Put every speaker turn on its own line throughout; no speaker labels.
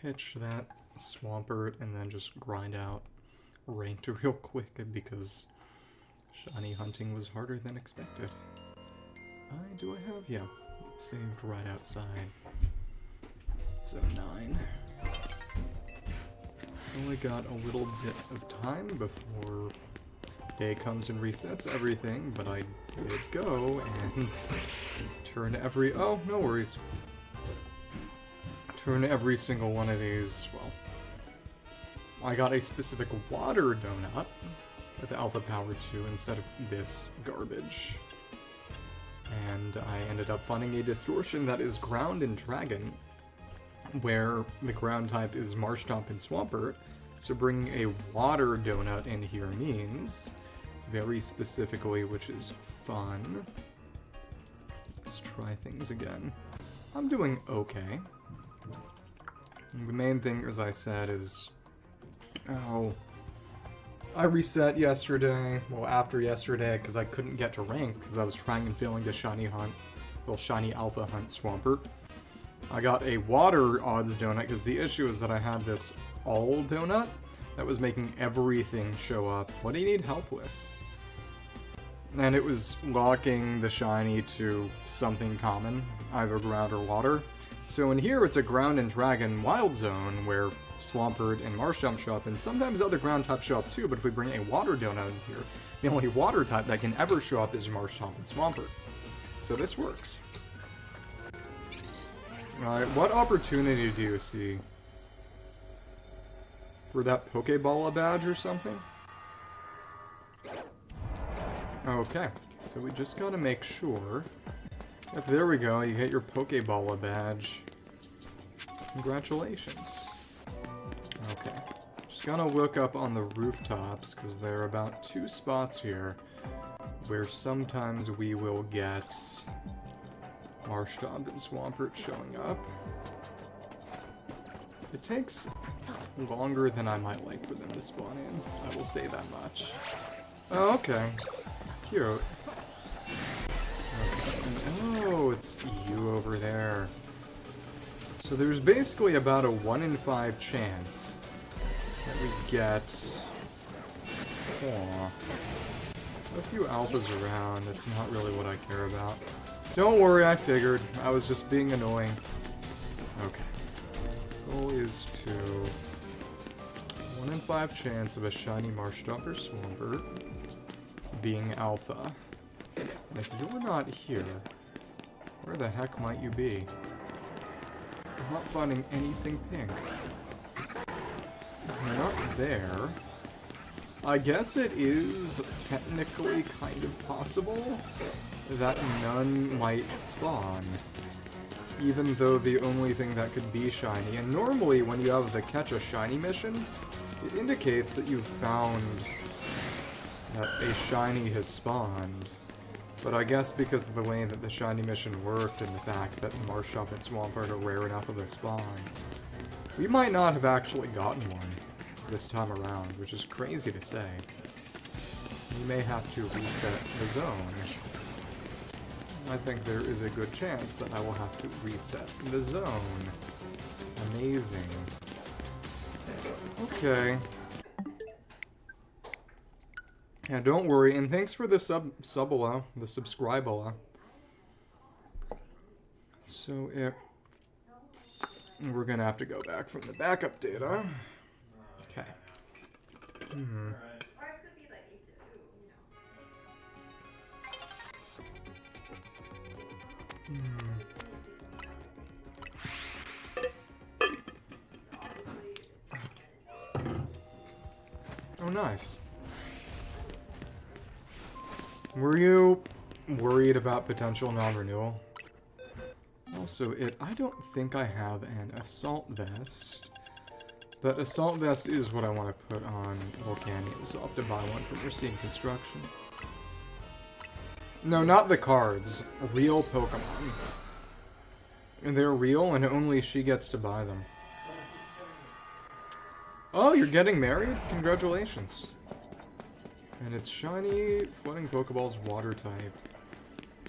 pitch that Swampert and then just grind out ranked real quick because shiny hunting was harder than expected. Do I have? Yeah, saved right outside. So 9. Only got a little bit of time before day comes and resets everything, but I did go and turn every... Oh, no worries. Turn every single one of these, well... I got a specific water donut with Alpha Power 2 instead of this garbage. And I ended up finding a distortion that is Ground and Dragon, where the ground type is Marshtomp and Swampert, so bringing a water donut in here means, very specifically, which is fun. Let's try things again. I'm doing okay. The main thing, as I said, is... Oh... I reset yesterday, well after yesterday, because I couldn't get to rank, because I was trying and failing to shiny hunt, well shiny alpha hunt Swampert. I got a water odds donut, because the issue is that I had this all donut that was making everything show up. What do you need help with? And it was locking the shiny to something common, either ground or water. So in here it's a ground and dragon wild zone where Swampert and Marshtomp show up, and sometimes other ground types show up too, but if we bring a water donut in here, the only water type that can ever show up is Marshtomp and Swampert. So this works. Alright, what opportunity do you see? For that Pokeball badge or something? Okay, so we just gotta make sure. Yep, there we go, you get your Pokeball badge. Congratulations. Okay, just gotta look up on the rooftops, because there are about 2 spots here where sometimes we will get Marshtomp and Swampert showing up. It takes longer than I might like for them to spawn in, I will say that much. Oh, okay. Cute. Okay. Oh, it's you over there. So there's basically about a 1 in 5 chance that we get... Aw. A few alphas around, that's not really what I care about. Don't worry, I figured. I was just being annoying. Okay. Goal is to... 1 in 5 chance of a shiny Marshtomp or Swampert being alpha. And if you're not here, where the heck might you be? I'm not finding anything pink. You're not there. I guess it is technically kind of possible that none might spawn. Even though the only thing that could be shiny, and normally when you have the catch a shiny mission, it indicates that you've found that a shiny has spawned. But I guess because of the way that the shiny mission worked and the fact that Marshtomp and Swampert are rare enough of a spawn, we might not have actually gotten one this time around, which is crazy to say. We may have to reset the zone. I think there is a good chance that I will have to reset the zone. Amazing. Okay. Yeah, don't worry, and thanks for the subala, the subscribala. So we're gonna have to go back from the backup data. Okay. Oh, nice. Were you worried about potential non-renewal? Also, I don't think I have an assault vest. But assault vest is what I want to put on Volcanion, so I'll have to buy one from Racine Construction. No, not the cards. Real Pokemon. And they're real, and only she gets to buy them. Oh, you're getting married? Congratulations. And it's shiny, floating Pokeball's water type.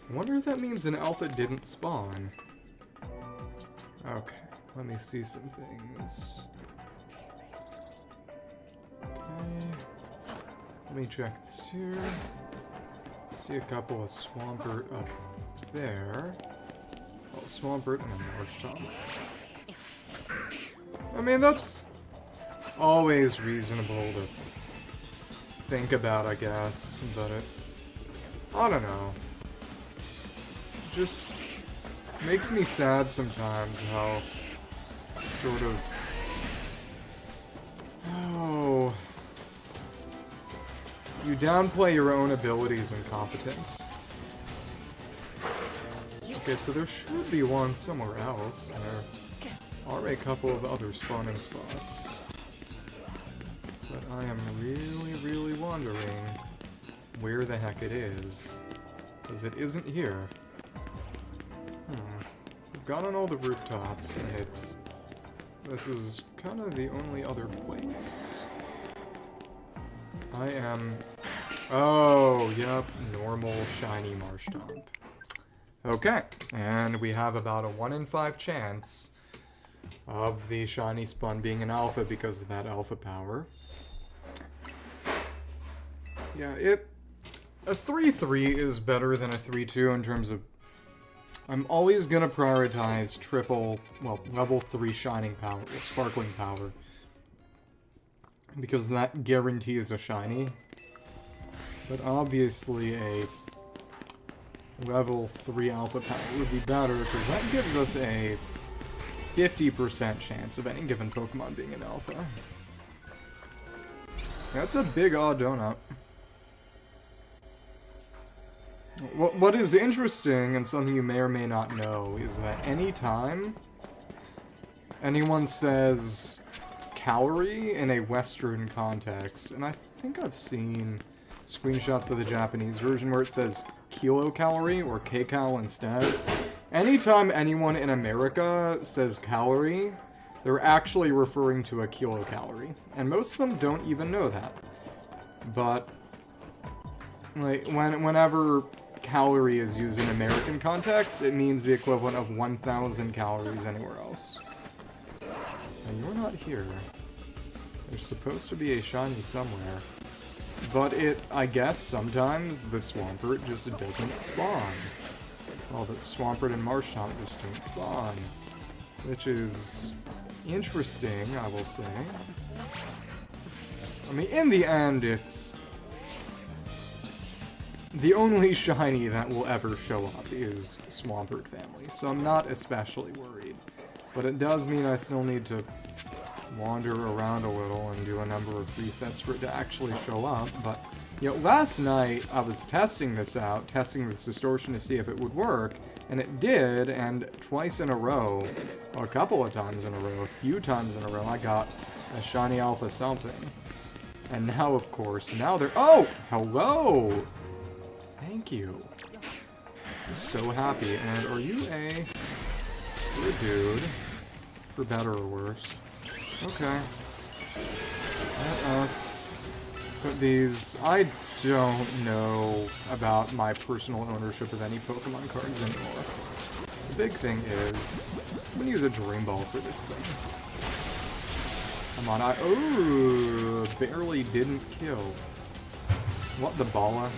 I wonder if that means an alpha didn't spawn. Okay. Let me see some things. Okay. Let me check this here. See a couple of Swampert up there. Oh, Swampert and a Marshtomp. I mean, that's always reasonable to think about, I guess, but I don't know. It just makes me sad sometimes how sort of... Oh... You downplay your own abilities and competence. Okay, so there should be one somewhere else. There are a couple of other spawning spots. But I am really, really wondering where the heck it is. Because it isn't here. We've got on all the rooftops, and this is kind of the only other place. I am... Oh, yep, normal shiny Marshtomp. Okay, and we have about a 1 in 5 chance of the shiny spawn being an alpha because of that alpha power. Yeah, a 3-3 is better than a 3-2 in terms of... I'm always gonna prioritize level 3 shining power, sparkling power. Because that guarantees a shiny. But obviously a level 3 alpha power would be better, because that gives us a 50% chance of any given Pokemon being an alpha. That's a big odd donut. What is interesting, and something you may or may not know, is that anytime anyone says calorie in a Western context, and I think I've seen screenshots of the Japanese version where it says kilocalorie or kcal instead. Anytime anyone in America says calorie, they're actually referring to a kilocalorie. And most of them don't even know that. But, like, whenever calorie is used in American context, it means the equivalent of 1,000 calories anywhere else. And you're not here. There's supposed to be a shiny somewhere. But I guess sometimes the Swampert just doesn't spawn. Well, the Swampert and Marshtomp just don't spawn. Which is interesting, I will say. I mean, in the end, it's... The only shiny that will ever show up is Swampert family, so I'm not especially worried. But it does mean I still need to wander around a little and do a number of resets for it to actually show up. But, you know, last night I was testing this out, testing this distortion to see if it would work, and it did, and twice in a row, or a couple of times in a row, a few times in a row, I got a shiny alpha something. And now, of course, now they're... Oh! Hello! Thank you. I'm so happy. And are you a... You're a dude. For better or worse. Okay. Let us put these... I don't know about my personal ownership of any Pokemon cards anymore. The big thing is... I'm gonna use a Dream Ball for this thing. Come on, oh, barely didn't kill. What, the Bala?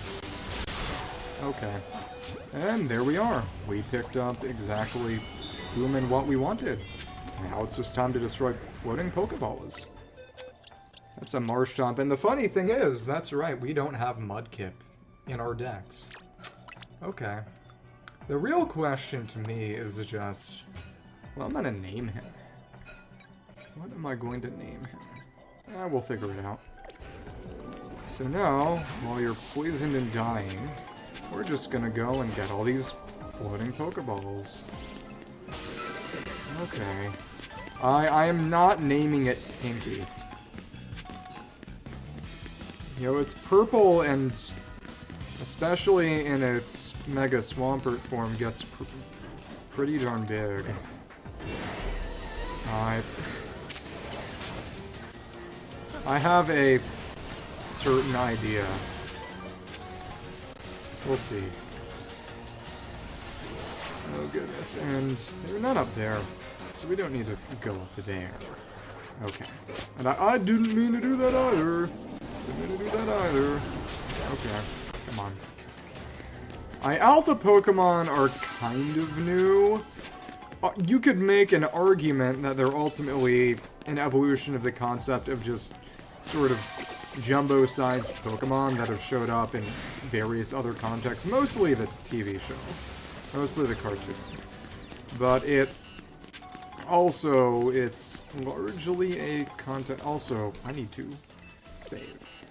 Okay. And there we are. We picked up exactly whom and what we wanted. Now it's just time to destroy floating Pokeballs. That's a Marshtomp. And the funny thing is, that's right, we don't have Mudkip in our decks. Okay. The real question to me is just... Well, I'm gonna name him. What am I going to name him? We'll figure it out. So now, while you're poisoned and dying, we're just gonna go and get all these floating Pokeballs. Okay. I am not naming it Pinky. You know, it's purple and, especially in its Mega Swampert form, gets pretty darn big. I have a certain idea. We'll see. Oh goodness, and they're not up there. So we don't need to go up there. Okay. And I didn't mean to do that either. Didn't mean to do that either. Okay. Come on. Alpha Pokemon are kind of new. You could make an argument that they're ultimately an evolution of the concept of just sort of jumbo-sized Pokemon that have showed up in various other contexts, mostly the TV show, mostly the cartoon. But it's largely a content. Also, I need to save.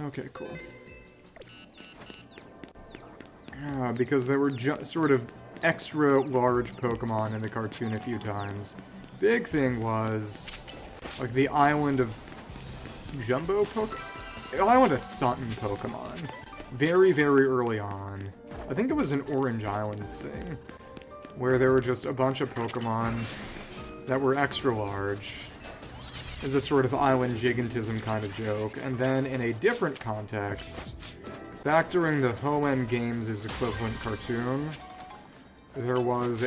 Okay, cool. Because there were sort of extra large Pokemon in the cartoon a few times. Big thing was, like, the island of Jumbo Pokemon? Island of Sutton Pokemon. Very, very early on. I think it was an Orange Island thing, where there were just a bunch of Pokemon that were extra large, as a sort of island gigantism kind of joke. And then in a different context, back during the Hoenn Games' equivalent cartoon, there was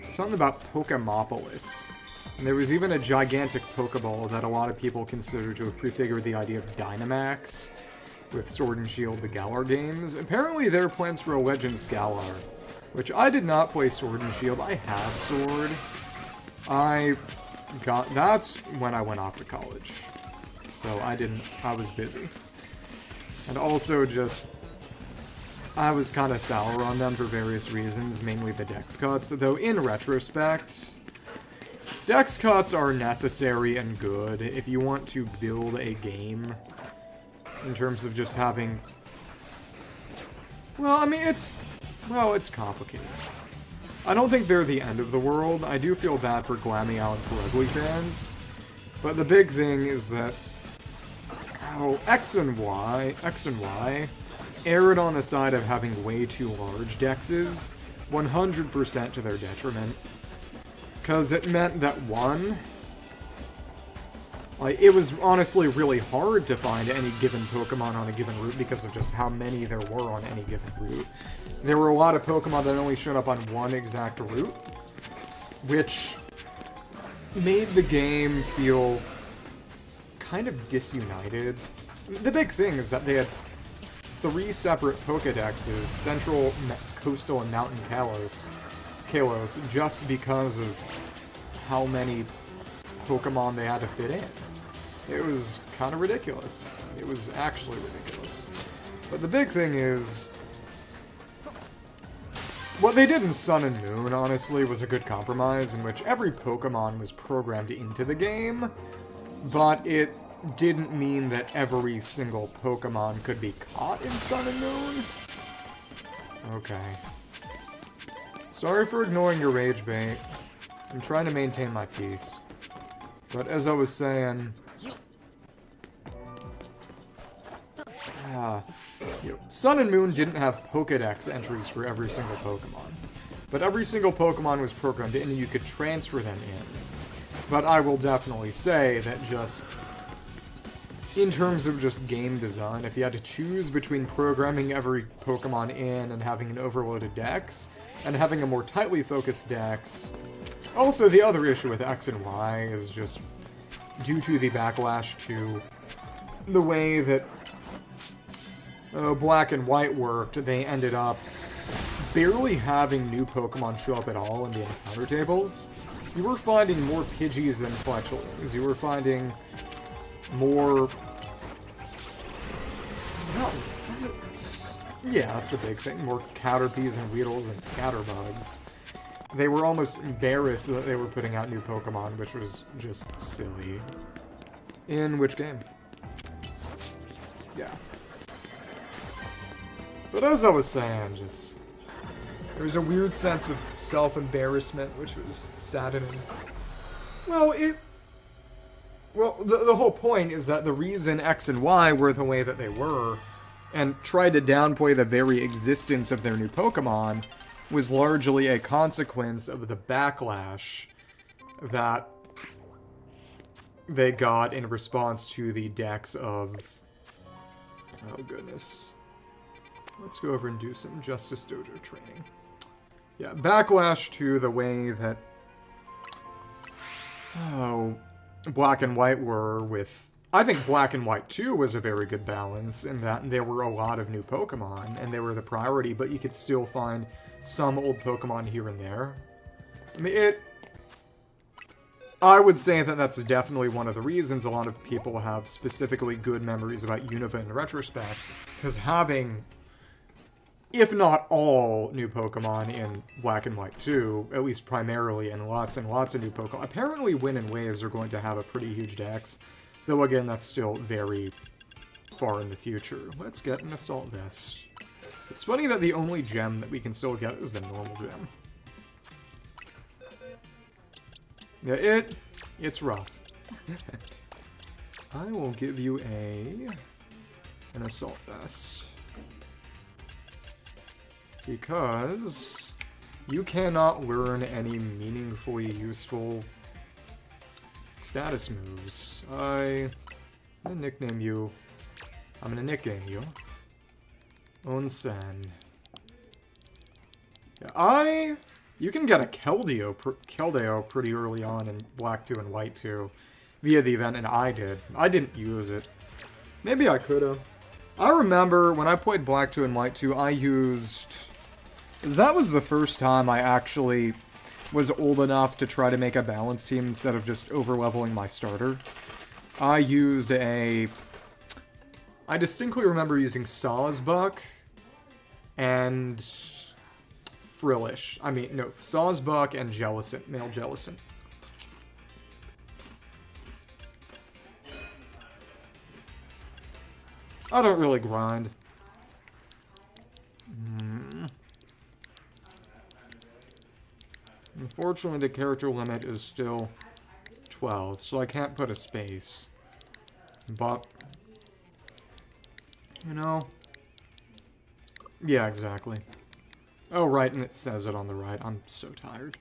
something about Pokemopolis. And there was even a gigantic Pokeball that a lot of people consider to have prefigured the idea of Dynamax with Sword and Shield, the Galar games. Apparently there are plans for a Legends Galar, which I did not play Sword and Shield. I have Sword. That's when I went off to college. So I was busy. And also I was kind of sour on them for various reasons, mainly the dex cuts, though in retrospect, dex cuts are necessary and good if you want to build a game in terms of just having... Well, I mean, it's complicated. I don't think they're the end of the world. I do feel bad for Glameow and Perugly fans, but the big thing is that X and Y erred on the side of having way too large dexes, 100% to their detriment. Because it meant that, one, it was honestly really hard to find any given Pokemon on a given route because of just how many there were on any given route. There were a lot of Pokemon that only showed up on one exact route, which made the game feel kind of disunited. The big thing is that they had 3 separate Pokedexes, Central, Coastal, and Mountain Kalos, just because of how many Pokemon they had to fit in. It was kind of ridiculous. It was actually ridiculous. But the big thing is, what they did in Sun and Moon, honestly, was a good compromise in which every Pokemon was programmed into the game, but it didn't mean that every single Pokemon could be caught in Sun and Moon. Okay. Sorry for ignoring your rage bait. I'm trying to maintain my peace. But as I was saying... Sun and Moon didn't have Pokedex entries for every single Pokemon. But every single Pokemon was programmed in and you could transfer them in. But I will definitely say that just... in terms of just game design, if you had to choose between programming every Pokemon in and having an overloaded dex, and having a more tightly focused dex... Also, the other issue with X and Y is just due to the backlash to the way that Black and White worked, they ended up barely having new Pokemon show up at all in the encounter tables. You were finding more Pidgeys than Fletchlings. You were finding more... No, is it... Yeah, that's a big thing. More Caterpies and Weedles and Scatterbugs. They were almost embarrassed that they were putting out new Pokemon, which was just silly. In which game? Yeah. But as I was saying, just... there was a weird sense of self-embarrassment, which was saddening. Well, the whole point is that the reason X and Y were the way that they were, and tried to downplay the very existence of their new Pokemon, was largely a consequence of the backlash that they got in response to the decks of... Oh, goodness. Let's go over and do some Justice Dojo training. Yeah, backlash to the way that Black and White were with... I think Black and White 2 was a very good balance in that there were a lot of new Pokemon, and they were the priority, but you could still find some old Pokemon here and there. I mean, I would say that that's definitely one of the reasons a lot of people have specifically good memories about Unova in retrospect, because having, if not all, new Pokemon in Black and White 2, at least primarily, and lots of new Pokemon. Apparently Wind and Waves are going to have a pretty huge dex, though again, that's still very far in the future. Let's get an Assault Vest. It's funny that the only gem that we can still get is the normal gem. Yeah, it's rough. I will give you an Assault Vest. Because you cannot learn any meaningfully useful status moves. I'm gonna nickname you. I'm gonna nickname you Onsen. Yeah, you can get a Keldeo pretty early on in Black 2 and White 2 via the event, and I did. I didn't use it. Maybe I could've. I remember when I played Black 2 and White 2, I used... That was the first time I actually was old enough to try to make a balance team instead of just over-leveling my starter. I used I distinctly remember using Sawsbuck and Frillish. I mean, no, Sawsbuck and Jellicent, male Jellicent. I don't really grind. Unfortunately, the character limit is still 12, so I can't put a space. But, you know... Yeah, exactly. Oh, right, and it says it on the right. I'm so tired.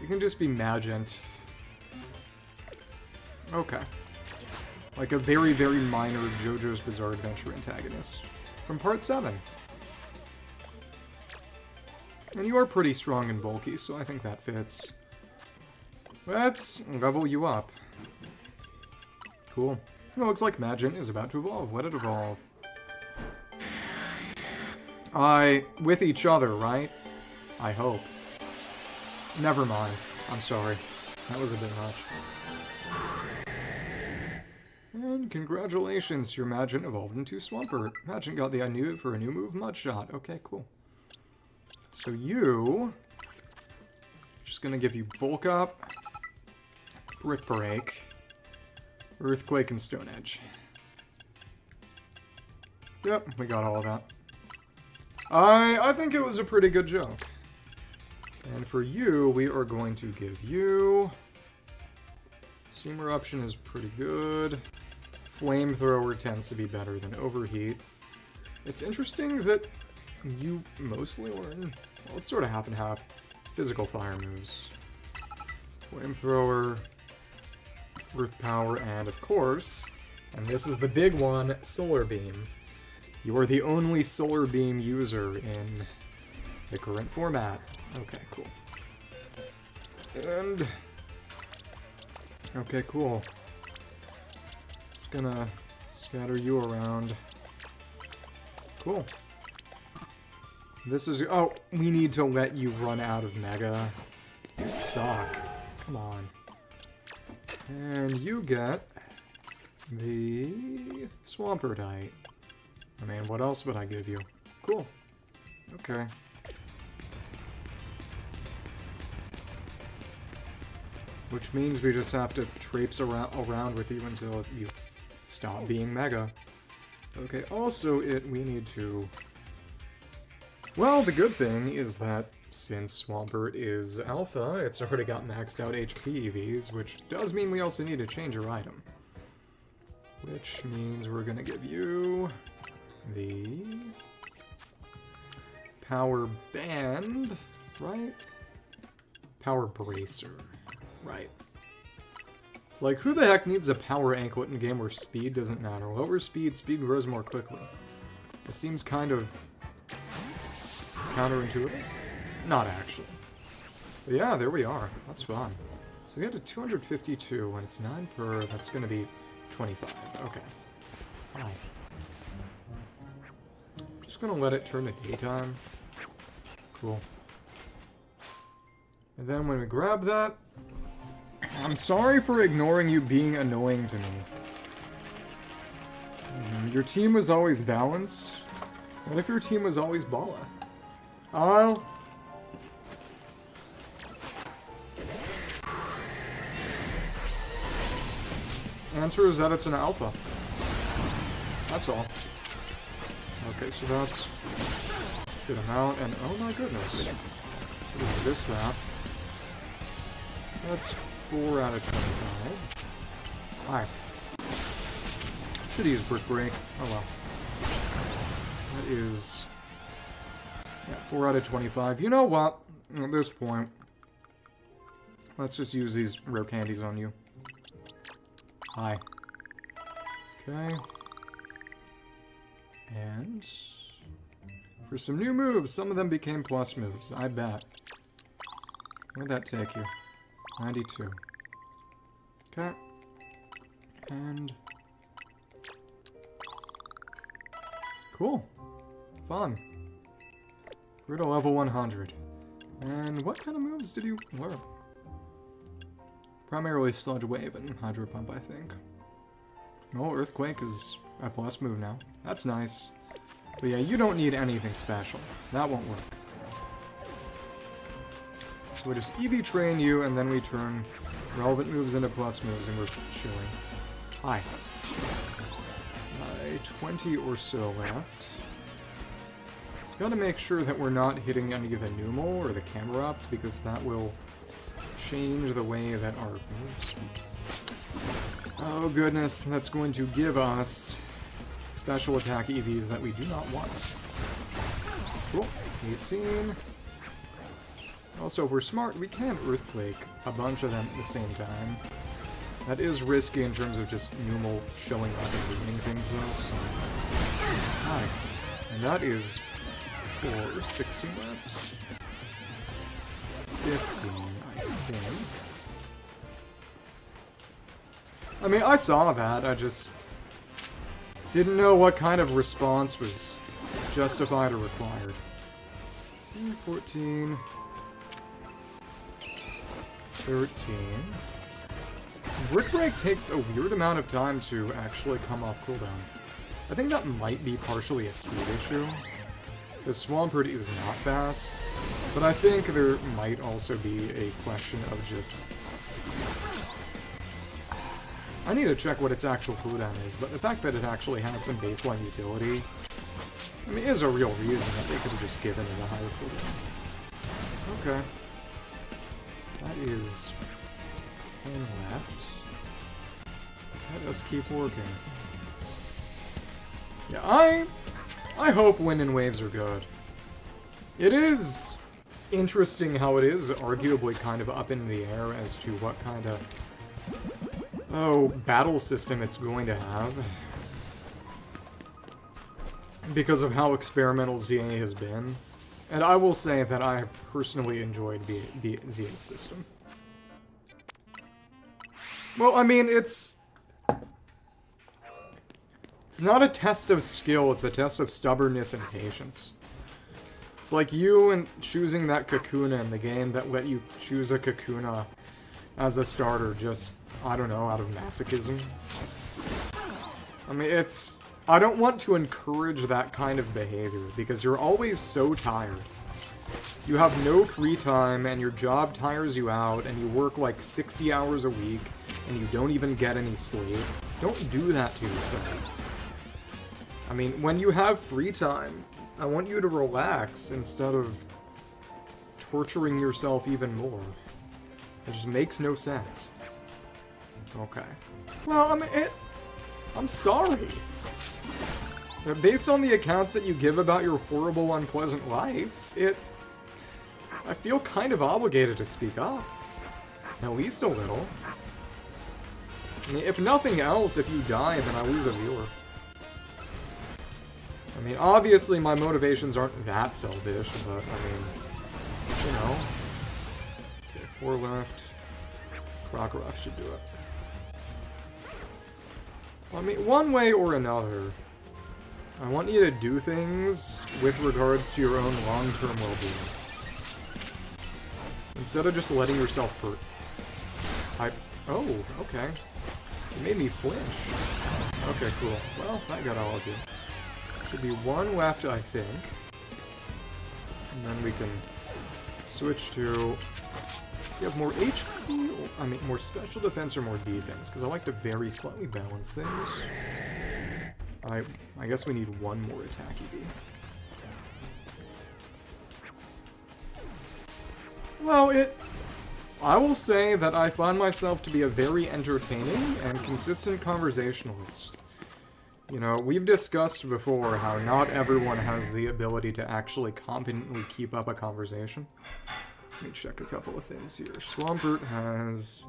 You can just be Magent. Okay. Like a very, very minor JoJo's Bizarre Adventure antagonist. From Part 7. And you are pretty strong and bulky, so I think that fits. Let's level you up. Cool. It looks like Magent is about to evolve. Let it evolve. With each other, right? I hope. Never mind. I'm sorry. That was a bit much. And congratulations, your Magent evolved into Swampert. Magent got the idea for a new move, Mudshot. Okay, cool. So you... Just gonna give you Bulk Up, Brick Break, Earthquake, and Stone Edge. Yep, we got all of that. I think it was a pretty good joke. And for you, we are going to give you... Steam Eruption is pretty good. Flamethrower tends to be better than Overheat. It's interesting that you mostly learn... Well, it's sort of half and half. Physical fire moves. Flamethrower, Earth Power, and of course, and this is the big one, Solar Beam. You are the only Solar Beam user in the current format. Okay, cool. And... Okay, cool. Just gonna scatter you around. Cool. This is... Oh, we need to let you run out of Mega. You suck. Come on. And you get the Swampert. I mean, what else would I give you? Cool. Okay. Which means we just have to traipse around with you until you stop being Mega. Okay, also we need to... Well, the good thing is that since Swampert is Alpha, it's already got maxed out HP EVs, which does mean we also need to change your item. Which means we're gonna give you the Power Band, right? Power Bracer, right. It's like, who the heck needs a Power Anklet in a game where speed doesn't matter? Lower speed, speed grows more quickly. It seems kind of counterintuitive. not actually. But yeah, there we are. That's fun. So we get to 252. When it's 9 per, that's going to be 25. Okay. Hi. Just going to let it turn to daytime. Cool. And then when we grab that... I'm sorry for ignoring you being annoying to me. Your team was always balanced. What if your team was always Bala? Oh. Answer is that it's an alpha. That's all. Okay, so that's a good amount, and oh my goodness. Resist that. That's 4 out of 25. Hi. Should use Brick Break. Oh well. That is... yeah, 4 out of 25. You know what? At this point, let's just use these rare candies on you. Hi. Okay. And... for some new moves, some of them became plus moves, I bet. Where'd that take you? 92. Okay. And... cool. Fun. We're to level 100. And what kind of moves did you learn? Primarily Sludge Wave and Hydro Pump, I think. Oh, Earthquake is a plus move now. That's nice. But yeah, you don't need anything special. That won't work. So we just EV train you, and then we turn relevant moves into plus moves, and we're chilling. Hi. 20 or so left. Just gotta make sure that we're not hitting any of the Numal or the Camerupt, because that will change the way that our moves... oh goodness, that's going to give us special attack EVs that we do not want. Cool. 18. Also, if we're smart, we can Earthquake a bunch of them at the same time. That is risky in terms of just Numal showing up and ruining things, though, so... hi. And that is 4, 16 left. 15, I think. I mean, I saw that, I just... didn't know what kind of response was justified or required. 14... 13... Brick Break takes a weird amount of time to actually come off cooldown. I think that might be partially a speed issue. The Swampert is not fast, but I think there might also be a question of just... I need to check what its actual cooldown is, but the fact that it actually has some baseline utility, I mean, is a real reason that they could have just given it a higher cooldown. Okay. That is 10 left. Let us keep working. Yeah, I hope Wind and Waves are good. It is interesting how it is arguably kind of up in the air as to what kind of battle system it's going to have. Because of how experimental ZA has been. And I will say that I have personally enjoyed ZA's system. Well, I mean, it's not a test of skill, it's a test of stubbornness and patience. It's like you and choosing that Kakuna in the game that let you choose a Kakuna as a starter just, I don't know, out of masochism. I mean, it's... I don't want to encourage that kind of behavior, because you're always so tired. You have no free time, and your job tires you out, and you work like 60 hours a week, and you don't even get any sleep. Don't do that to yourself. I mean, when you have free time, I want you to relax instead of torturing yourself even more. It just makes no sense. Okay. Well, I mean, I'm sorry. Based on the accounts that you give about your horrible, unpleasant life, I feel kind of obligated to speak up. At least a little. I mean, if nothing else, if you die, then I lose a viewer. I mean, obviously my motivations aren't that selfish, but, I mean... 4 left. Krokorok should do it. Well, I mean, one way or another, I want you to do things with regards to your own long-term well-being. Instead of just letting yourself hurt. Oh, okay. You made me flinch. Okay, cool. Well, that got all of you. Should be 1 left, I think. And then we can switch to... You have more HP, or, I mean, more special defense or more defense, because I like to very slightly balance things. I guess we need 1 more attack EV. Well, I will say that I find myself to be a very entertaining and consistent conversationalist. You know, we've discussed before how not everyone has the ability to actually competently keep up a conversation. Let me check a couple of things here. Swampert has...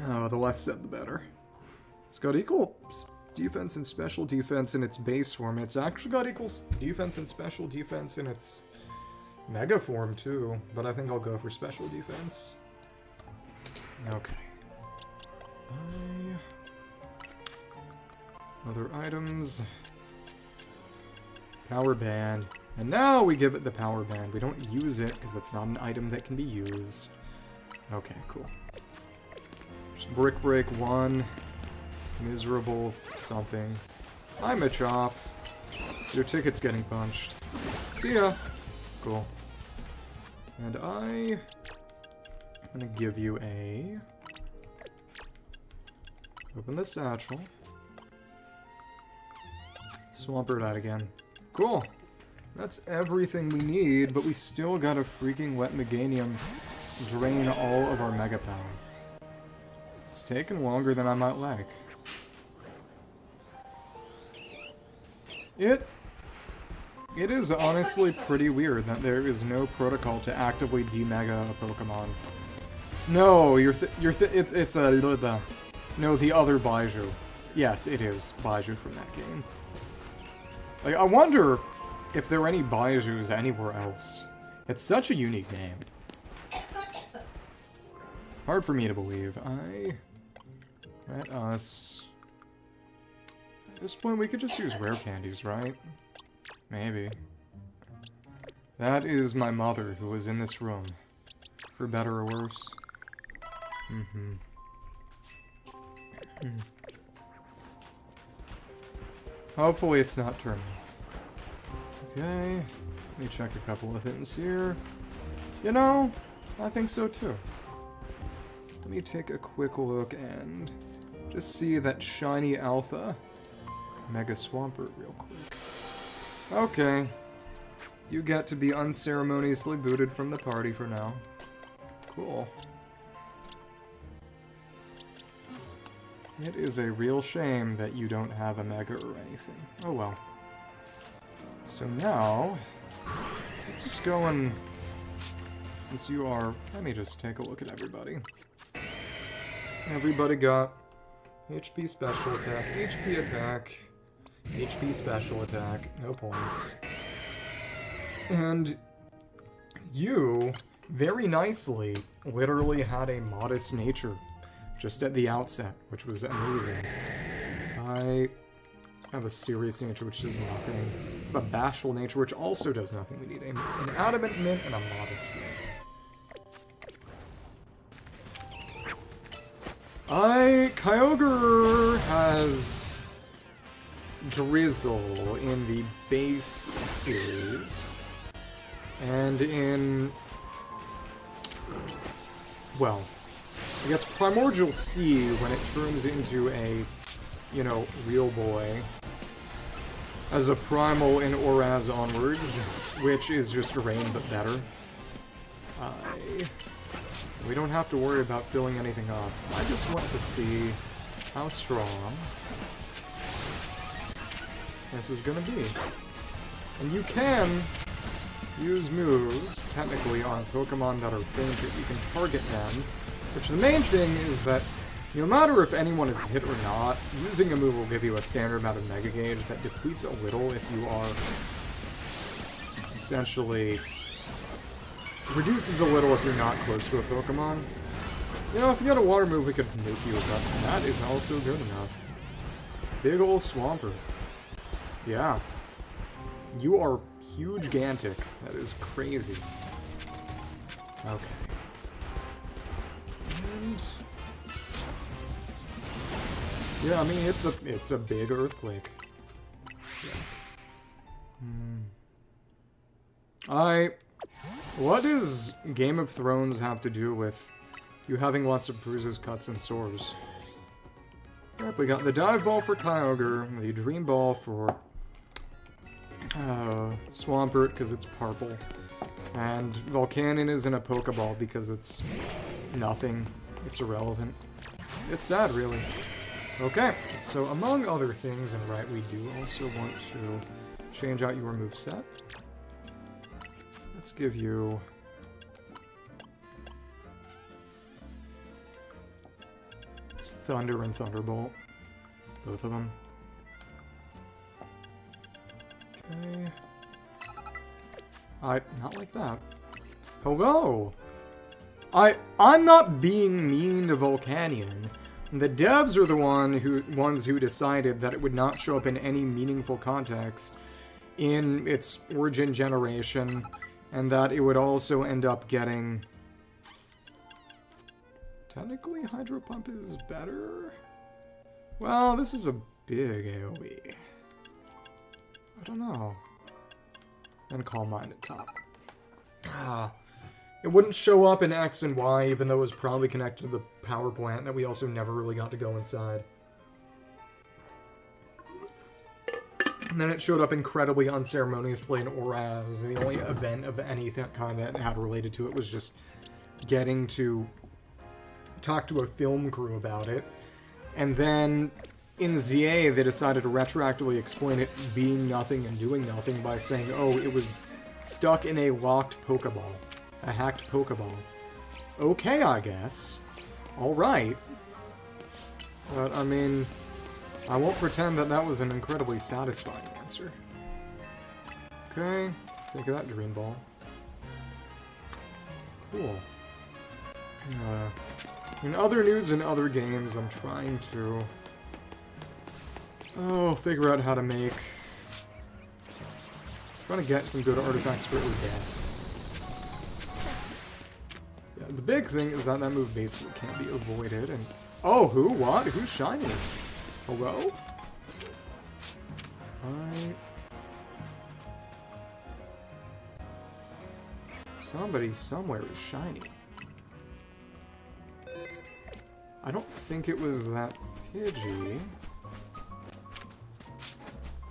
Oh, the less said the better. It's got equal defense and special defense in its base form, and it's actually got equal defense and special defense in its mega form, too. But I think I'll go for special defense. Okay. Other items. Power band. And now we give it the power band. We don't use it, because it's not an item that can be used. Okay, cool. Just Brick Break 1. Miserable something. I'm a chop. Your ticket's getting punched. See ya. Cool. And I'm gonna give you a... Open the satchel. Swampert out again. Cool. That's everything we need, but we still gotta freaking let Meganium drain all of our mega power. It's taken longer than I might like. It is honestly pretty weird that there is no protocol to actively demega a Pokemon. No, it's a... No, the other Baiju. Yes, it is Baiju from that game. Like, I wonder if there are any Baijus anywhere else. It's such a unique name. Hard for me to believe. Let us... At this point, we could just use rare candies, right? Maybe. That is my mother, who was in this room. For better or worse. Hopefully it's not terminal. Okay. Let me check a couple of things here. You know, I think so too. Let me take a quick look and just see that shiny alpha Mega Swampert real quick. Okay. You get to be unceremoniously booted from the party for now. Cool. It is a real shame that you don't have a Mega or anything. Oh well. So now, let's just go and... Since you are... Let me just take a look at everybody. Everybody got HP special attack, HP attack, HP special attack, no points. And you, very nicely, literally had a modest nature just at the outset, which was amazing. I have a serious nature, which does nothing. A bashful nature, which also does nothing. We need an adamant mint and a modest mint. Kyogre has Drizzle in the base series, and in, well, it gets Primordial C when it turns into a, you know, real boy, as a Primal in Oraz onwards, which is just Rain but better. We don't have to worry about filling anything up. I just want to see how strong this is gonna be. And you can use moves, technically, on Pokemon that are fainted. You can target them, which the main thing is that no matter if anyone is hit or not, using a move will give you a standard amount of Mega Gauge that depletes a little if you are essentially Reduces a little if you're not close to a Pokemon. You know, if you got a water move, we could make you a gut. That is also good enough. Big ol' Swampert. Yeah. You are huge-gantic. That is crazy. Okay. And... yeah, I mean, it's a big earthquake. Yeah. What does Game of Thrones have to do with you having lots of bruises, cuts, and sores? Right, we got the Dive Ball for Kyogre, the Dream Ball for Swampert because it's purple, and Volcanion is in a Pokeball because it's nothing. It's irrelevant. It's sad, really. Okay, so among other things, and right, we do also want to change out your moveset. Let's give you... it's Thunder and Thunderbolt. Both of them. Okay. Not like that. Hello! I'm not being mean to Volcanion. The devs are the ones who decided that it would not show up in any meaningful context in its origin generation, and that it would also end up getting... technically, Hydro Pump is better? Well, this is a big AoE. I don't know. And Calm Mind at top. It wouldn't show up in X and Y, even though it was probably connected to the power plant that we also never really got to go inside. And then it showed up incredibly unceremoniously in Oraz. The only event of any kind that had related to it was just getting to talk to a film crew about it. And then in ZA, they decided to retroactively explain it being nothing and doing nothing by saying, oh, it was stuck in a locked Pokeball. A hacked Pokeball. Okay, I guess. Alright. But, I mean, I won't pretend that that was an incredibly satisfying answer. Okay, take that Dream Ball. Cool. In other news and other games, I'm trying to... figure out how to make... trying to get some good artifacts for Odette. Yeah, the big thing is that that move basically can't be avoided, and... oh, who? What? Who's shiny? Hello? Somebody somewhere is shiny. I don't think it was that Pidgey.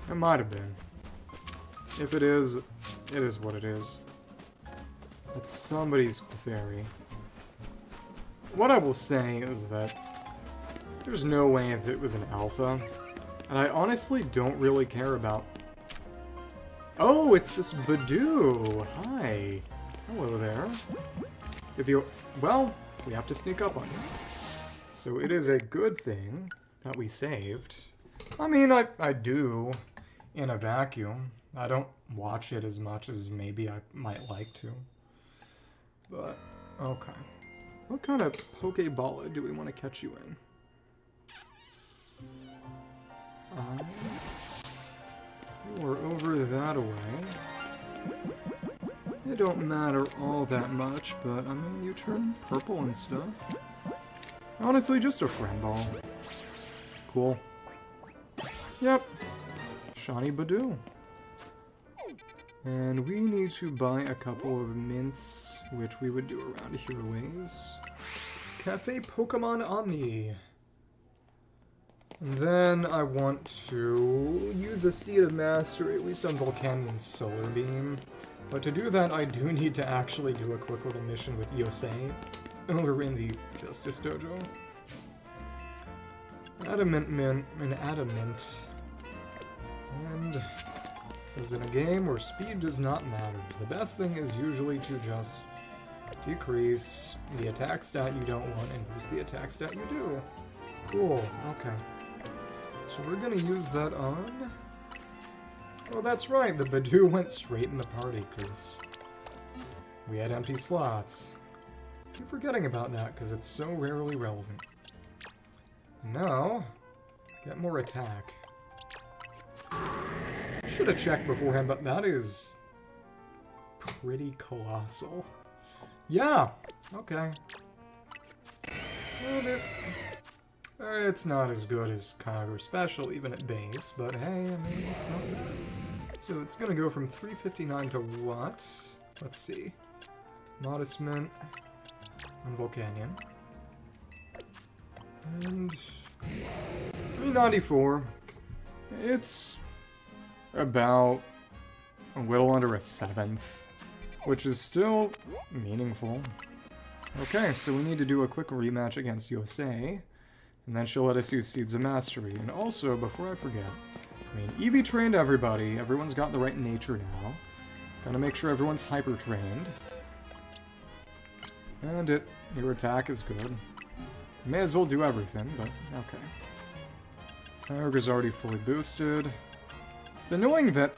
It might have been. If it is what it is. It's somebody's fairy. What I will say is that there's no way that it was an alpha. And I honestly don't really care about... oh, it's this Badoo! Hi! Hello there. If you... well, we have to sneak up on you. So it is a good thing that we saved. I mean, I do in a vacuum. I don't watch it as much as maybe I might like to. But, okay. What kind of Pokeball do we want to catch you in? You are over that away. It don't matter all that much, but, I mean, you turn purple and stuff. Honestly, just a friend ball. Cool. Yep. Shiny Badoo. And we need to buy a couple of mints, which we would do around here ways. Cafe Pokemon Omni. And then I want to use a Seed of Mastery, at least on Volcanion's Solar Beam. But to do that, I do need to actually do a quick little mission with Yosei over in the Justice Dojo. Adamant Mint and Adamant. And... because in a game where speed does not matter, the best thing is usually to just decrease the attack stat you don't want and boost the attack stat you do. Cool, okay. So we're gonna use that on... oh, that's right, the Badoo went straight in the party, because We had empty slots. Keep forgetting about that because it's so rarely relevant. Now, get more attack. Should have checked beforehand, but that is pretty colossal. Yeah, okay. Well, it's not as good as Kyogre Special, even at base, but hey, I mean, it's not bad. So it's gonna go from 359 to what? Let's see. Modest Mint on Volcanion. And 394. It's about a little under a 7th, which is still meaningful. Okay, so we need to do a quick rematch against Yosei, and then she'll let us use Seeds of Mastery. And also, before I forget, I mean, Eevee trained everybody. Everyone's got the right nature now. Gotta make sure everyone's hyper-trained. And your attack is good. May as well do everything, but okay. Kyogre's already fully boosted. It's annoying that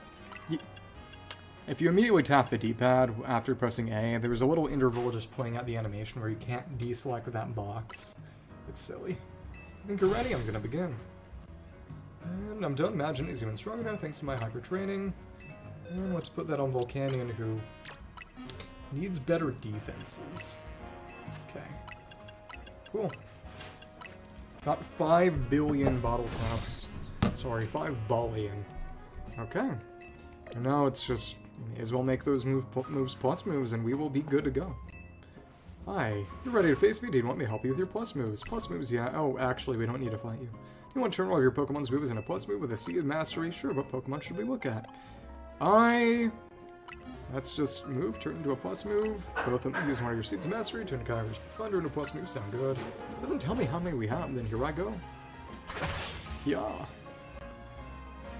if you immediately tap the D-pad after pressing A, there's a little interval just playing out the animation where you can't deselect that box. It's silly. I think you're ready, I'm gonna begin. And I'm done. Imagine is even stronger now thanks to my hyper training. And let's put that on Volcanion, who needs better defenses. Okay. Cool. Got 5 billion bottle caps. Sorry, 5 billion. Okay. And now it's just, may as well make those moves plus moves, and we will be good to go. Hi, you're ready to face me? Do you want me to help you with your plus moves? Plus moves, yeah. Oh, actually, we don't need to fight you. Do you want to turn all of your Pokemon's moves into a plus move with a Seed of Mastery? Sure, what Pokemon should we look at? Let's just move, turn into a plus move. Both of them use one of your Seeds of Mastery, turn Kyogre's Thunder into a plus move. Sound good. Doesn't tell me how many we have, then here I go. Yeah.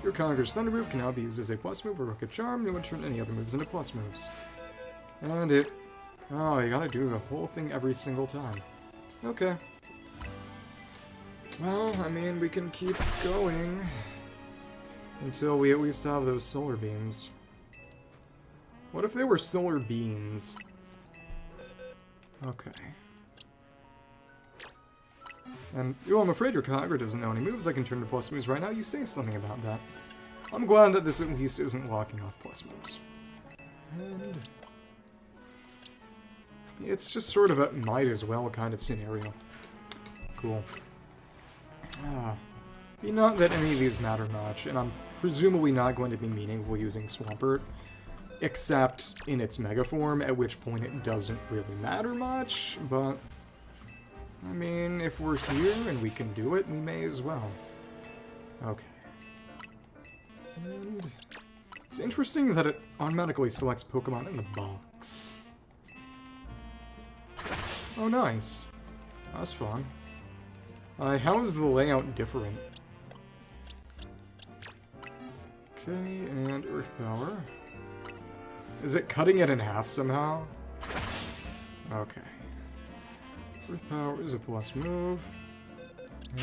Your Kyogre's Thunder move can now be used as a plus move or Rocket Charm. You want to turn any other moves into plus moves. And oh, you gotta do the whole thing every single time. Okay. Well, I mean, we can keep going until we at least have those solar beams. What if they were solar beans? Okay. And, I'm afraid your Kyogre doesn't know any moves I can turn to plus moves right now. You say something about that. I'm glad that this at least isn't locking off plus moves. And it's just sort of a might as well kind of scenario. Cool. Not that any of these matter much, and I'm presumably not going to be meaningful using Swampert, except in its Mega form, at which point it doesn't really matter much, but I mean, if we're here and we can do it, we may as well. Okay. And it's interesting that it automatically selects Pokemon in the box. Oh, nice. That's fun. How is the layout different? Okay, and Earth Power. Is it cutting it in half somehow? Okay. Earth Power is a plus move.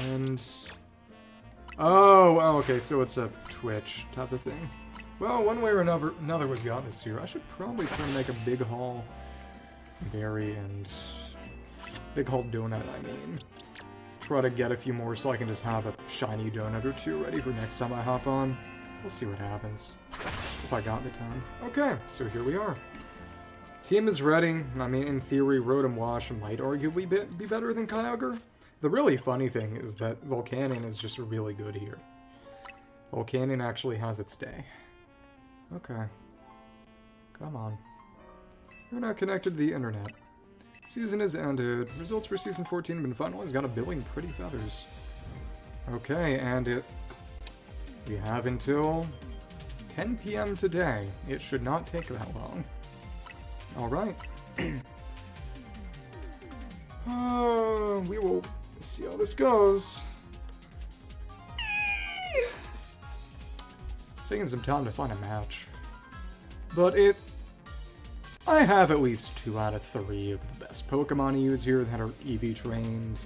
And oh, okay, so it's a Twitch type of thing. Well, one way or another we've got this here. I should probably try to make a Big Haul Berry and Big Haul Donut, I mean. Try to get a few more so I can just have a shiny donut or two ready for next time I hop on. We'll see what happens. If I got the time. Okay, so here we are. Team is ready. I mean, in theory, Rotom Wash might arguably be better than Kyogre. The really funny thing is that Volcanion is just really good here. Volcanion actually has its day. Okay. Come on. You're not connected to the internet. Season is ended. Results for Season 14 have been finalized. Got a billing pretty feathers. Okay, and we have until 10 p.m. today. It should not take that long. Alright. We will see how this goes. It's taking some time to find a match. But I have at least 2 out of 3 of the best Pokemon to use here that are EV trained,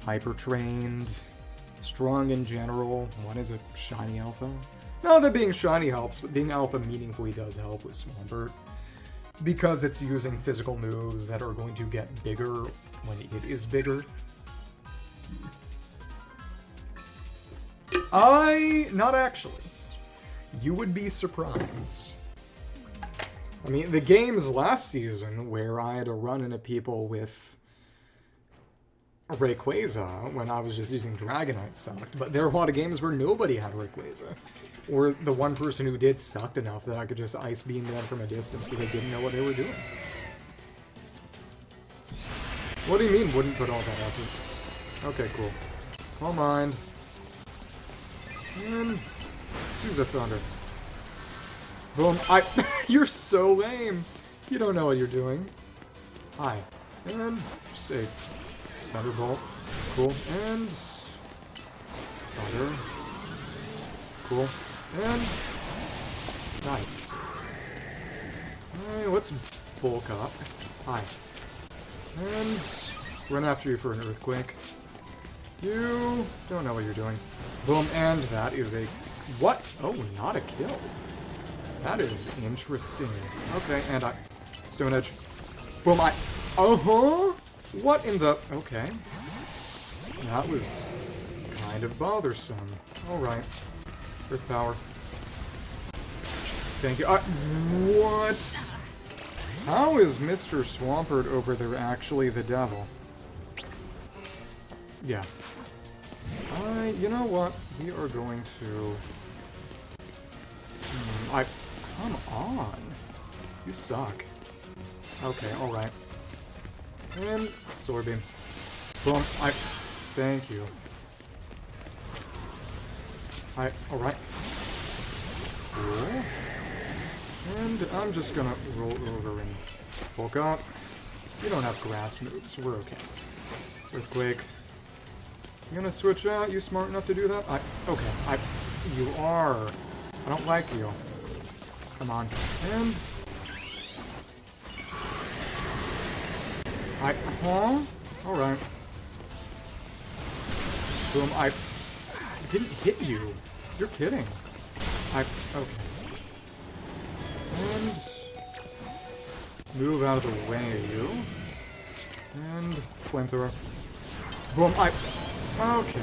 hyper trained, strong in general. One is a shiny alpha. Not that being shiny helps, but being alpha meaningfully does help with Swampert. because it's using physical moves that are going to get bigger when it is bigger. Not actually. You would be surprised. I mean, the games last season where I had to run into people with Rayquaza when I was just using Dragonite sucked, but there are a lot of games where nobody had Rayquaza. Or the one person who did sucked enough that I could just Ice Beam them from a distance because they didn't know what they were doing. What do you mean, wouldn't put all that effort? Okay, cool. All mind. And let's use a Thunder. Boom. You're so lame. You don't know what you're doing. Hi. And just a Thunderbolt. Cool. And Thunder. Cool. And nice. Alright, let's bulk up. Hi. And run after you for an Earthquake. You don't know what you're doing. Boom, and that is a... What? Oh, not a kill. That is interesting. Okay, and Stone Edge. Boom, Uh-huh! What in the... Okay. That was kind of bothersome. Alright. Earth Power. Thank you. What? How is Mr. Swampert over there actually the devil? Yeah. You know what? We are going to... Come on. You suck. Okay, alright. And Sword Beam. Boom. Thank you. Alright. Cool. And I'm just gonna roll over and bulk up. You don't have grass moves. We're okay. Earthquake. You gonna switch out? You smart enough to do that? Okay. You are. I don't like you. Come on. And... Huh? Alright. Boom. I didn't hit you. You're kidding. Okay. And... Move out of the way, you. And... Flamethrower. Boom. Okay.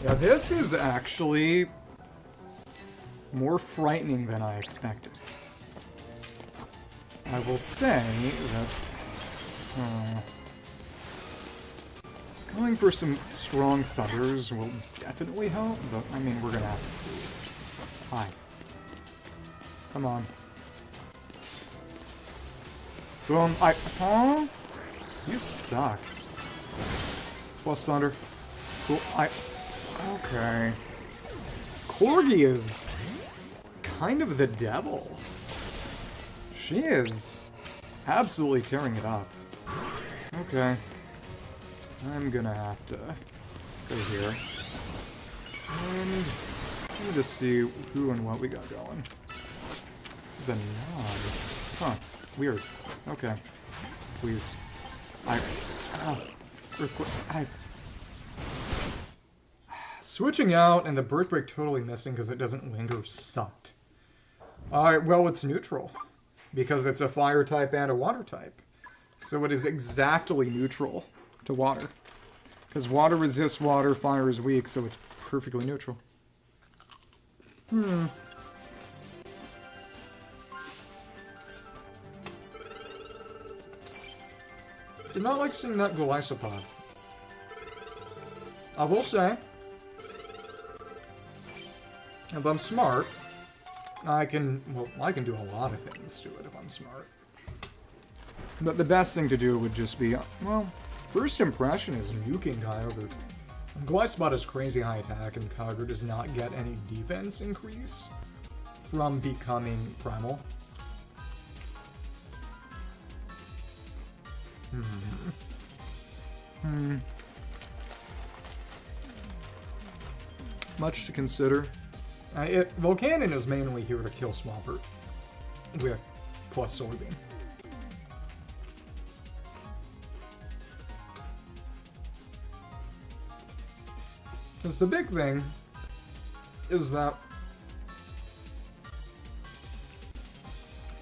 Yeah, this is actually... more frightening than I expected. I will say that... going for some strong thunders will definitely help, but I mean, we're gonna have to see. Hi. Come on. Boom. Huh? You suck. Plus thunder. Cool. Okay. Corgi is kind of the devil. She is absolutely tearing it up. Okay. I'm gonna have to go here. And let me just see who and what we got going. It's a nod. Huh. Weird. Okay. Please. Earthquake. Switching out and the Birth Break totally missing because it doesn't linger sucked. Well, it's neutral. Because it's a fire type and a water type. So it is exactly neutral to water. Because water resists water, fire is weak, so it's perfectly neutral. Did not like seeing that Golisopod. I will say, if I'm smart, I can do a lot of things to it if I'm smart. But the best thing to do would just be, well, first impression is nuking Kyogre. Golisopod has crazy high attack, and Kyogre does not get any defense increase from becoming primal. Much to consider. Volcanon is mainly here to kill Swampert with plus Sword Beam. Because the big thing is that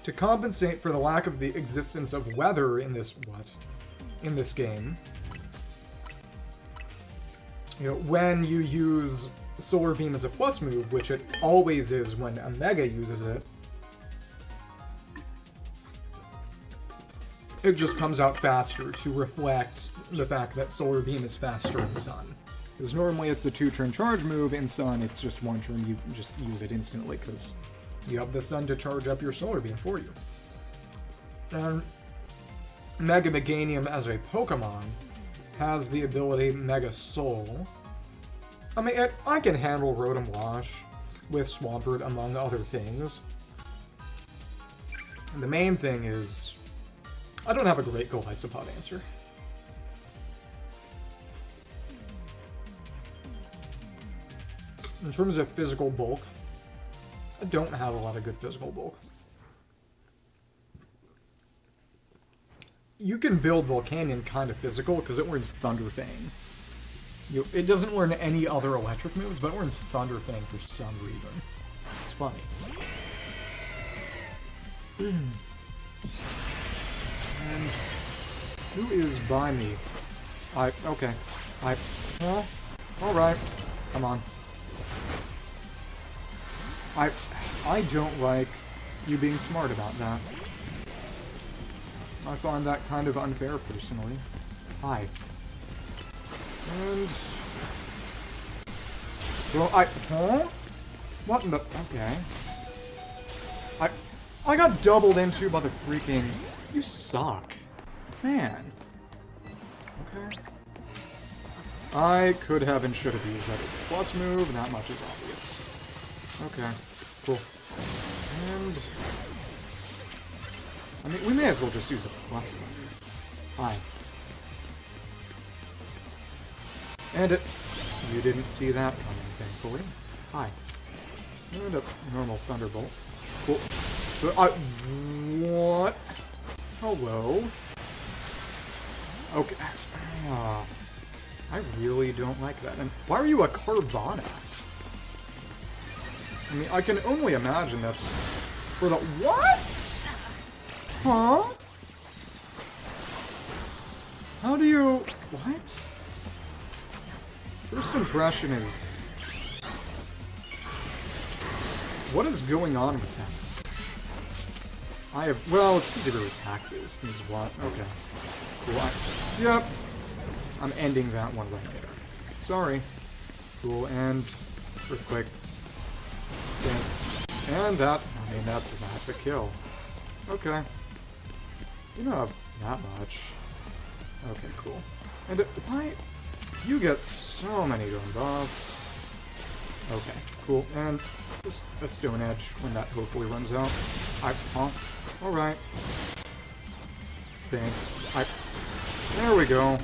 To compensate for the lack of the existence of weather in this game, you know, when you use Solar Beam as a plus move, which it always is when a Mega uses it, it just comes out faster to reflect the fact that Solar Beam is faster in Sun. Because normally it's a 2-turn charge move, in Sun it's just 1 turn, you just use it instantly because you have the Sun to charge up your Solar Beam for you. And Mega Meganium as a Pokemon has the ability Mega Soul. I mean, I can handle Rotom Wash with Swampert, among other things. And the main thing is, I don't have a great Golisopod answer. In terms of physical bulk, I don't have a lot of good physical bulk. You can build Volcanion kind of physical because it learns Thunder Fang. It doesn't learn any other electric moves, but it learns Thunder Fang for some reason. It's funny. And who is by me? Okay. Alright. Come on. I don't like you being smart about that. I find that kind of unfair, personally. Hi. And... well, huh? What in the... okay. I got doubled into by the freaking... you suck. Man. Okay. I could have and should have used that as a plus move, that much is obvious. Okay. Cool. And... I mean, we may as well just use a plus thunder. Hi. And you didn't see that coming, thankfully. Hi. And a normal Thunderbolt. Cool. But what? Hello? Okay. I really don't like that. And why are you a Carvana? I mean, I can only imagine that's for the... what? Huh? How do you... what? First impression is... what is going on with that? I have... well, it's because of your attack boost. This is what... okay. Cool. Yep. I'm ending that one right there. Sorry. Cool, and... Earthquake. Thanks. And that... I mean, that's a kill. Okay. You don't have that much. Okay, cool. And why... you get so many Dome buffs. Okay, cool. And just a Stone Edge when that hopefully runs out. Alright. Thanks. There we go.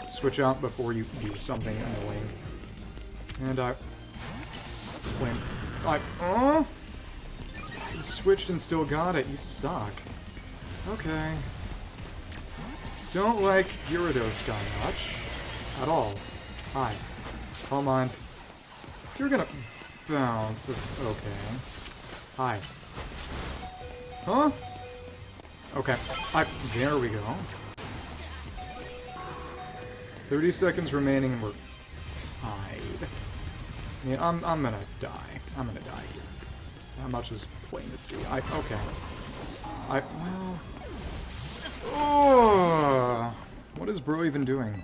Switch out before you do something annoying. And you switched and still got it. You suck. Okay. Don't like Gyarados guy much. At all. Hi. Calm mind. If you're gonna bounce, it's okay. Hi. Huh? Okay. There we go. 30 seconds remaining and we're tied. I mean, I'm gonna die. I'm gonna die here. That much is plain to see. Okay. Well... oh, what is bro even doing?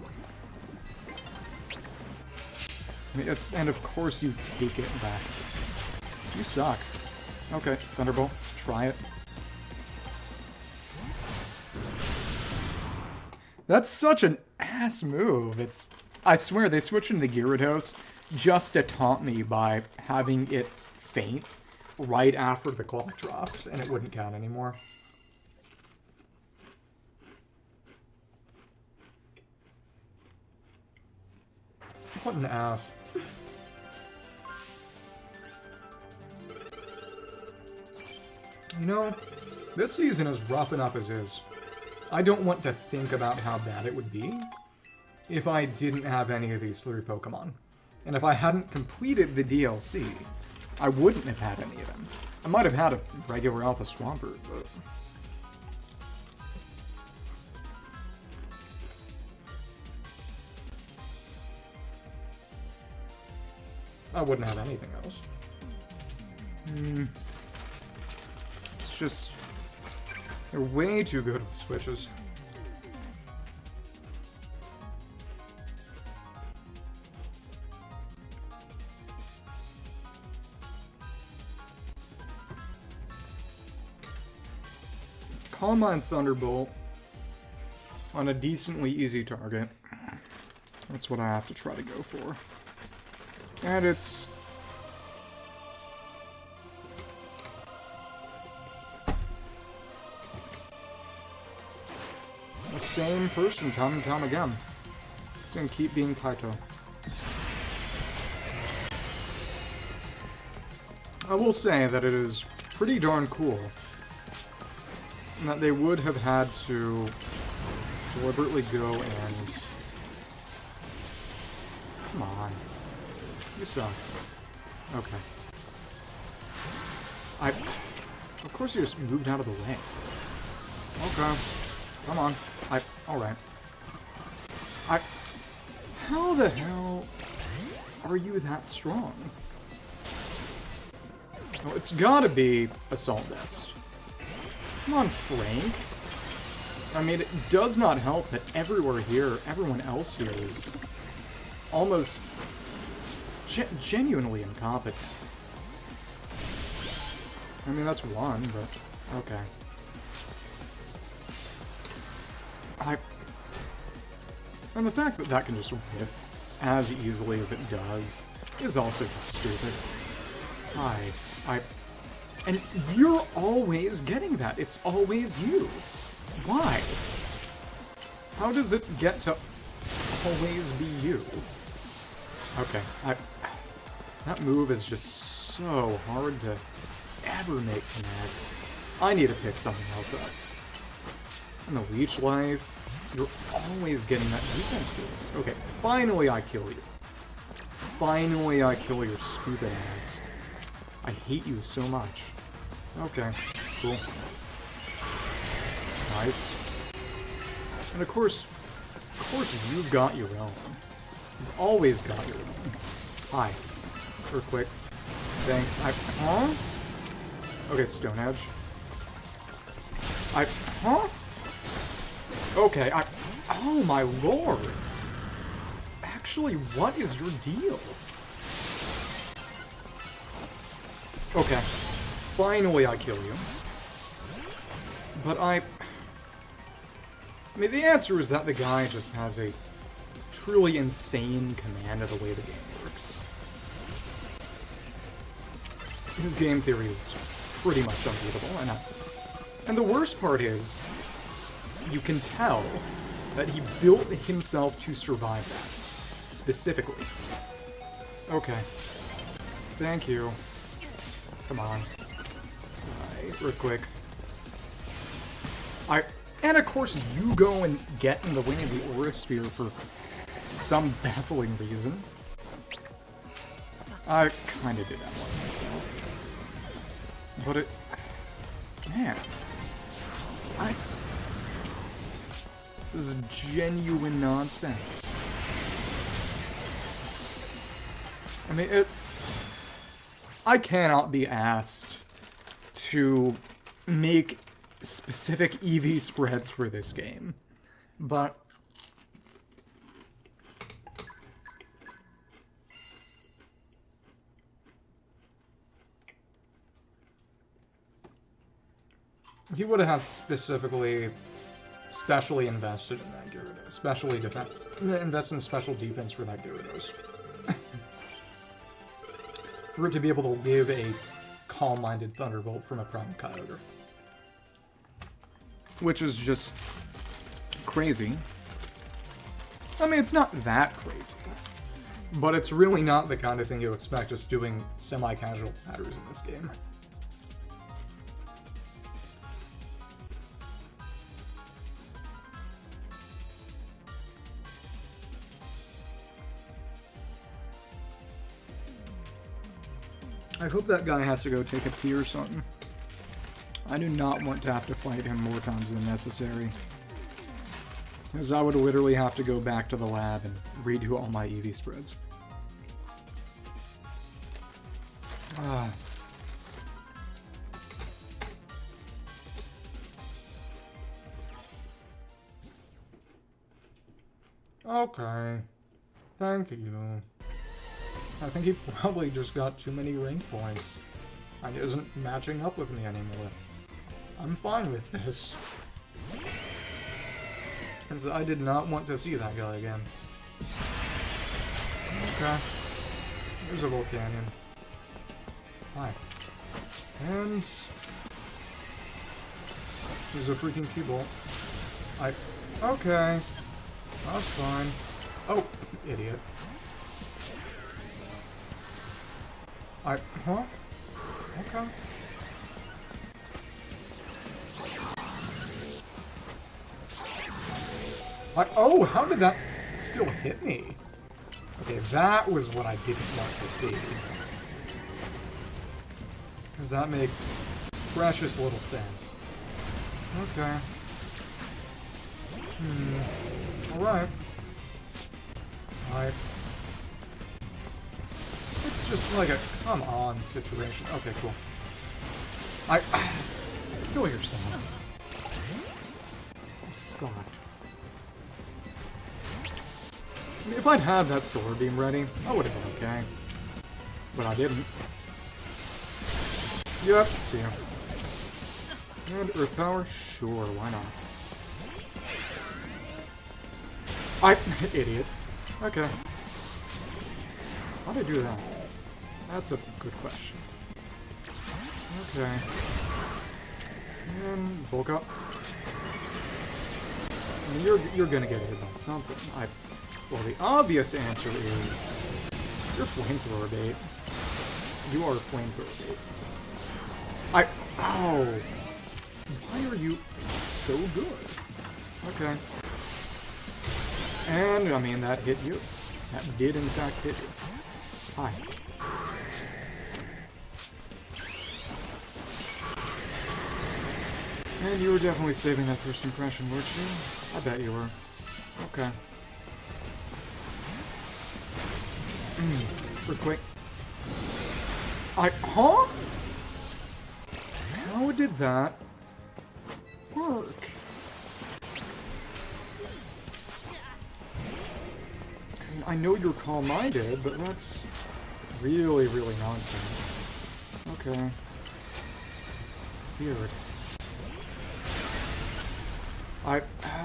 I mean, and of course you take it less. You suck. Okay, Thunderbolt, try it. That's such an ass move. I swear, they switched into Gyarados just to taunt me by having it faint right after the clock drops, and it wouldn't count anymore. What an ass. You know, this season is rough enough as is. I don't want to think about how bad it would be if I didn't have any of these 3 Pokemon. And if I hadn't completed the DLC, I wouldn't have had any of them. I might have had a regular Alpha Swampert, but... I wouldn't have anything else. It's just... They're way too good with switches. Calm Mind Thunderbolt on a decently easy target. That's what I have to try to go for. And it's... the same person time and time again. It's gonna keep being Kaito. I will say that it is pretty darn cool that they would have had to deliberately go and... Come on. You suck. Okay. Of course you just moved out of the way. Okay. Come on. Alright. How the hell are you that strong? Well, it's gotta be Assault Vest. Come on, Frank. I mean, it does not help that everyone else here is almost genuinely incompetent. I mean, that's one, but okay. And the fact that that can just whiff as easily as it does is also just stupid. And you're always getting that. It's always you. Why? How does it get to always be you? Okay, that move is just so hard to ever make connect. I need to pick something else up. And the leech life, you're always getting that defense boost. Okay, finally I kill you. Finally I kill your stupid ass. I hate you so much. Okay, cool. Nice. And of course you've got your own. You've always got your own. Hi. Earthquake. Thanks. Huh? Okay, Stone Edge. Huh? Okay, oh my lord. Actually, what is your deal? Okay. Finally I kill you. But I mean, the answer is that the guy just has a truly insane command of the way the game works. His game theory is pretty much unbeatable, and the worst part is, you can tell that he built himself to survive that, specifically. Okay. Thank you. Come on. Earthquake. And of course you go and get in the way of the Aura Sphere for some baffling reason. I kinda did that one myself. But it... Man. This is genuine nonsense. I mean, I cannot be asked to make specific EV spreads for this game, but he would have specifically specially invested in that Gyarados, especially invest in special defense for that Gyarados. For it to be able to give a calm-minded Thunderbolt from a Prime Kyogre. Which is just crazy. I mean, it's not that crazy. But it's really not the kind of thing you expect just doing semi-casual batters in this game. I hope that guy has to go take a pee or something. I do not want to have to fight him more times than necessary. Because I would literally have to go back to the lab and redo all my EV spreads. Ah. Okay. Thank you. I think he probably just got too many rank points and isn't matching up with me anymore. I'm fine with this. Because I did not want to see that guy again. Okay. There's a Volcanion. Hi. And... there's a freaking T-Bolt. Okay. That's fine. Oh, idiot. Huh? Okay. Oh, how did that still hit me? Okay, that was what I didn't want to see. Because that makes precious little sense. Okay. Alright. It's just like a come on situation. Okay, cool. Kill yourself. Sucked. I mean, if I'd had that sword beam ready, I would have been okay. But I didn't. Yep, see ya. And Earth Power? Sure, why not? Idiot. Okay. How'd I do that? That's a good question. Okay. And bulk up. I mean, you're gonna get hit by something. Well, the obvious answer is you're flamethrower bait. You are flamethrower bait. Ow! Why are you so good? Okay. And, I mean, that hit you. That did, in fact, hit you. Hi. And you were definitely saving that first impression, weren't you? I bet you were. Okay. Earthquake. Huh? How did that work? I know you're calm-minded, but that's really, really nonsense. Okay. Weird.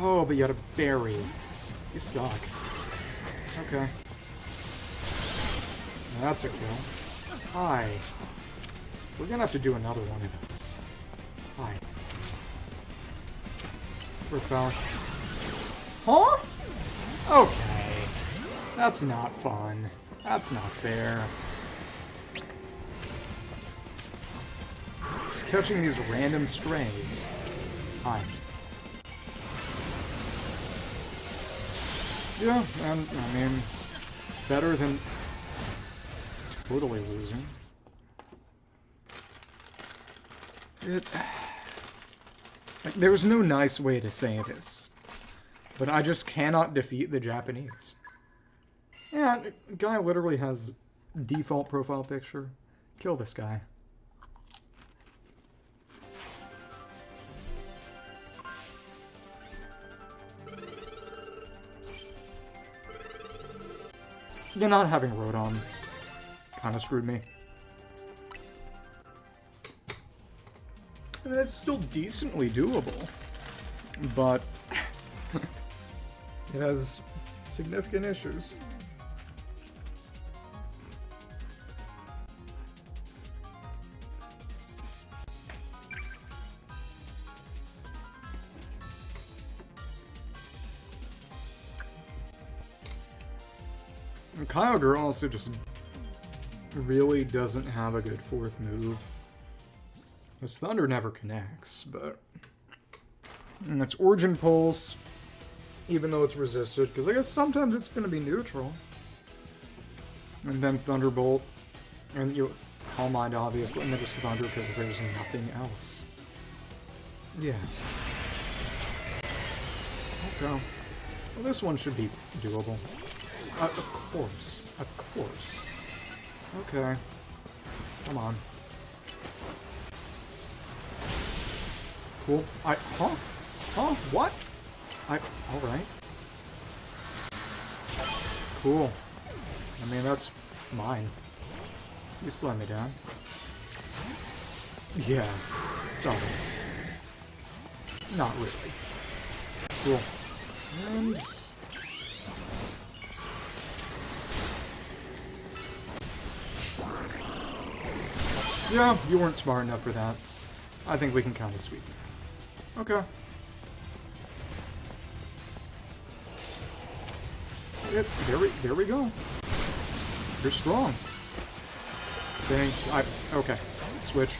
Oh, but you had a berry. You suck. Okay. That's a kill. Hi. We're gonna have to do another one of those. Hi. Earth Power. Huh? Okay. That's not fun. That's not fair. Just catching these random strays. Hi. Yeah, and I mean, it's better than totally losing. There's no nice way to say this, but I just cannot defeat the Japanese. Yeah, guy literally has default profile picture. Kill this guy. Yeah, not having Rodon kind of screwed me. I mean, it's still decently doable, but it has significant issues. And Kyogre also just really doesn't have a good fourth move. His Thunder never connects, but... And it's Origin Pulse, even though it's resisted, because I guess sometimes it's going to be neutral. And then Thunderbolt, and you... Calm Mind, obviously, and then just Thunder because there's nothing else. Yeah. Okay. Well, this one should be doable. Of course. Of course. Okay. Come on. Cool. Huh? Huh? What? Alright. Cool. I mean, that's mine. You slow me down. Yeah. Sorry. Not really. Cool. And... yeah, you weren't smart enough for that. I think we can kind of sweep it. Okay. Yep, there we go. You're strong. Thanks. Okay. Switch.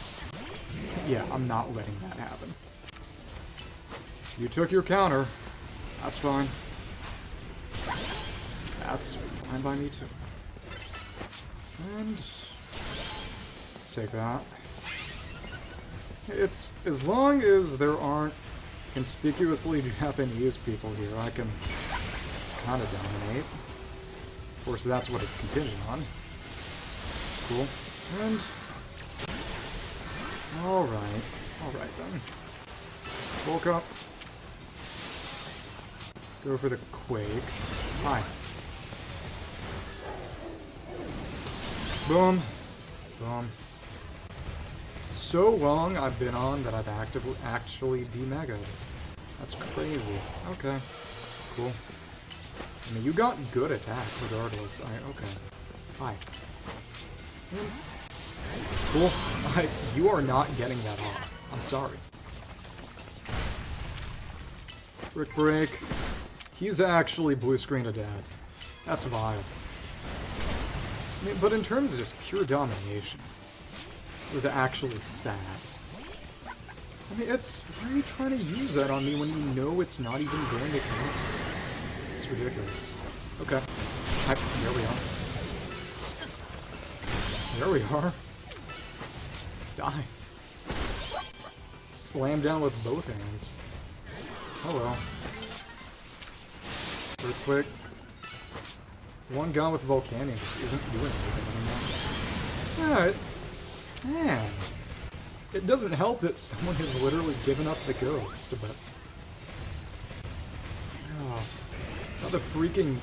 Yeah, I'm not letting that happen. You took your counter. That's fine. That's fine by me too. And let's take that. It's as long as there aren't conspicuously Japanese people here, I can kind of dominate. Of course, that's what it's contingent on. Cool. And alright then. Woke up. Go for the Quake. Hi. Boom. Boom. So long I've been on that I've actually demegaed. That's crazy. Okay. Cool. I mean, you got good attack regardless. Okay. Hi. Cool. You are not getting that off. I'm sorry. Brick break. He's actually blue screen to death. That's vile. I mean, but in terms of just pure domination, it was actually sad. I mean, why are you trying to use that on me when you know it's not even going to count? It's ridiculous. Okay. There we are. There we are. Die. Slam down with both hands. Oh well. Earthquake. One gun with Volcanion just isn't doing anything anymore. Yeah, man. It doesn't help that someone has literally given up the ghost, but... oh, not the freaking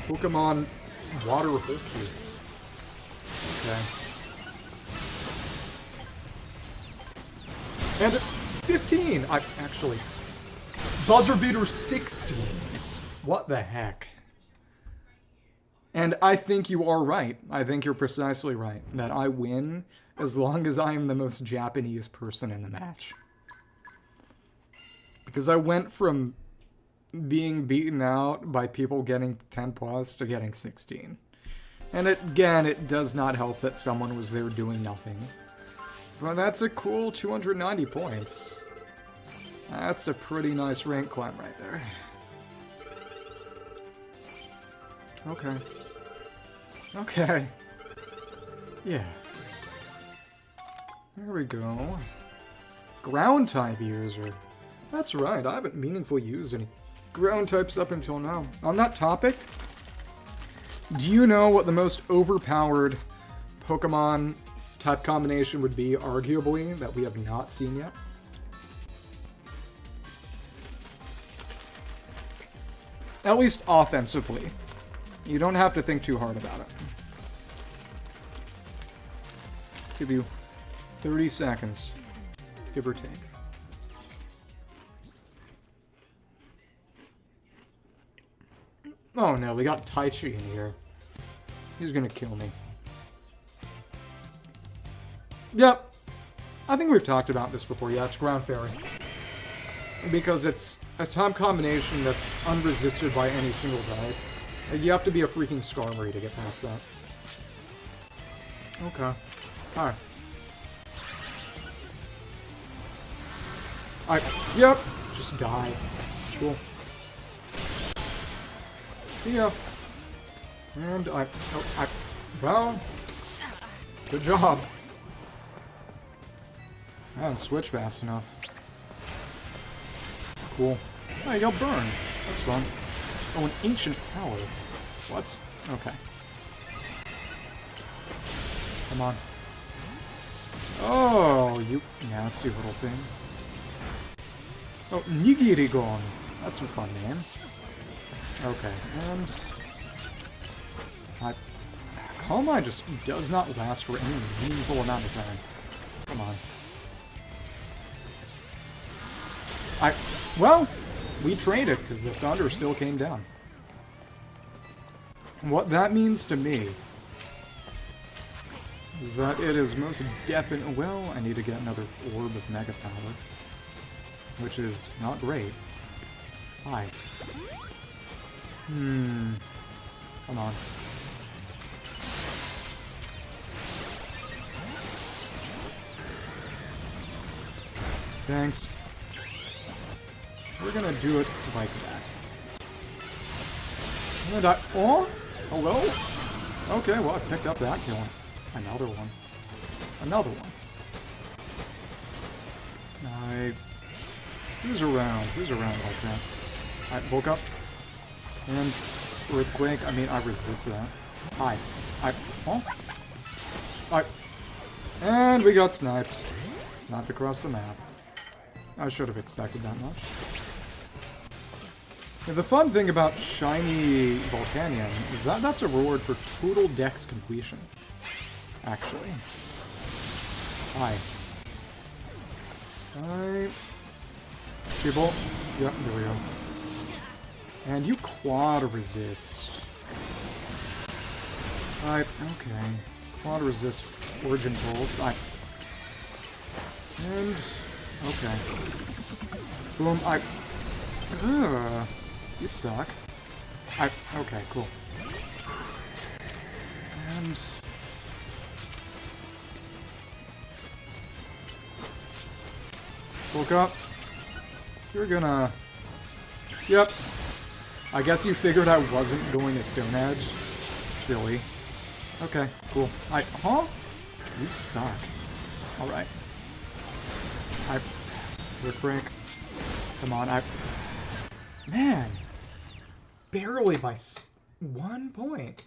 Pokemon water hook here. Okay. And 15! Actually... buzzer beater 16! What the heck? And I think you are right. I think you're precisely right. That I win as long as I am the most Japanese person in the match. Because I went from being beaten out by people getting 10 plus to getting 16. And again, it does not help that someone was there doing nothing. But that's a cool 290 points. That's a pretty nice rank climb right there. Okay. Okay. Yeah. There we go. Ground type user. That's right, I haven't meaningfully used any ground types up until now. On that topic, do you know what the most overpowered Pokemon type combination would be, arguably, that we have not seen yet? At least offensively. You don't have to think too hard about it. Give you 30 seconds, give or take. Oh no, we got Taichi in here. He's gonna kill me. Yep. I think we've talked about this before. Yeah, it's Ground Fairy. Because it's a time combination that's unresisted by any single type. You have to be a freaking Skarmory to get past that. Okay. Alright. Yep. Just die. Cool. See ya. And well, Good job. I haven't switched fast enough. Cool. Oh, you got burned. That's fun. Oh, an ancient power. What? Okay. Come on. Oh, you nasty little thing. Oh, Nigirigon. That's a fun name. Okay, and... Calm Mind just does not last for any meaningful amount of time. Come on. Well, we traded because the thunder still came down. What that means to me is that it is most definitely... Well, I need to get another orb of Mega Power, which is not great. Hi. Come on. Thanks. We're gonna do it like that. And oh? Hello? Okay, well, I picked up that kill. Another one. Another one. Who's around? Who's around like that? Alright, bulk up. And Earthquake. I mean, I resist that. Hi. Oh? And we got sniped. Sniped across the map. I should have expected that much. Yeah, the fun thing about Shiny Volcanion is that that's a reward for total dex completion. Actually. Hi. T-Bolt. Yep, there we go. And you quad resist. Okay. Quad resist Origin Pulse. And... okay. Boom, you suck. Okay, cool. And... woke up. You're gonna... Yep. I guess you figured I wasn't going to Stone Edge. Silly. Okay, cool. Huh? You suck. Alright. Rick break. Come on, Man! Barely by 1 point.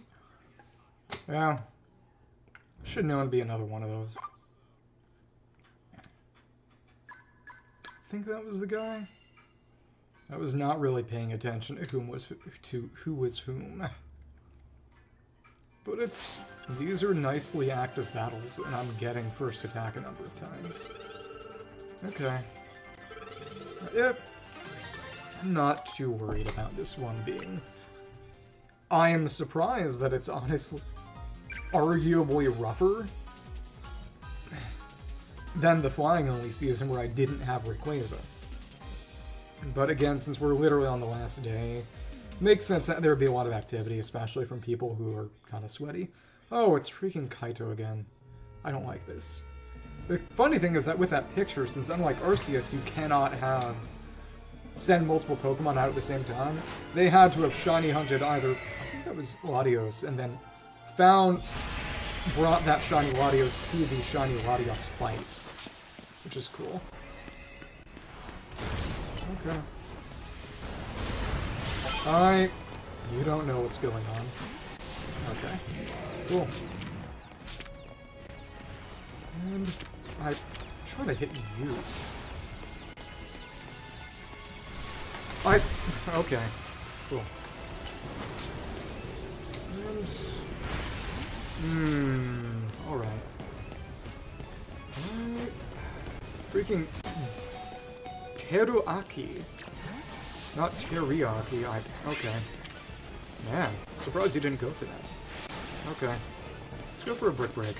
Yeah. Should know it'd be another one of those. I think that was the guy. I was not really paying attention to who was whom. But these are nicely active battles, and I'm getting first attack a number of times. Okay. Yep. I'm not too worried about this one being... I am surprised that it's honestly arguably rougher than the Flying Only season where I didn't have Rayquaza. But again, since we're literally on the last day, makes sense that there would be a lot of activity, especially from people who are kind of sweaty. Oh, it's freaking Kaito again. I don't like this. The funny thing is that with that picture, since unlike Arceus, you cannot send multiple Pokemon out at the same time, they had to have shiny hunted either, I think that was Latios, and then brought that shiny Latios to the shiny Latios fight, which is cool. Okay. You don't know what's going on. Okay. Cool. And I try to hit you. Okay. Cool. And... alright. Freaking... Teruaki. Not teriyaki, okay. Man, surprised you didn't go for that. Okay. Let's go for a Brick Break.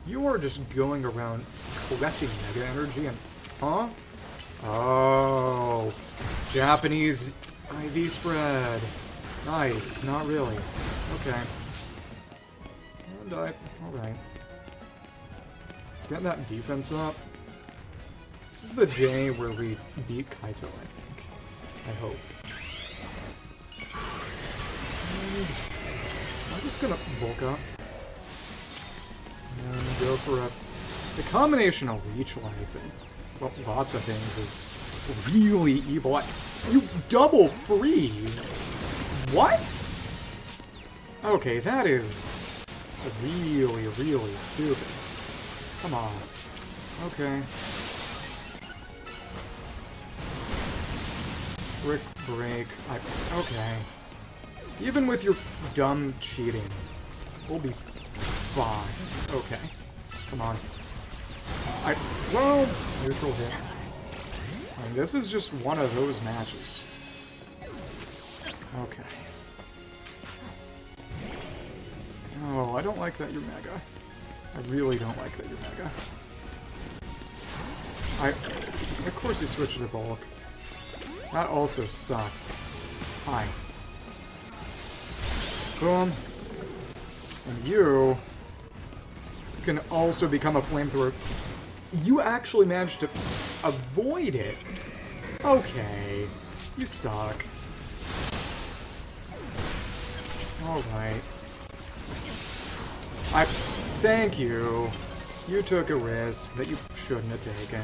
You are just going around collecting Mega Energy and... Huh? Oh. Japanese IV spread. Nice, not really. Okay. And alright. Let's get that defense up. This is the day where we beat Kaito, I think. I hope. And I'm just gonna bulk up. And go for a... The combination of Leech Life and, well, lots of things is really evil. You double freeze? What? Okay, that is really, really stupid. Come on. Okay. Brick break. Okay. Even with your dumb cheating, we'll be fine. Okay. Come on. Well, neutral hit. I mean, this is just one of those matches. Okay. Oh, I don't like that you're Mega. I really don't like that you're Mega. Of course you switch to Bulk. That also sucks. Hi. Boom. And you can also become a flamethrower. You actually managed to avoid it. Okay. You suck. Alright. Thank you. You took a risk that you shouldn't have taken.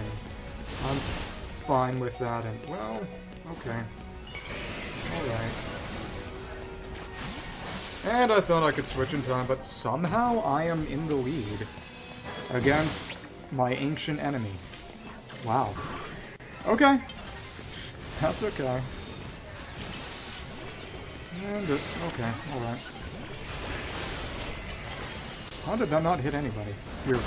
I'm fine with that, and, well, okay. Alright. And I thought I could switch in time, but somehow I am in the lead against my ancient enemy. Wow. Okay. That's okay. And, okay, alright. How did that not hit anybody? Weird.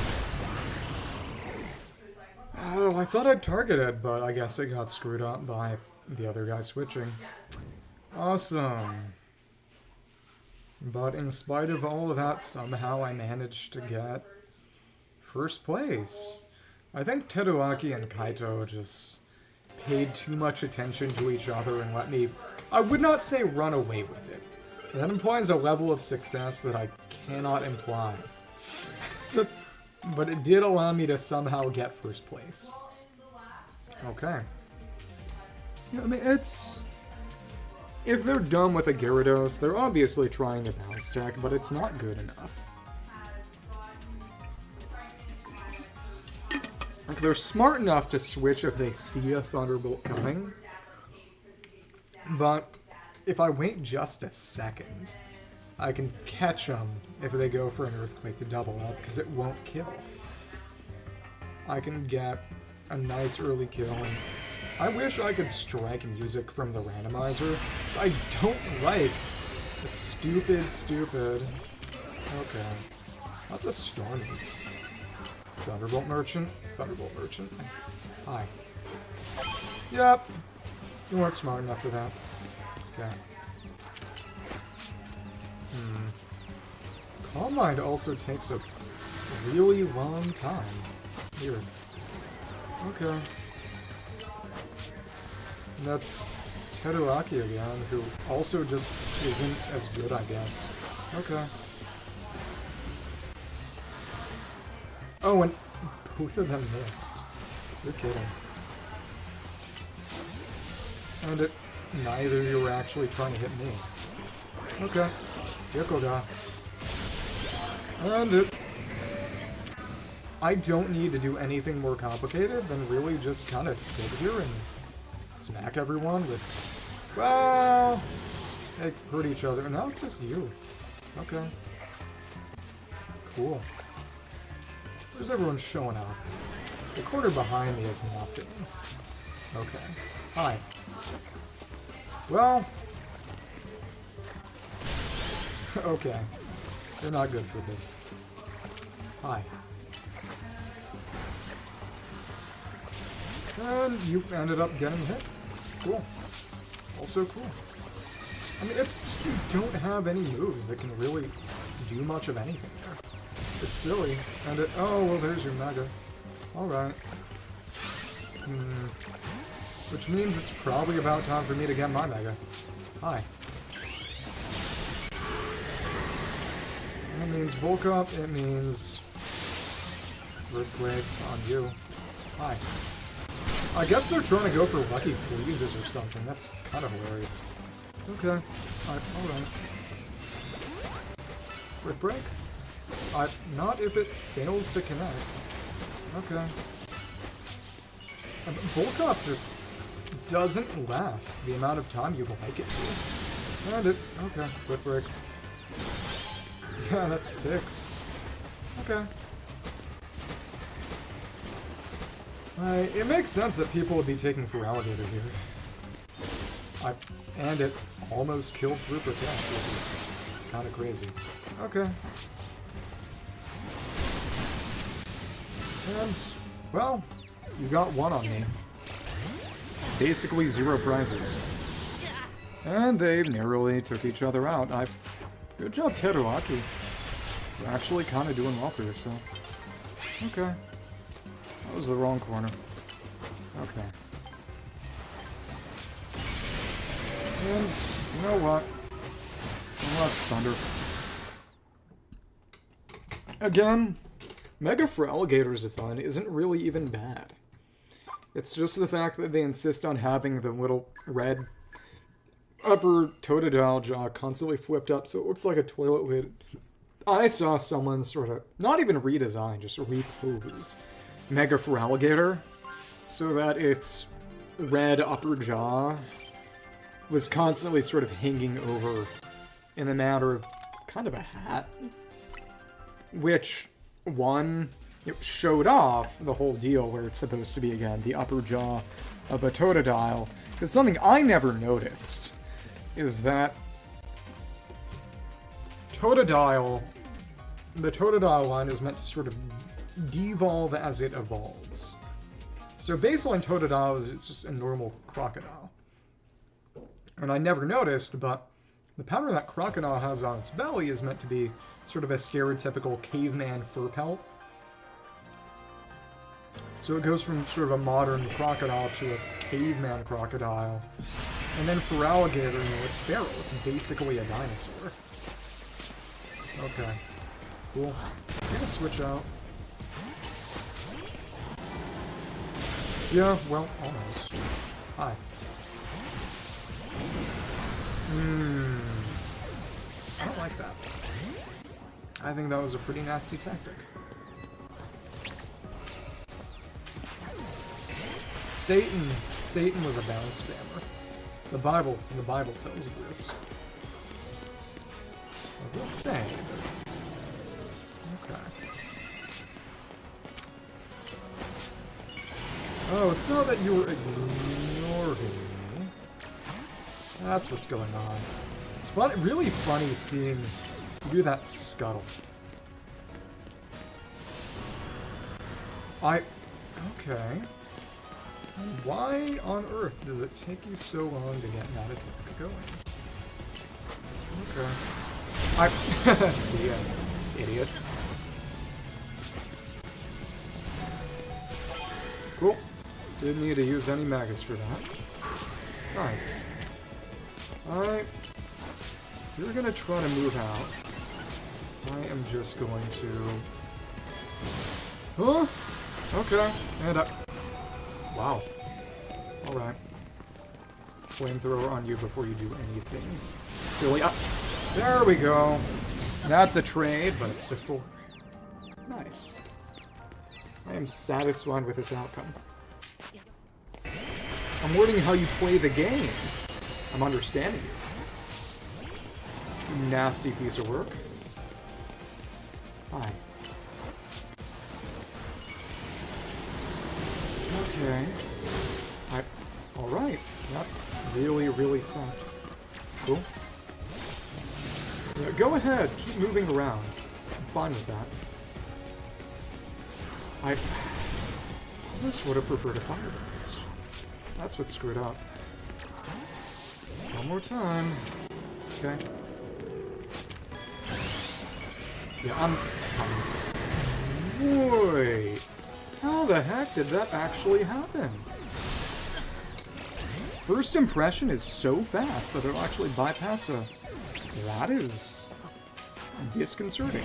Oh, I thought I'd target it, but I guess it got screwed up by the other guy switching. Awesome. But in spite of all of that, somehow I managed to get first place. I think Teruaki and Kaito just paid too much attention to each other and let me, I would not say run away with it. That implies a level of success that I cannot imply. But it did allow me to somehow get first place. Okay. Yeah, I mean, it's... If they're done with a Gyarados, they're obviously trying to bounce tech, but it's not good enough. Like, they're smart enough to switch if they see a Thunderbolt coming. But if I wait just a second, I can catch them if they go for an Earthquake to double up, because it won't kill. I can get a nice early kill, and I wish I could strike music from the randomizer. I don't like the stupid... Okay. That's a Stormies. Thunderbolt Merchant? Thunderbolt Merchant? Hi. Yep. You weren't smart enough for that. Okay. Calm Mind also takes a really long time. Weird. Okay. And that's Teruaki again, who also just isn't as good, I guess. Okay. Oh, and both of them missed. You're kidding. And neither of you were actually trying to hit me. Okay. Yokoga. And I don't need to do anything more complicated than really just kind of sit here and smack everyone with... Well... They hurt each other. And now it's just you. Okay. Cool. Where's everyone showing up? The corner behind me is nothing. Okay. Hi. Well... Okay. They're not good for this. Hi. And you ended up getting hit. Cool. Also cool. I mean, it's just you don't have any moves that can really do much of anything there. It's silly. And it... Oh, well, there's your Mega. Alright. Which means it's probably about time for me to get my Mega. Hi. That means bulk up, it means Earthquake on you. Hi. I guess they're trying to go for Lucky Freezes or something. That's kind of hilarious. Okay. Alright. Brick break? Not if it fails to connect. Okay. Bulk up just doesn't last the amount of time you'd like it to. And it... Okay, Foot Break. Yeah, that's 6. Okay. It makes sense that people would be taking for Alligator here. And it almost killed through Protect, which is kind of crazy. Okay. And, well, you got 1 on me. Basically 0 prizes. And they narrowly took each other out. Good job, Teruaki. You're actually kind of doing well for yourself. Okay. That was the wrong corner. Okay. And, you know what? One last Thunder. Again, Mega for Alligator's design isn't really even bad. It's just the fact that they insist on having the little red upper Totodile jaw constantly flipped up so it looks like a toilet lid. I saw someone sort of, not even redesign, just repose Mega for Alligator so that its red upper jaw was constantly sort of hanging over in a matter of kind of a hat. Which, one, it showed off the whole deal where it's supposed to be, again, the upper jaw of a Totodile. Because something I never noticed is that the Totodile line is meant to sort of devolve as it evolves. So baseline Totodile is it's just a normal crocodile. And I never noticed, but the pattern that crocodile has on its belly is meant to be sort of a stereotypical caveman fur pelt. So it goes from sort of a modern crocodile to a caveman crocodile. And then for alligator, you know, it's feral. It's basically a dinosaur. Okay. Cool. I'm gonna switch out. Yeah, well, almost. Hi. I don't like that. I think that was a pretty nasty tactic. Satan was a bounce spammer. The Bible tells you this. I will say. Okay. Oh, it's not that you were ignoring me. That's what's going on. It's fun, really funny seeing you do that scuttle. Okay. Why on earth does it take you so long to get that attack going? Okay. See ya, idiot. Cool. Didn't need to use any Magus for that. Nice. Alright. You're gonna try to move out. I am just going to... Huh? Okay. And up. Wow. Alright. Flamethrower on you before you do anything silly. There we go. That's a trade, but it's to 4. Nice. I am satisfied with this outcome. I'm learning how you play the game. I'm understanding you. You nasty piece of work. Hi. Okay. Alright. That really, really sucked. Cool. Yeah, go ahead. Keep moving around. I'm fine with that. I just would have preferred a Fire Blast. That's what screwed up. One more time. Okay. Yeah, Wait. How the heck did that actually happen? First impression is so fast that it'll actually bypass a... That is... disconcerting.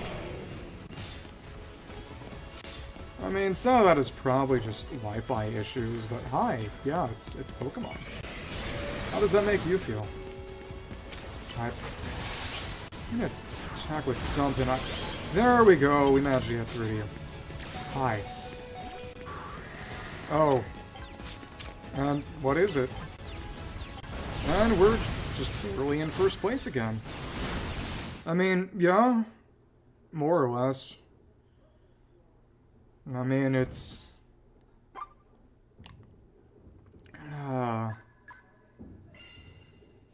I mean, some of that is probably just Wi-Fi issues, but hi, yeah, it's Pokemon. How does that make you feel? I'm gonna attack with something. There we go, we managed to get through to you. Hi. Oh. And what is it? And we're just barely in first place again. I mean, yeah. More or less. I mean, it's...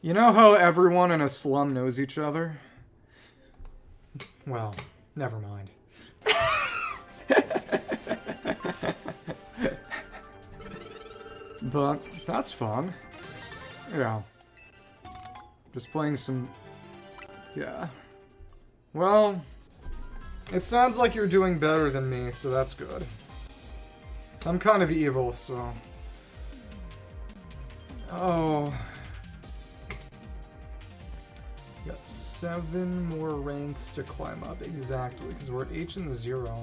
You know how everyone in a slum knows each other? Well, never mind. But that's fun. Yeah. Just playing some... Yeah. Well, it sounds like you're doing better than me, so that's good. I'm kind of evil, so... Oh... Got 7 more ranks to climb up, exactly, because we're at H in the 0.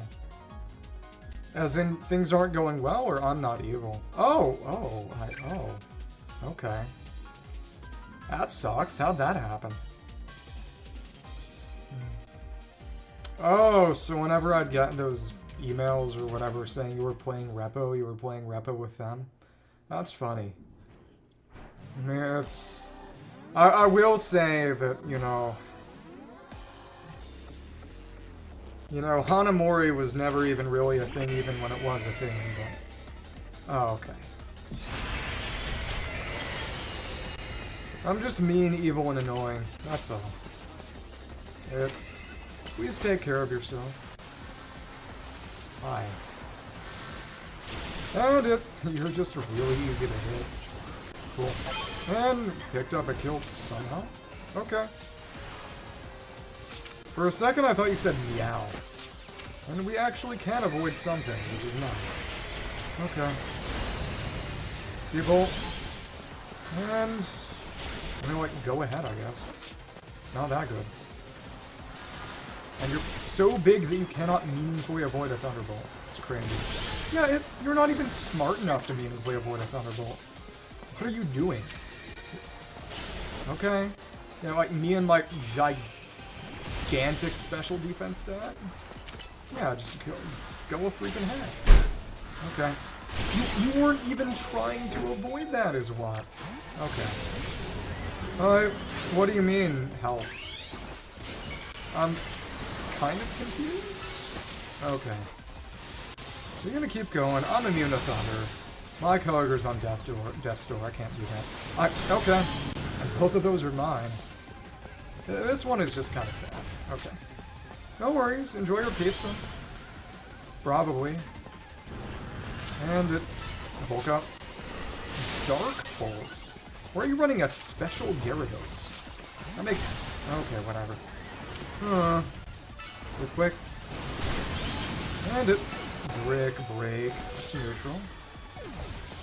As in, things aren't going well, or I'm not evil? Oh, okay. That sucks. How'd that happen? Oh, so whenever I'd get those emails or whatever saying you were playing Repo with them? That's funny. I mean, it's... I will say that, you know, Hanamori was never even really a thing, even when it was a thing, but... Oh, okay. I'm just mean, evil, and annoying. That's all. Please take care of yourself. Hi. And you're just really easy to hit. Cool. And picked up a kill somehow. Okay. For a second I thought you said meow. And we actually can avoid something, which is nice. Okay. People. And... I mean, like, go ahead, I guess. It's not that good. And you're so big that you cannot meaningfully avoid a Thunderbolt. It's crazy. Yeah, you're not even smart enough to meaningfully avoid a Thunderbolt. What are you doing? Okay. Yeah, like me and my gigantic special defense stat? Yeah, just go a freaking head. Okay. You weren't even trying to avoid that is what. Okay. What do you mean, health? I'm kind of confused? Okay. So you're gonna keep going. I'm immune to Thunder. My Kogger's on Death's Door. I can't do that. Okay. And both of those are mine. This one is just kind of sad. Okay. No worries. Enjoy your pizza. Probably. And it woke up. Dark Pulse. Why are you running a special Gyarados? That makes... Okay, whatever. Real quick. And it... Break. That's neutral.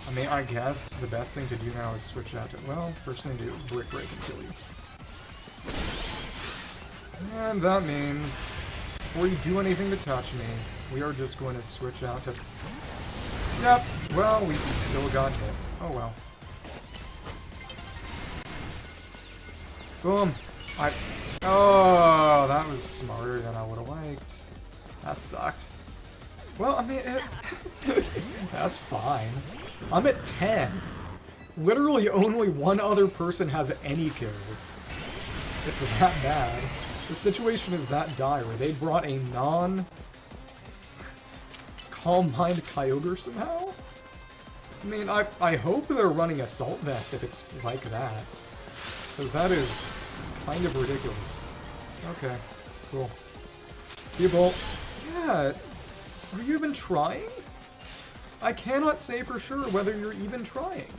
I mean, I guess the best thing to do now is switch out to... Well, first thing to do is break and kill you. And that means... Before you do anything to touch me, we are just going to switch out to... Yep, well, we still got hit. Oh well. Boom. Oh, that was smarter than I would have liked. That sucked. Well, I mean, that's fine. I'm at 10. Literally only one other person has any kills. It's that bad. The situation is that dire. They brought a Calm Mind Kyogre somehow? I mean, I hope they're running Assault Vest if it's like that. Because that is kind of ridiculous. Okay, cool. People, yeah, are you even trying? I cannot say for sure whether you're even trying.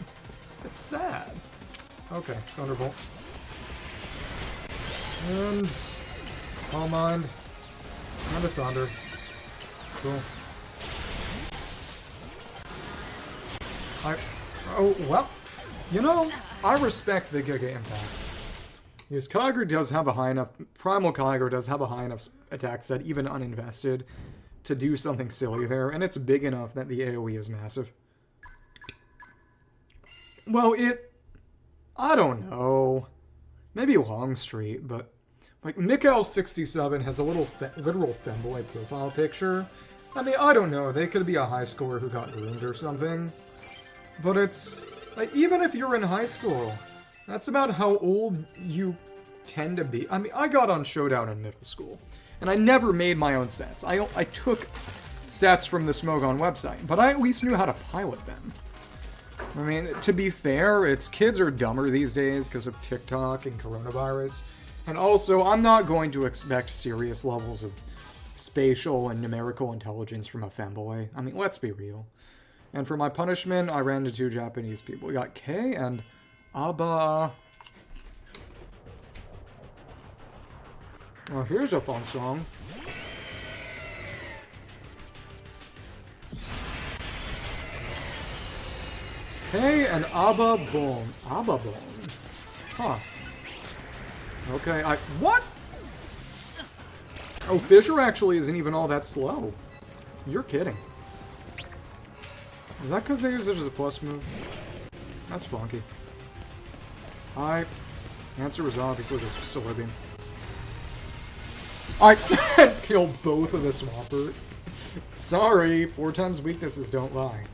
It's sad. Okay, Thunderbolt. And... Calm Mind. And a Thunder. Cool. Oh, well, you know, I respect the Giga Impact. Because Kyogre does have a high enough... Primal Kyogre does have a high enough attack set, even uninvested, to do something silly there, and it's big enough that the AoE is massive. Well, I don't know. Maybe Longstreet, but Like, Mikkel67 has a little literal femboy profile picture. I mean, I don't know, they could be a high schooler who got groomed or something. But it's, like, even if you're in high school, that's about how old you tend to be. I mean, I got on Showdown in middle school, and I never made my own sets. I took sets from the Smogon website, but I at least knew how to pilot them. I mean, to be fair, it's kids are dumber these days because of TikTok and coronavirus. And also, I'm not going to expect serious levels of spatial and numerical intelligence from a femboy. I mean, let's be real. And for my punishment, I ran into 2 Japanese people. We got Kei and Abba. Well, here's a fun song. Kei and Abba Bone. Abba Bone. Huh. Okay, what? Oh, Fisher actually isn't even all that slow. You're kidding. Is that because they use it as a plus move? That's funky. Hi. Answer was obviously the Soybean. I killed both of the Swampert. Sorry, 4 times weaknesses don't lie.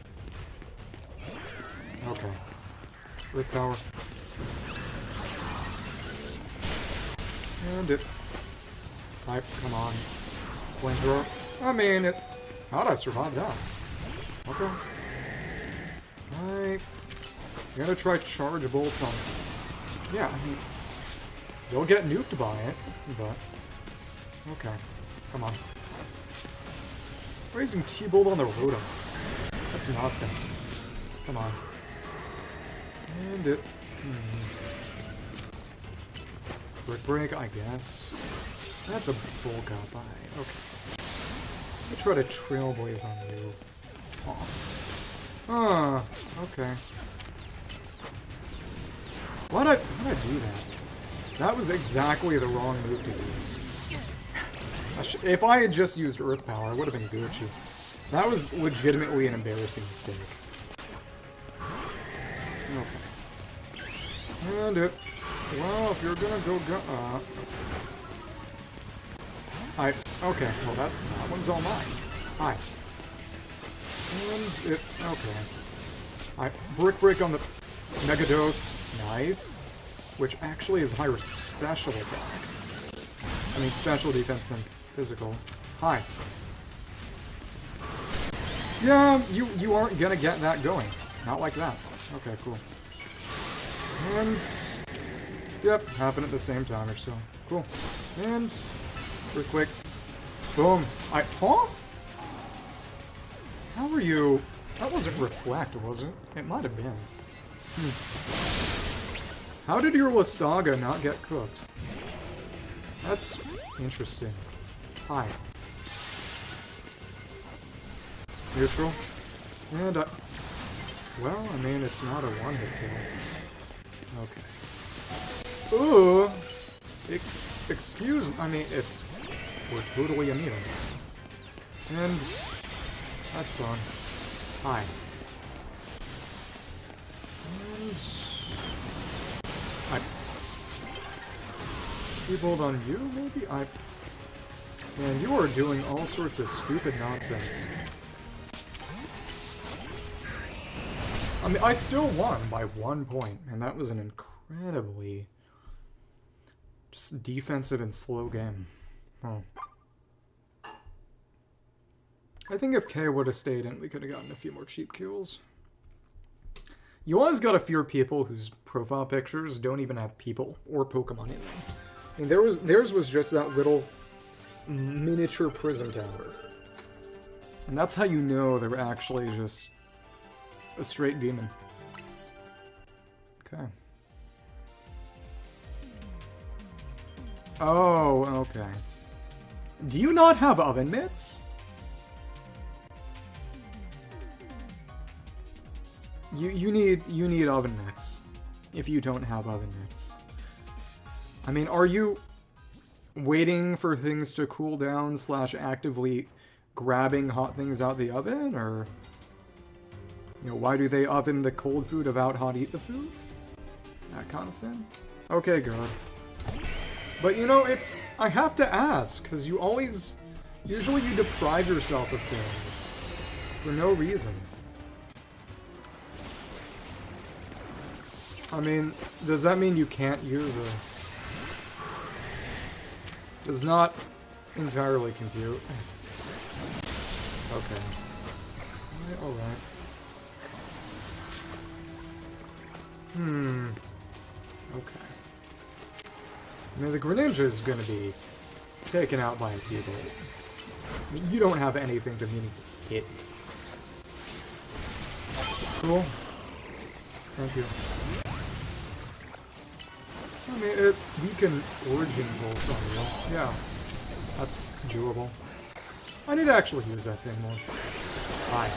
Okay. Earth power. And it. Pipe, come on. Flamethrower. I mean, it. How'd I survive that? Okay. Alright. I'm gonna try charge bolts on. Yeah, I mean. You'll get nuked by it, but. Okay. Come on. We're using T-Bolt on the Rotom. That's nonsense. Come on. And it. Brick break, I guess. That's a bulk up. Okay. Let me try to trailblaze on you. Oh. Okay. Why'd I do that? That was exactly the wrong move to use. If I had just used Earth Power, I would have been Gucci. That was legitimately an embarrassing mistake. Okay. And it. Well, if you're gonna go okay, well that one's all mine. Hi. And it, okay. Brick break on the Megadose. Nice. Which actually is higher special attack. I mean special defense than physical. Hi. Yeah, you aren't gonna get that going. Not like that. Okay, cool. And yep, happen at the same time or so. Cool. And real quick. Boom. Huh? How were you? That wasn't reflect, was it? It might have been. How did your Wasaga not get cooked? That's interesting. Hi. Neutral. And well, I mean, it's not a one-hit kill. Okay. Ooh! Excuse me, I mean, we're totally immune. And that's fun. Hi. And T-Bolt on you, maybe? Man, you are doing all sorts of stupid nonsense. I mean, I still won by 1 point, and that was an incredibly just defensive and slow game. Oh. I think if Kay would have stayed in, we could have gotten a few more cheap kills. You always gotta fear people whose profile pictures don't even have people or Pokemon in them. I mean, theirs was just that little miniature prism tower. And that's how you know they're actually just a straight demon. Okay. Oh, okay. Do you not have oven mitts? You need oven mitts if you don't have oven mitts. I mean, are you waiting for things to cool down / actively grabbing hot things out the oven, or you know, why do they oven the cold food about hot eat the food? That kind of thing. Okay, good. But you know, I have to ask, because usually you deprive yourself of things for no reason. I mean, does that mean you can't use a... Does not entirely compute. Okay. Alright. Okay. I mean, the Greninja is gonna be taken out by a T-Bolt. I mean, you don't have anything to meaningfully hit. Cool. Thank you. I mean, we can Origin Pulse on you. Yeah. That's doable. I need to actually use that thing more. Hi.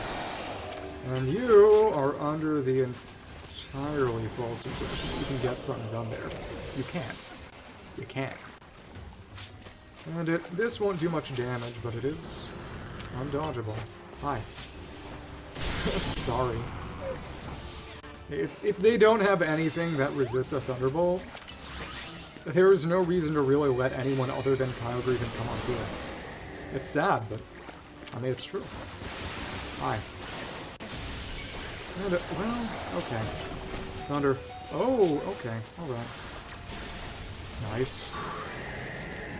And you are under the entirely false impression that you can get something done there. You can't. You can't. And this won't do much damage, but it is undodgeable. Hi. Sorry. If they don't have anything that resists a Thunderbolt, there is no reason to really let anyone other than Kyogre even come on field. It's sad, but I mean, it's true. Hi. And, well, okay. Thunder. Oh, okay. Alright. Nice.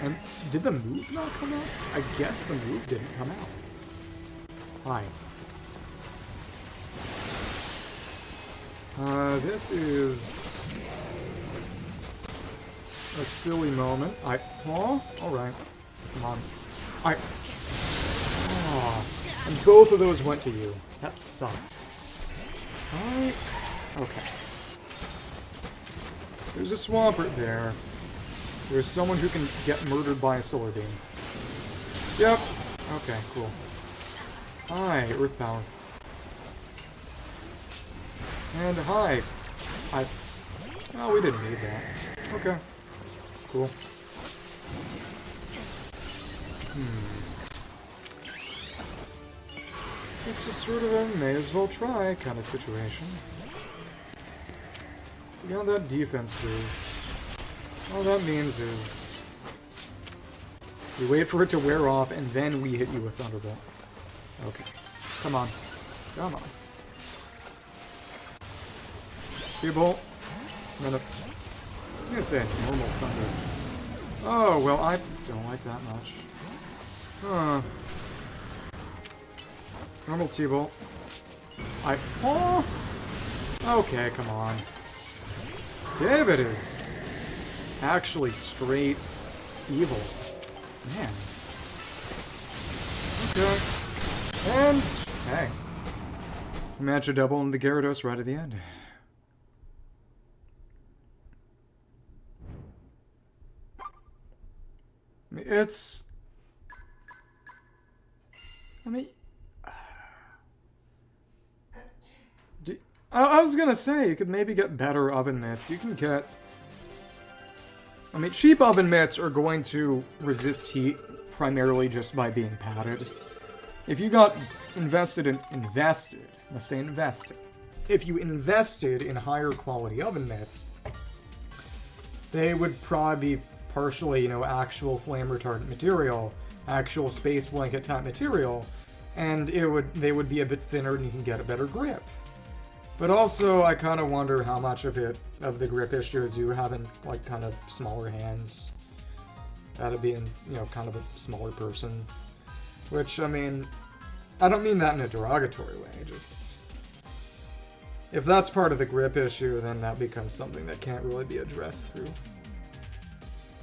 And did the move not come out? I guess the move didn't come out. Hi. This is a silly moment. Oh, alright. Come on. Oh, and both of those went to you. That sucked. Alright. Okay. There's a Swampert there. There's someone who can get murdered by a Solar Beam. Yep. Okay, cool. Hi, Earth Power. And hi. Oh, we didn't need that. Okay. Cool. It's just sort of a may as well try kind of situation. We got that defense boost. All that means is we wait for it to wear off and then we hit you with Thunderbolt. Okay. Come on. Come on. T-Bolt. I was gonna say a normal Thunder. Oh, well, I don't like that much. Huh. Normal T-Bolt. Oh! Okay, come on. David is actually straight evil. Man. Okay. And, hey. Match a double in the Gyarados right at the end. It's... I mean... I was gonna say, you could maybe get better oven mitts. You can get... I mean, cheap oven mitts are going to resist heat primarily just by being padded. If you got invested, let's say invested. If you invested in higher quality oven mitts, they would probably be partially, you know, actual flame retardant material, actual space blanket type material, and they would be a bit thinner and you can get a better grip. But also, I kind of wonder how much of the grip issue is you having, like, kind of smaller hands. Out of being, you know, kind of a smaller person. Which, I mean, I don't mean that in a derogatory way, just... If that's part of the grip issue, then that becomes something that can't really be addressed through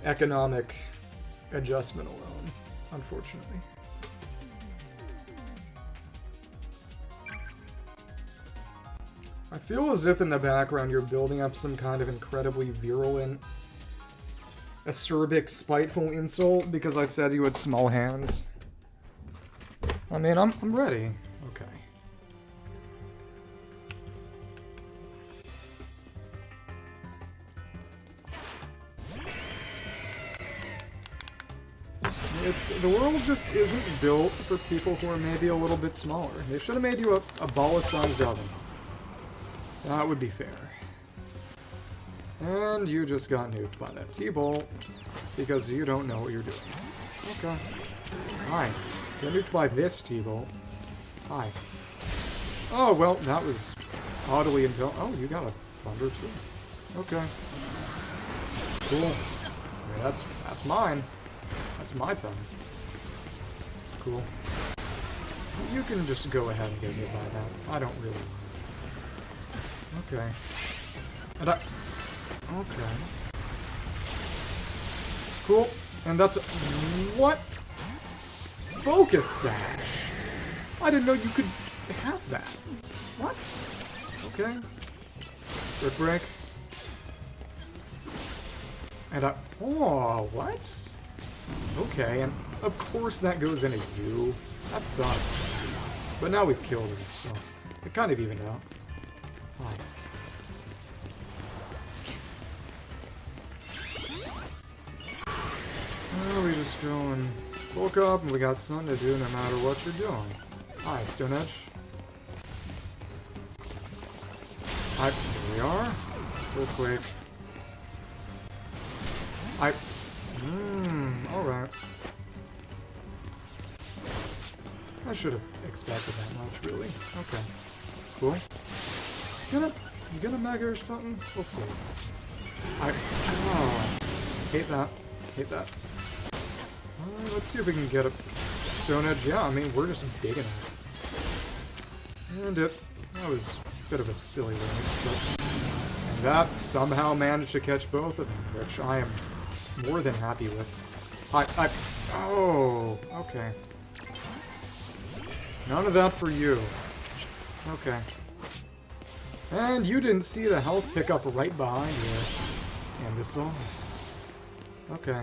economic adjustment alone, unfortunately. I feel as if in the background you're building up some kind of incredibly virulent, acerbic, spiteful insult because I said you had small hands. I mean, I'm ready. Okay. The world just isn't built for people who are maybe a little bit smaller. They should have made you a ball-sized oven. That would be fair. And you just got nuked by that T-Bolt. because you don't know what you're doing. Okay. Hi. Get nuked by this T-Bolt. Hi. Oh, well, that was oddly until... Oh, you got a thunder too. Okay. Cool. Yeah, that's mine. That's my turn. Cool. You can just go ahead and get hit by that. I don't really... Okay. And okay. Cool. And that's... What? Focus Sash! I didn't know you could have that. What? Okay. Brick Break. And oh, what? Okay, and of course that goes into you. That sucked. But now we've killed her, so it kind of evened out. Hi. Well, we just go and woke up and we got something to do no matter what you're doing. Hi, Stone Edge. Hi, here we are. Real quick. Alright. I should have expected that much, really. Okay. Cool. You gonna mega or something? We'll see. Oh. Hate that. Hate that. Let's see if we can get a Stone Edge. Yeah, I mean, we're just big enough. And that was a bit of a silly race, but... And that somehow managed to catch both of them, which I am more than happy with. Oh, okay. None of that for you. Okay. And you didn't see the health pickup right behind you, Imbecile. Okay.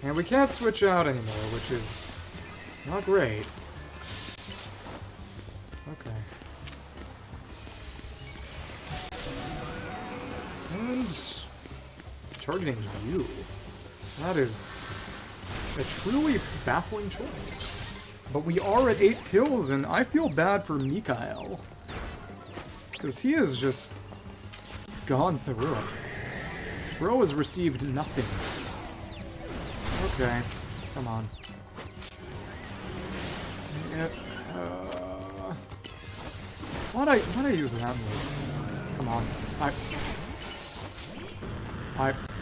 And we can't switch out anymore, which is not great. Okay. And targeting you. That is a truly baffling choice. But we are at 8 kills, and I feel bad for Mikael. Because he has just gone through it. Bro has received nothing. Okay, come on. Yeah, why'd I use that move? Come on.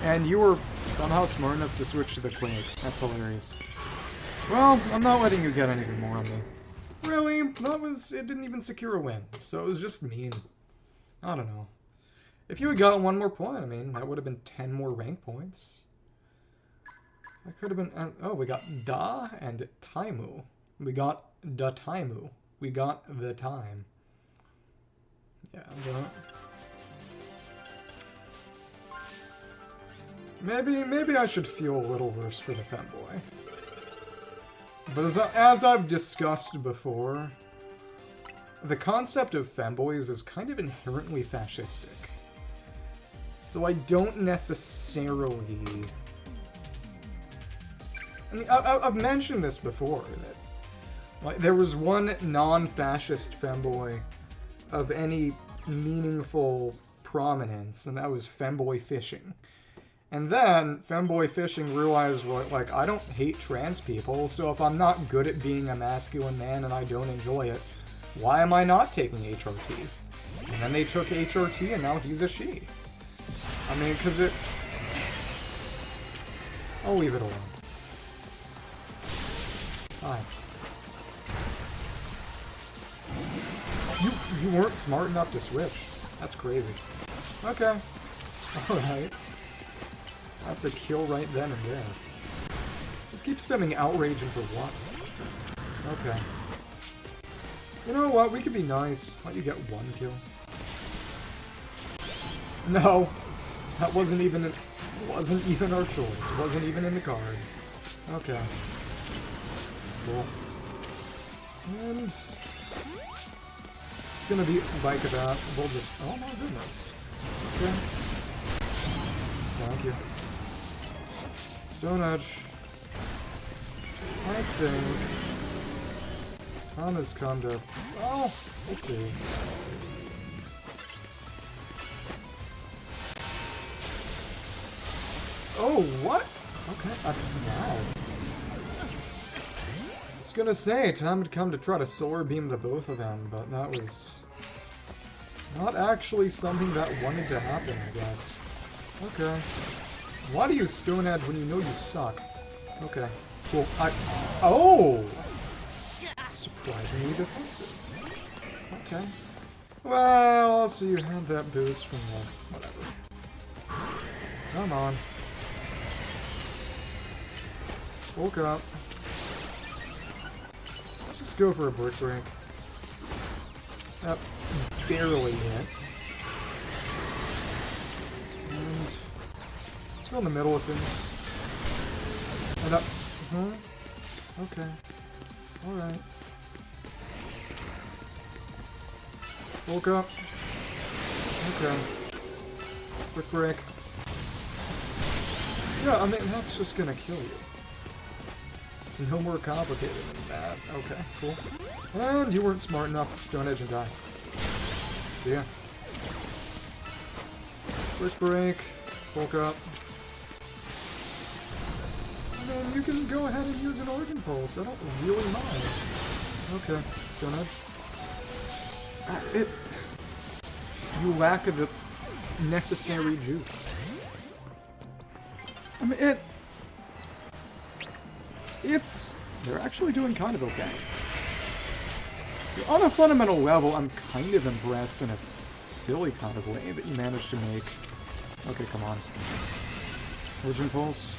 And you were somehow smart enough to switch to the Quake. That's hilarious. Well, I'm not letting you get anything more on me. Really? It didn't even secure a win, so it was just mean. I don't know. If you had gotten one more point, I mean, that would have been 10 more rank points. That could have been... oh, we got Da and Taimu. We got Da Taimu. We got the time. Yeah, maybe I should feel a little worse for the femboy. But as I've discussed before, the concept of femboys is kind of inherently fascistic. So I don't necessarily... I mean, I've mentioned this before, that like, there was one non-fascist femboy of any meaningful prominence, and that was femboy fishing. And then, femboy fishing realized, like, I don't hate trans people, so if I'm not good at being a masculine man and I don't enjoy it, why am I not taking HRT? And then they took HRT, and now he's a she. I mean, because it... I'll leave it alone. Hi. You weren't smart enough to switch. That's crazy. Okay. Alright. That's a kill right then and there. Just keep spamming outrage for what? Okay. You know what? We could be nice. Let you get one kill. No. That wasn't even our choice. Wasn't even in the cards. Okay. Cool. And it's gonna be like that. We'll just... Oh my goodness. Okay. Thank you. Stone Edge. I think... Tom has come to... Oh, we'll see. Oh, what? Okay, wow. I was gonna say, time had come to try to solar beam the both of them, but that was not actually something that wanted to happen, I guess. Okay. Why do you Stone Edge when you know you suck? Okay. Cool. Oh! Surprisingly defensive. Okay. Well, also you had that boost from the... whatever. Come on. Woke up. Just go for a brick break. That barely hit. And let's go in the middle of things. And up. Okay. Alright. Woke up. Okay. Brick break. Yeah, I mean, that's just gonna kill you. It's no more complicated than that. Okay, cool. And you weren't smart enough. Stone Edge and die. See ya. Brick break. Woke up. And then you can go ahead and use an Origin Pulse. I don't really mind. Okay, Stone Edge. You lack the necessary juice. I mean, they're actually doing kind of okay. On a fundamental level, I'm kind of impressed in a silly kind of way that you managed to make. Okay, come on. Origin Pulse.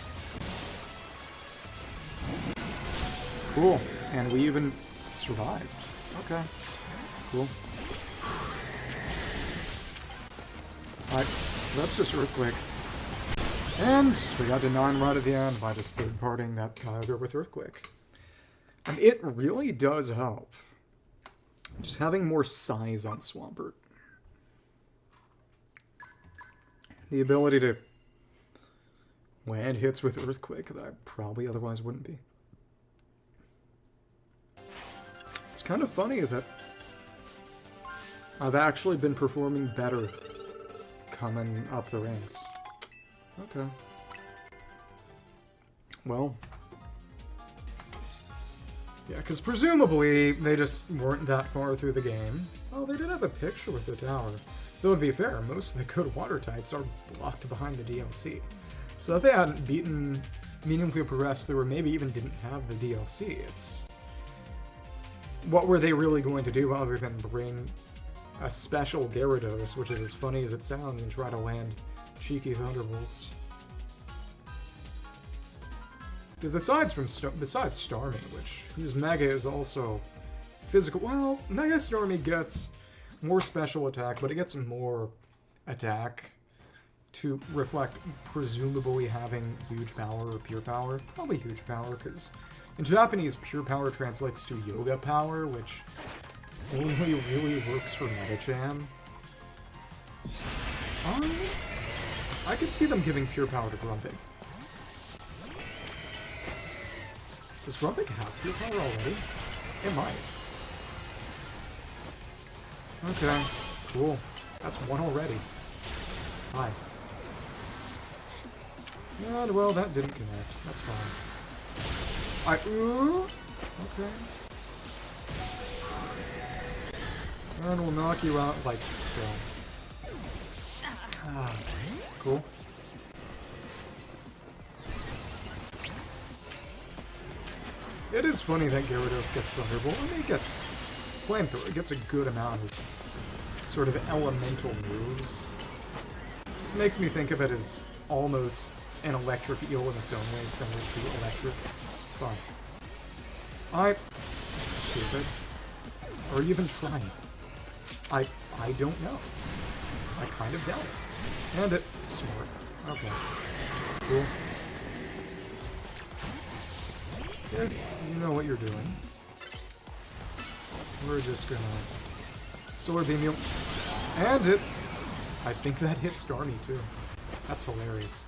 Cool. And we even survived. Okay. Cool. Alright, that's just Earthquake. And we got to 9 right at the end by just third-partying that Kyogre with Earthquake. And it really does help. Just having more size on Swampert. The ability to land hits with Earthquake that I probably otherwise wouldn't be. It's kind of funny that I've actually been performing better coming up the ranks. Okay. Well. Yeah, because presumably they just weren't that far through the game. Oh, they did have a picture with the tower. Though to be fair, most of the good water types are blocked behind the DLC. So if they hadn't beaten meaningfully progressed through, or maybe even didn't have the DLC, it's... what were they really going to do other than bring a special Gyarados, which is as funny as it sounds, and try to land cheeky Thunderbolts? Because besides Starmie, whose Mega is also physical, well, Mega Starmie gets more special attack, but it gets more attack to reflect presumably having huge power or pure power. Probably huge power, because in Japanese, pure power translates to yoga power, which only really works for Metachan. I could see them giving pure power to Grumpig. Does Grumpig have pure power already? It might. Okay, cool. That's one already. Hi. And, well, that didn't connect. That's fine. Okay. And we'll knock you out like so. Cool. It is funny that Gyarados gets Thunderbolt. I mean, it gets Flamethrower. It gets a good amount of sort of elemental moves. Just makes me think of it as almost an electric eel in its own way, similar to electric. It's fun. Stupid. Are you even trying? I don't know. I kind of doubt it. And it. Smart. Okay. Cool. You know what you're doing. We're just gonna Solar Beam you. And it. I think that hit Starmie too. That's hilarious.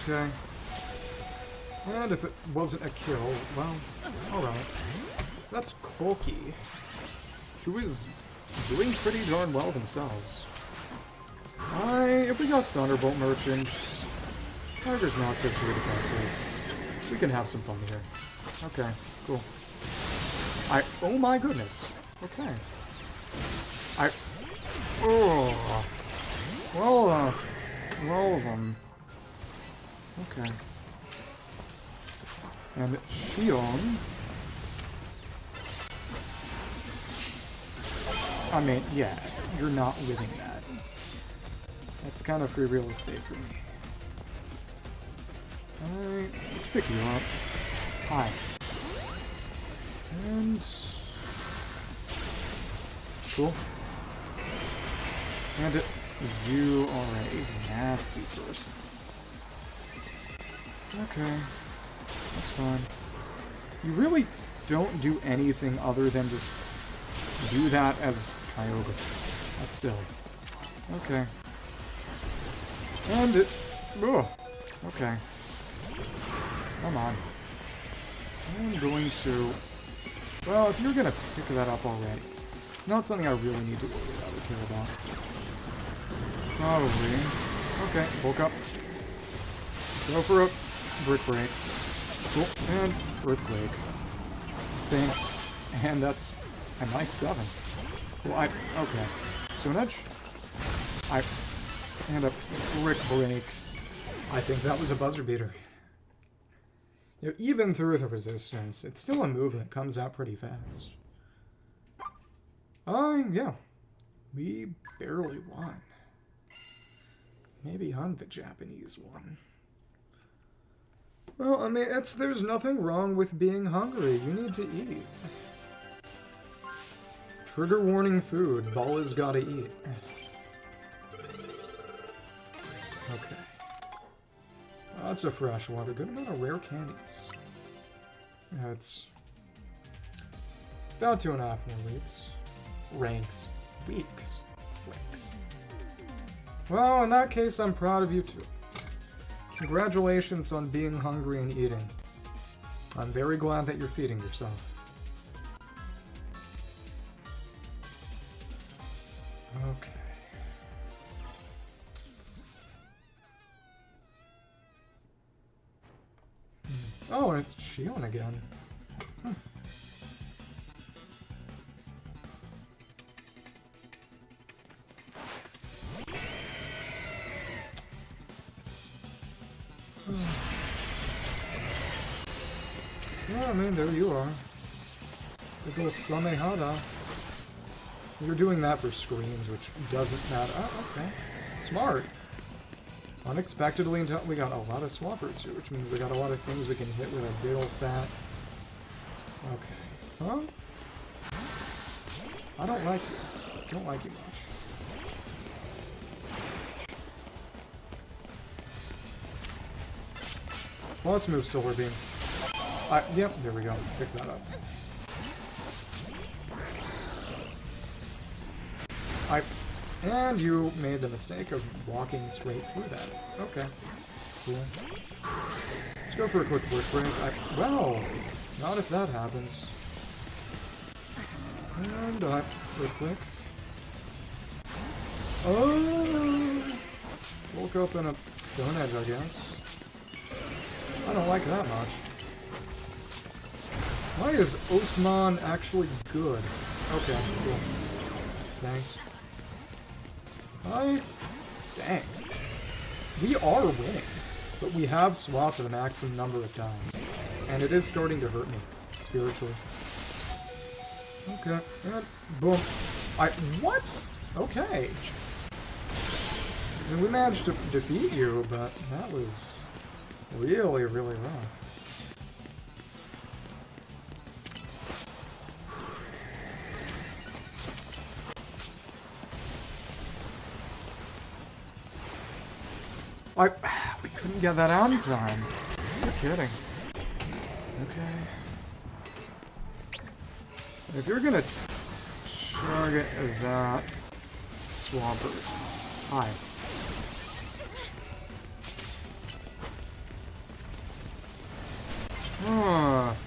Okay. And if it wasn't a kill, well, alright. That's Kolki, who is doing pretty darn well themselves. If we got Thunderbolt Merchants, Tiger's not physically defensive. We can have some fun here. Okay, cool. Oh my goodness. Okay. Oh. Roll them. Okay. And Shion. I mean, yeah, you're not living that. That's kind of free real estate for me. Alright, let's pick you up. Hi. And... Cool. And you are a nasty person. Okay. That's fine. You really don't do anything other than just do that as Kyogre. That's silly. Okay. And ugh. Okay. Come on. I'm going to... Well, if you're gonna pick that up already, it's not something I really need to worry about or care about. Probably. Okay, woke up. Go for a Brick Break. Cool. And Earthquake. Thanks. And that's a nice 7. Well, okay. Stone Edge. And a Brick Break. I think that was a buzzer beater. You know, even through the resistance, it's still a move that comes out pretty fast. Yeah. We barely won. Maybe I'm the Japanese one. Well, I mean, there's nothing wrong with being hungry. You need to eat. Trigger warning food. Ball has gotta eat. Okay. Lots of fresh water. Good amount of rare candies. Yeah, it's about 2.5 more weeks. Ranks. Weeks. Well, in that case, I'm proud of you too. Congratulations on being hungry and eating. I'm very glad that you're feeding yourself. Okay. Oh, and it's Shion again. Yeah, I mean, there you are. Big ol' Samehada. You're doing that for screens, which doesn't matter. Oh, okay. Smart. Unexpectedly, we got a lot of Swampers here, which means we got a lot of things we can hit with a big ol' fat. Okay. Huh? I don't like you. Don't like you much. Well, let's move Solar Beam. Yep, there we go. Pick that up. And you made the mistake of walking straight through that. Okay. Cool. Let's go for a quick Brick Break. Well, not if that happens. And, real quick. Oh! Woke up in a Stone Edge, I guess. I don't like that much. Why is Osman actually good? Okay, cool. Thanks. Dang. We are winning, but we have swapped the maximum number of times, and it is starting to hurt me, spiritually. Okay, and boom. What? Okay. I mean, we managed to defeat you, but that was really, really rough. We couldn't get that out in time. You're kidding. Okay. If you're gonna target that Swampert. Hi.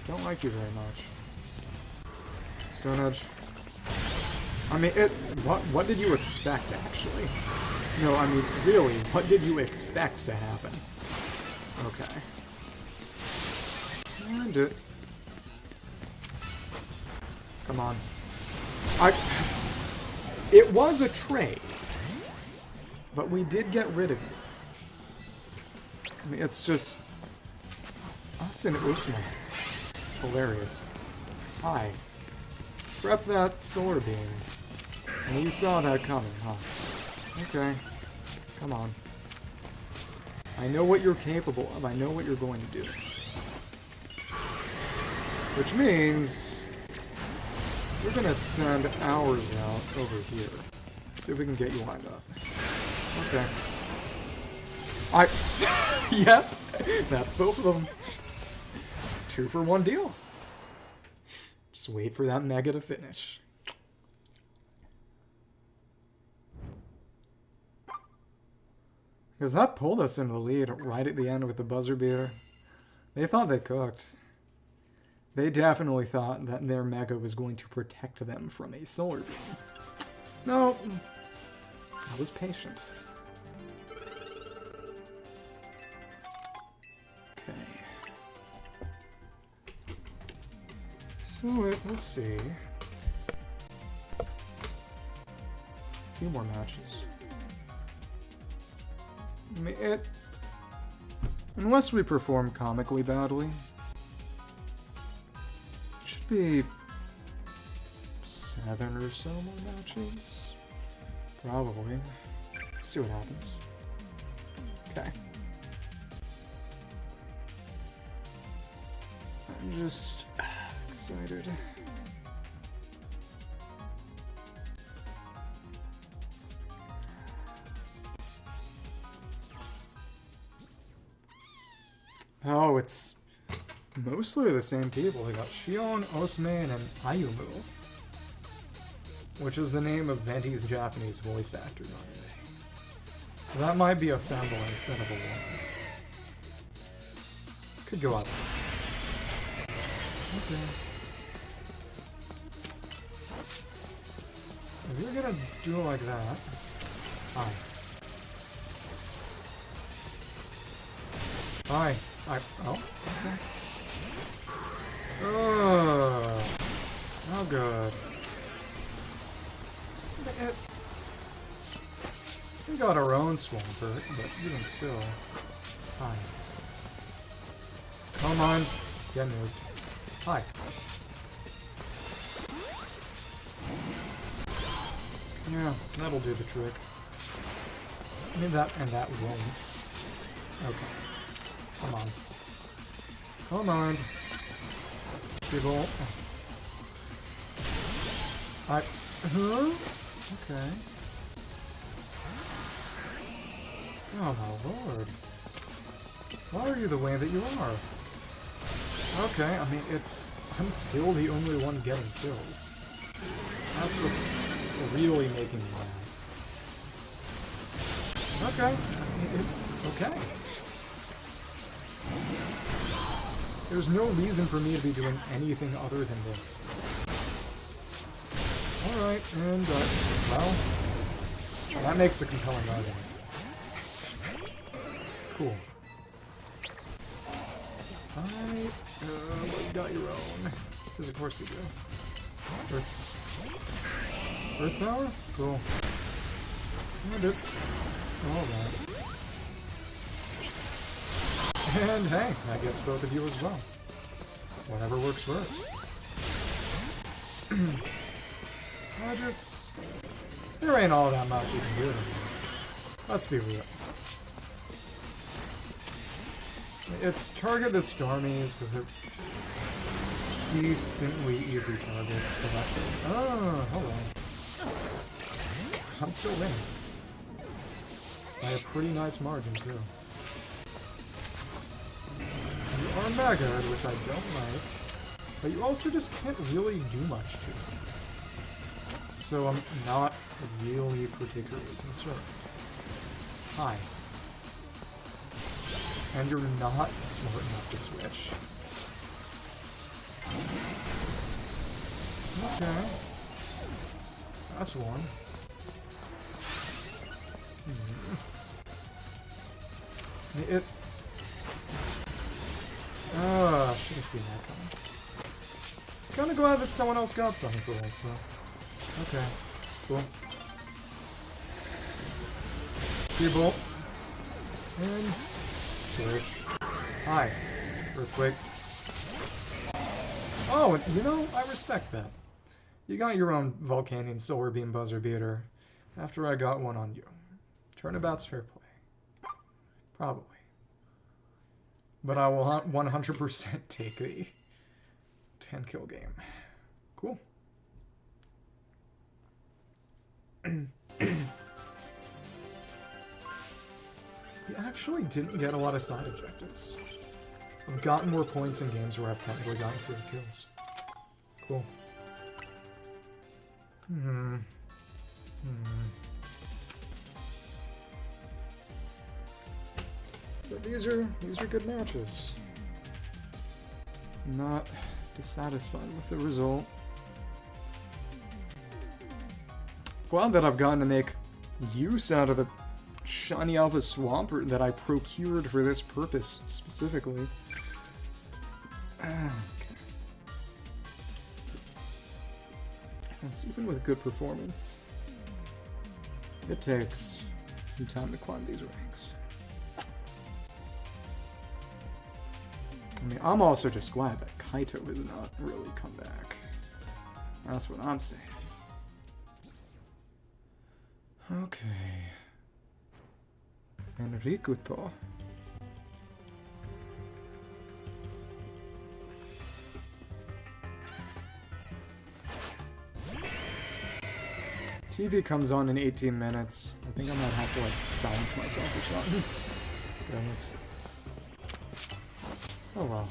Don't like you very much. Stone Edge. I mean, what did you expect, actually? No, I mean, really, what did you expect to happen? Okay. And it. Come on. It was a trade, but we did get rid of it. I mean, it's just us and Usma. It's hilarious. Hi. Prep that solar beam. And you saw that coming, huh? Okay. Come on. I know what you're capable of. I know what you're going to do. Which means we're gonna send ours out over here. See if we can get you lined up. Okay. Yep. That's both of them. 2-for-1 deal. Just wait for that mega to finish. Because that pulled us into the lead right at the end with the buzzer beater. They thought they cooked. They definitely thought that their mega was going to protect them from a solar beam. No. I was patient. Okay. So we'll see. A few more matches. I mean, unless we perform comically badly, it should be 7 or so more matches. Probably. See what happens. Okay. I'm just excited. Oh, it's mostly the same people. They got Shion, Osman, and Ayumu, which is the name of Venti's Japanese voice actor. So that might be a femble instead of a woman. Could go up. Okay. If you're gonna do it like that... Hi. Hi. Oh, okay. Oh, good. We got our own Swampert, but even still. Hi. Come on. Get moved. Hi. Yeah, that'll do the trick. I mean, that won't. Okay. Come on. Come on. People. Huh? Okay. Oh my lord. Why are you the way that you are? Okay, I mean, I'm still the only one getting kills. That's what's really making me mad. Okay. Okay. There's no reason for me to be doing anything other than this. Alright, and, well, that makes a compelling argument. Cool. Alright, you got your own. Because of course you do. Earth power? Cool. And it. Alright. And hey, that gets both of you as well. Whatever works, works. There ain't all that much you can do anymore. Let's be real. It's target the Stormies because they're decently easy targets for that thing. Oh, hold on. I'm still winning. By a pretty nice margin, too. You are Mega, which I don't like, but you also just can't really do much to it. So I'm not really particularly concerned. Hi. And you're not smart enough to switch. Okay. That's one. seen that coming. Kinda glad that someone else got something for once, though. Okay, cool. T-bolt. And switch. Hi. Earthquake. Oh, and you know, I respect that. You got your own Volcanion Solar Beam Buzzer Beater after I got one on you. Turnabout's fair play. Probably. But I will 100% take the 10-kill game. Cool. We actually didn't get a lot of side objectives. I've gotten more points in games where I've technically gotten 3 kills. Cool. But these are good matches. Not dissatisfied with the result. Glad that I've gotten to make use out of the shiny alpha Swampert that I procured for this purpose specifically. Okay. It's even with good performance, it takes some time to climb these ranks. I mean, I'm also just glad that Kaito has not really come back. That's what I'm saying. Okay. Enricuto. TV comes on in 18 minutes. I think I might have to, like, silence myself or something. Goodness. Oh well.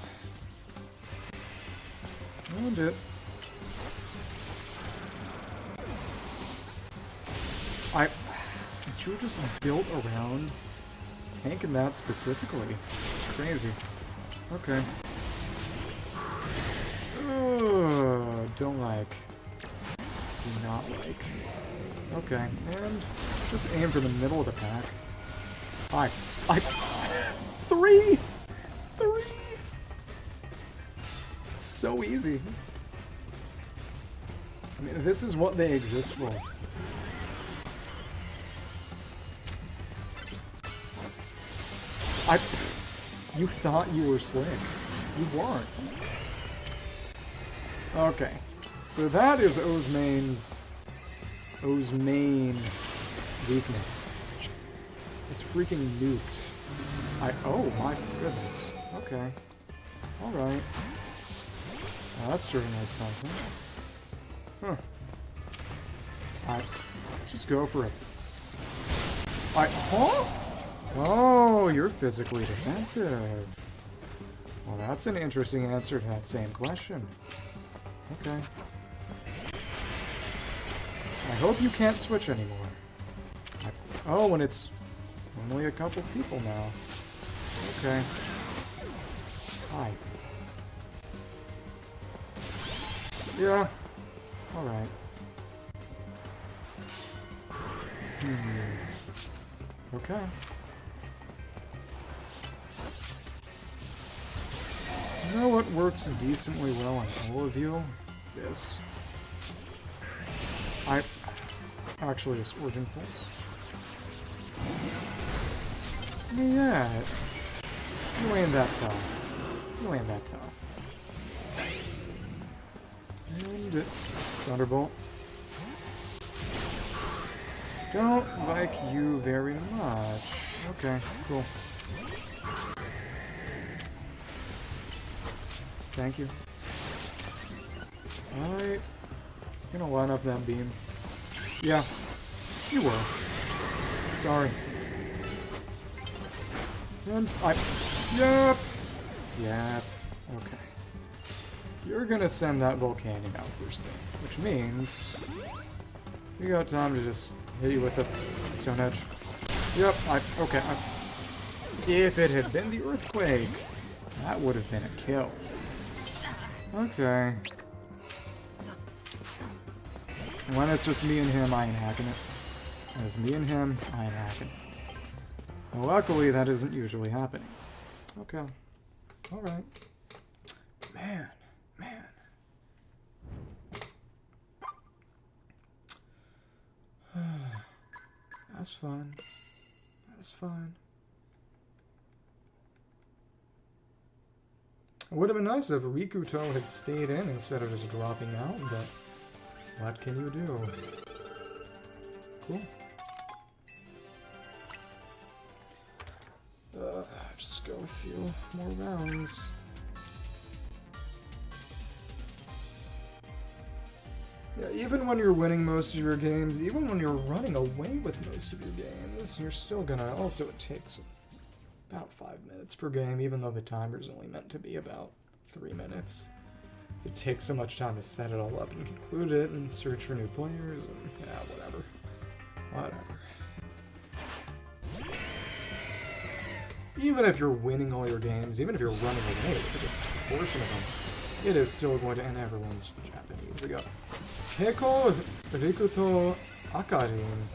And it. You're just built around tanking that specifically. It's crazy. Okay. Don't like. Do not like. Okay, and just aim for the middle of the pack. Three! It's so easy. I mean, this is what they exist for. You thought you were slick. You weren't. Okay. So that is O's main weakness. It's freaking nuked. Oh my goodness. Okay. Alright. That's certainly something. Huh. Let's just go for it. Huh? Oh, you're physically defensive. Well, that's an interesting answer to that same question. Okay. I hope you can't switch anymore. Oh, and it's only a couple people now. Okay. Hi. Yeah. Alright. Okay. You know what works decently well on all of you? This. Actually, it's Origin Pulse. Yeah. You ain't that tough. You ain't that tough. And Thunderbolt. Don't like you very much. Okay, cool. Thank you. Alright. Gonna line up that beam. Yeah. You were. Sorry. And Yep. Yep. Okay. You're gonna send that Volcanion out first thing. Which means you got time to just hit you with a Stone Edge. Yep, okay. If it had been the Earthquake, that would have been a kill. Okay. When it's just me and him, I ain't hacking it. When it's me and him, I ain't hacking it. Well, luckily, that isn't usually happening. Okay. Alright. Man, man. That's fine. That's fine. It would have been nice if Rikuto had stayed in instead of just dropping out, but what can you do? Cool. Just go a few more rounds. Yeah, even when you're winning most of your games, even when you're running away with most of your games, you're still gonna... Also, it takes about 5 minutes per game, even though the timer's only meant to be about 3 minutes. It takes so much time to set it all up and conclude it and search for new players and... yeah, whatever. Whatever. Even if you're winning all your games, even if you're running away with a good portion of them, it is still going to end. Everyone's Japanese. We got Keiko Rikuto Akarin.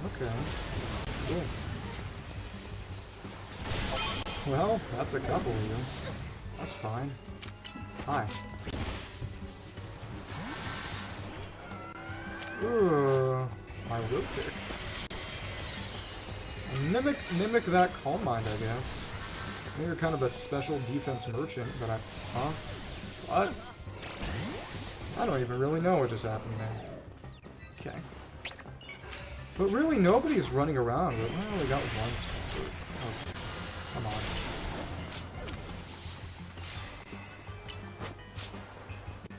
Okay. Cool. Well, that's a couple of you. That's fine. Hi. Ooh, my will tick. Mimic that Calm Mind, I guess. You're kind of a special defense merchant, but huh? What? I don't even really know what just happened there. Okay. But really, nobody's running around. We only got one Swampert. Oh, come on.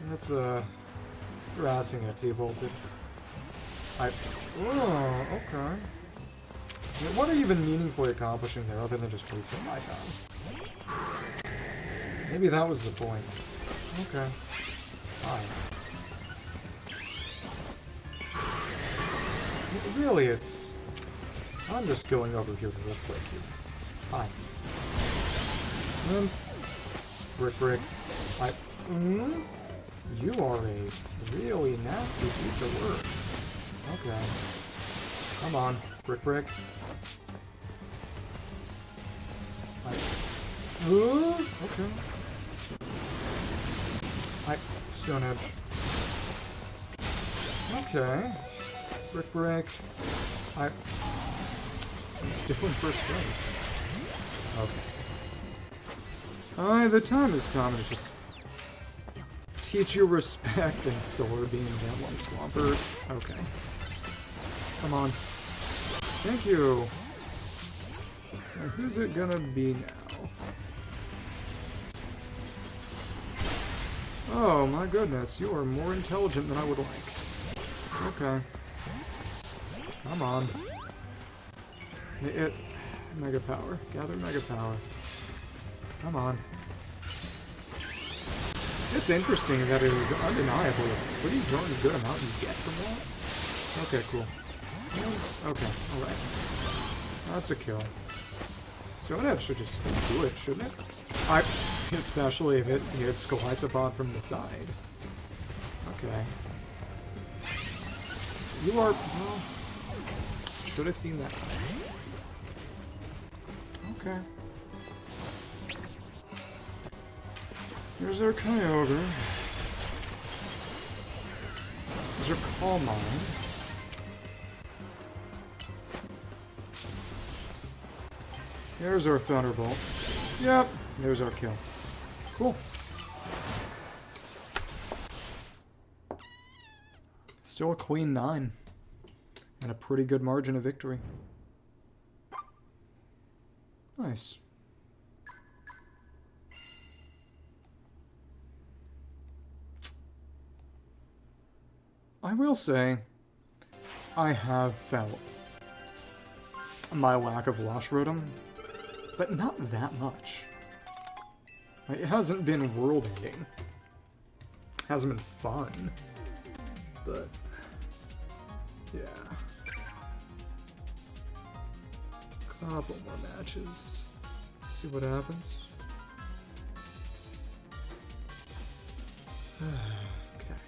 That's, harassing a T-bolted. Oh, okay. What are you even meaningfully accomplishing there other than just wasting my time? Maybe that was the point. Okay. Fine. Really, it's... I'm just going over here real quick here. Hi. Brick. You are a really nasty piece of work. Okay. Come on, Brick. Okay. Stone Edge. Okay. Brick. I'm still in first place. Okay. The time has come to just teach you respect and Solar Beam that one Swampert. Okay. Come on. Thank you. Now, who's it gonna be now? Oh my goodness, you are more intelligent than I would like. Okay. Come on. Mega Power. Gather Mega Power. Come on. It's interesting that it is undeniably a pretty darn good amount you get from that. Okay, cool. Okay, alright. That's a kill. Stone Edge should just do it, shouldn't it? Especially if it hits Golisopod from the side. Okay. You are... well... should have seen that. Okay. Here's our Kyogre. Here's our Calm Mind. There's our Thunderbolt. Yep, there's our kill. Cool. Still a Queen 9. And a pretty good margin of victory. Nice. I will say, I have felt my lack of Lush Rotom, but not that much. It hasn't been world-ending. Hasn't been fun. But, yeah. Couple more matches. See what happens. Okay.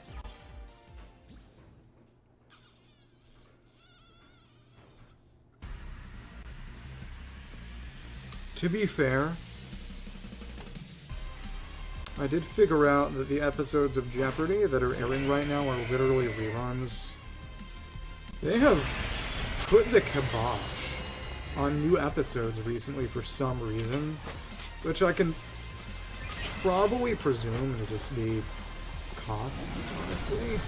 To be fair, I did figure out that the episodes of Jeopardy that are airing right now are literally reruns. They have put the kibosh on new episodes recently for some reason, which I can probably presume to just be costs, honestly.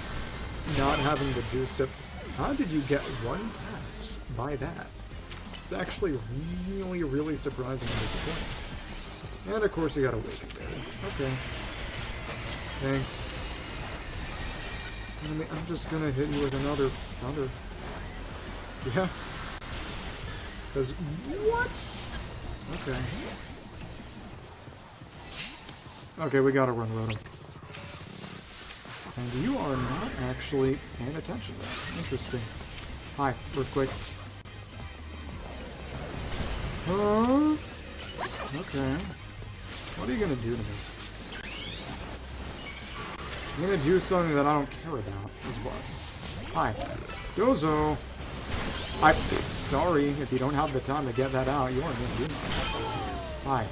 It's not having the juice to... How did you get one tapped by that? It's actually really, really surprising and disappointing. And of course you got Awaken Berry. Okay. Thanks. I'm just gonna hit you with another thunder. Yeah. Because what? Okay. Okay, we gotta run Rotom. And you are not actually paying attention to that. Interesting. Hi, Earthquake. Okay. What are you gonna do to me? I'm gonna do something that I don't care about, is what? Hi. Dozo! Sorry, if you don't have the time to get that out, you aren't gonna do much. Hi.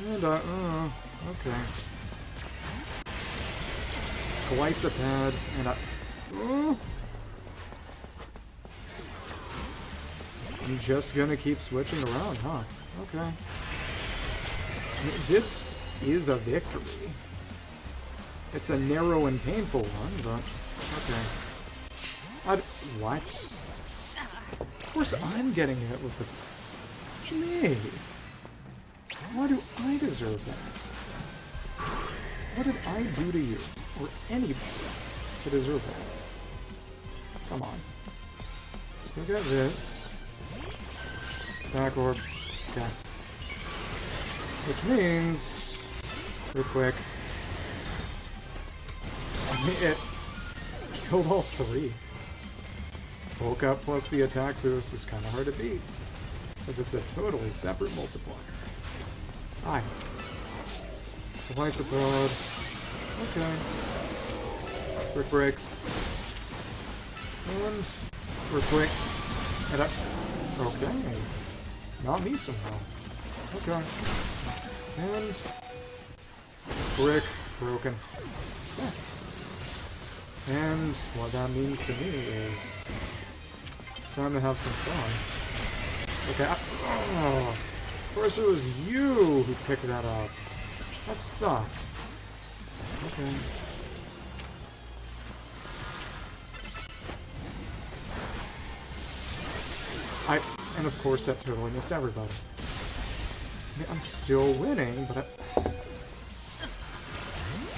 And, okay. Glycopad, and I'm just gonna keep switching around, huh? Okay. This is a victory. It's a narrow and painful one, but okay. What? Of course I'm getting hit with the... Me! Why do I deserve that? What did I do to you? Or anybody to deserve that? Come on. Let's go get this. Attack orb. Okay. Which means... Real quick. It killed all three. Woke up plus the attack boost is kind of hard to beat. Because it's a totally separate multiplier. Hi. Glycopod. Okay. Quick break. And we're quick. And okay. Not me somehow. Okay. And brick broken. Yeah. And what that means to me is it's time to have some fun. Okay. Oh, of course it was you who picked that up. That sucked. Okay. And of course that totally missed everybody. I mean, I'm still winning, but I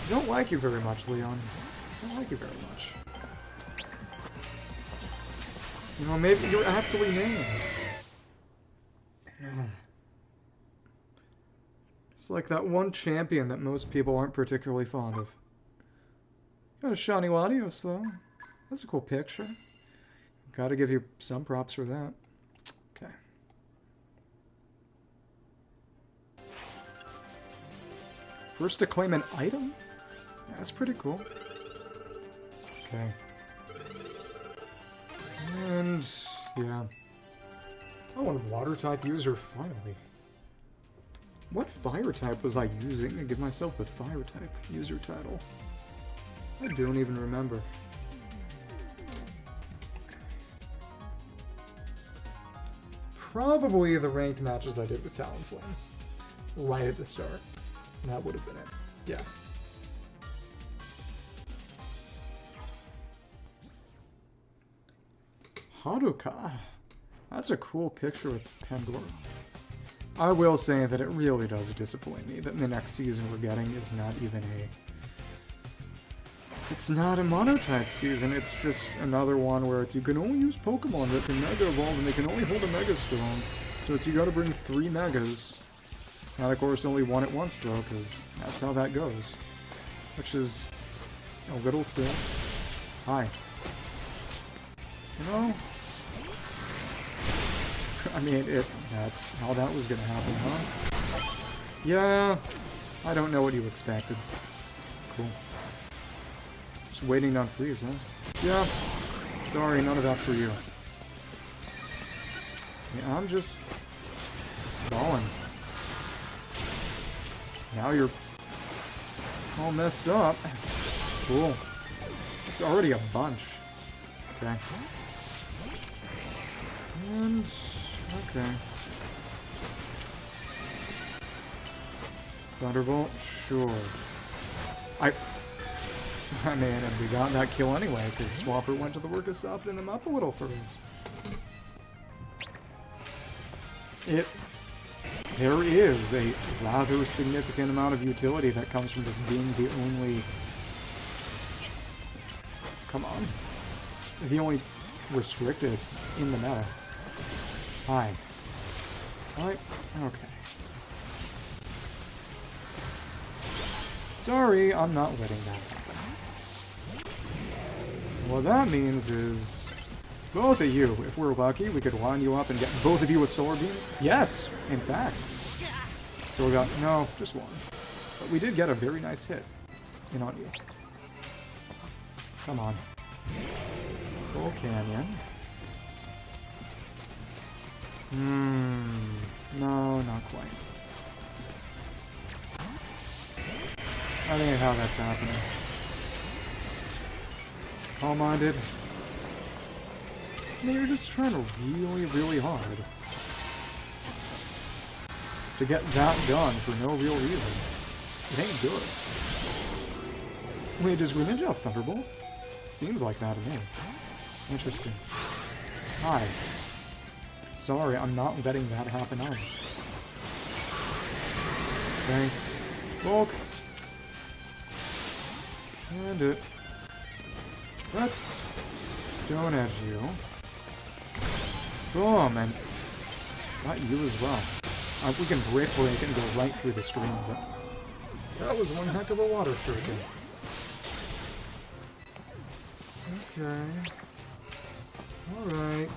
don't like you very much, Leon. I don't like you very much. You know, maybe you're aptly named. It's like that one champion that most people aren't particularly fond of. Got a shiny Latios, though. That's a cool picture. Gotta give you some props for that. Okay. First to claim an item? Yeah, that's pretty cool. Okay. And, yeah. Oh, a water-type user, finally. What fire-type was I using to give myself the fire-type user title? I don't even remember. Probably the ranked matches I did with Talonflame. Right at the start. That would have been it. Yeah. Haruka. That's a cool picture with Pandora. I will say that it really does disappoint me that the next season we're getting is not even a... It's not a monotype season, it's just another one where it's you can only use Pokemon that can Mega Evolve and they can only hold a Mega Stone. So it's you gotta bring 3 Megas. And of course only one at once though, because that's how that goes. Which is a little silly. Hi. You know? I mean, that's how that was gonna happen, huh? Yeah, I don't know what you expected. Cool. Just waiting on freeze, huh? Yeah. Sorry, none of that for you. Yeah, I'm just balling. Now you're all messed up. Cool. It's already a bunch. Okay. And... okay. Thunderbolt? Sure. I mean, and we got that kill anyway, because Swapper went to the work of softening them up a little for us. There is a rather significant amount of utility that comes from just being the only... come on. The only restricted in the meta. Hi. Hi. Okay. Sorry, I'm not letting that happen. What that means is... both of you, if we're lucky, we could line you up and get both of you with Solar Beam. Yes, in fact. Still got... no, just one. But we did get a very nice hit in on you. Come on. Full Canyon. No, not quite. That ain't how that's happening. Calm-minded. I mean, you're just trying really, really hard to get that done for no real reason. It ain't good. Wait, does Greninja have Thunderbolt? It seems like that to me. Interesting. Hi. Sorry, I'm not letting that happen either. Thanks. Bulk. And it. Let's Stone Edge you. Boom, and got you as well. We can break and go right through the screens. That was one heck of a water shuriken. Okay. Alright.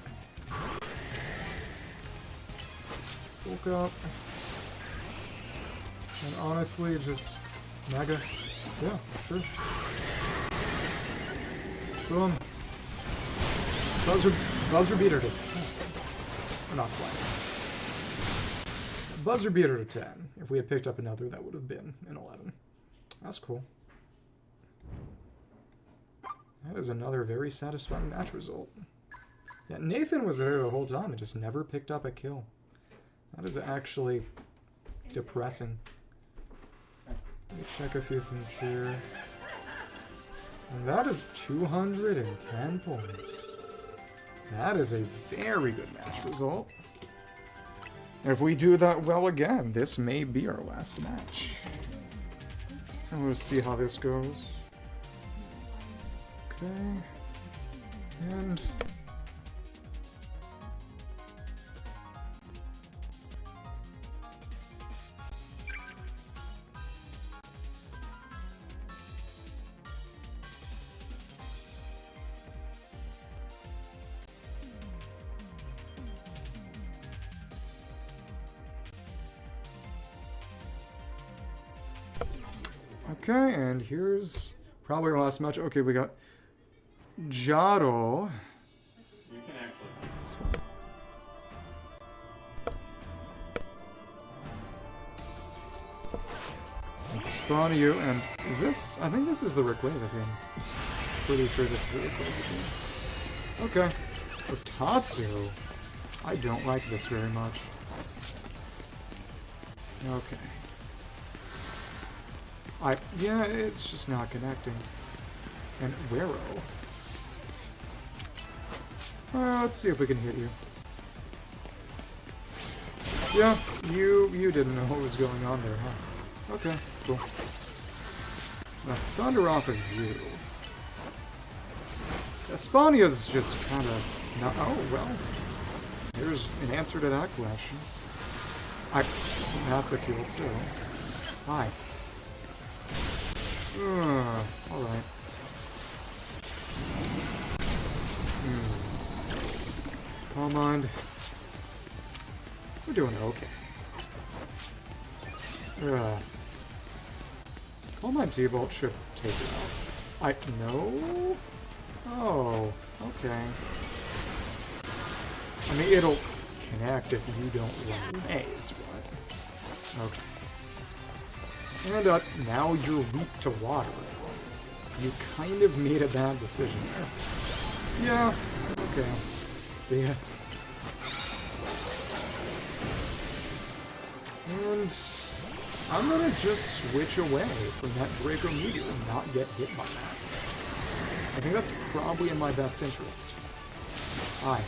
Woke up. And honestly, just mega. Yeah, sure. Boom. Buzzer beater to 10. Or not quite. Buzzer beater to 10. If we had picked up another, that would have been an 11. That's cool. That is another very satisfying match result. Yeah, Nathan was there the whole time and just never picked up a kill. That is actually depressing. Let me check a few things here. And that is 210 points. That is a very good match result. If we do that well again, this may be our last match. And we'll see how this goes. Okay. And... okay, and here's probably our last match. Okay, we got Jaro.
You can actually.
That's fine. And spawn you, and is this? I think this is the Rayquaza game. Pretty sure this is the Rayquaza game. Okay. Otatsu. I don't like this very much. Okay. Yeah, it's just not connecting. And Wero. Let's see if we can hit you. Yeah, you didn't know what was going on there, huh? Okay, cool. Now, thunder off of you. Espania's just kind of not. Oh well. Here's an answer to that question. That's a kill too. Hi. Alright. Calm mind. We're doing okay. Calm mind T-Bolt should take it out. No? Oh, okay. I mean, it'll connect if you don't run away, is what. Okay. And now you're weak to water. You kind of made a bad decision there. Yeah, okay. See ya. And I'm gonna just switch away from that Draco Meteor and not get hit by that. I think that's probably in my best interest. Hi.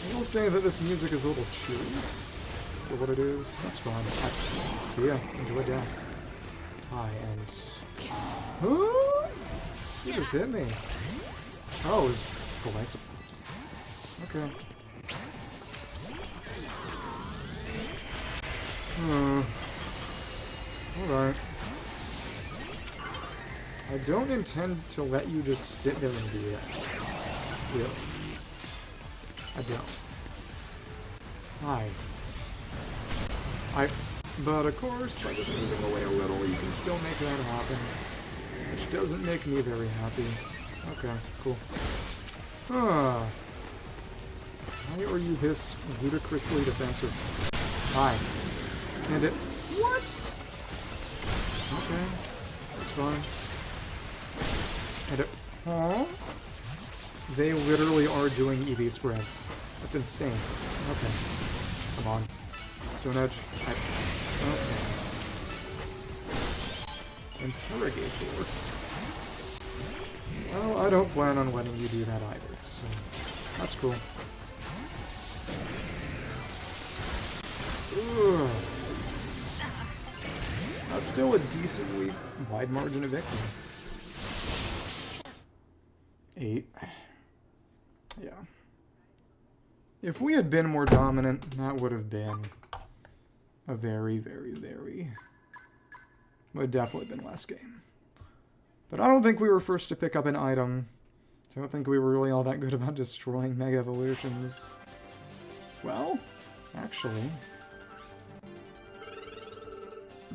I will say that this music is a little cheery for what it is. That's fine. See ya. Enjoy death. Hi, and... Ooh! You just hit me. Oh, it was Glycip. Okay. Alright. I don't intend to let you just sit there and do that. Really. I don't. Hi. But of course, by just moving away a little, you can still make that happen. Which doesn't make me very happy. Okay, cool. Why are you this ludicrously defensive? Hi. And it... What? Okay. That's fine. And it... Huh? They literally are doing EV spreads. That's insane. Okay. Come on. Stone Edge. Okay. Interrogator. Well, I don't plan on letting you do that either, so... That's cool. Ugh. That's still a decently wide margin of victory. 8. Yeah. If we had been more dominant, that would have been a very, very, very... would have definitely been less game. But I don't think we were first to pick up an item. So I don't think we were really all that good about destroying Mega Evolutions. Well, actually...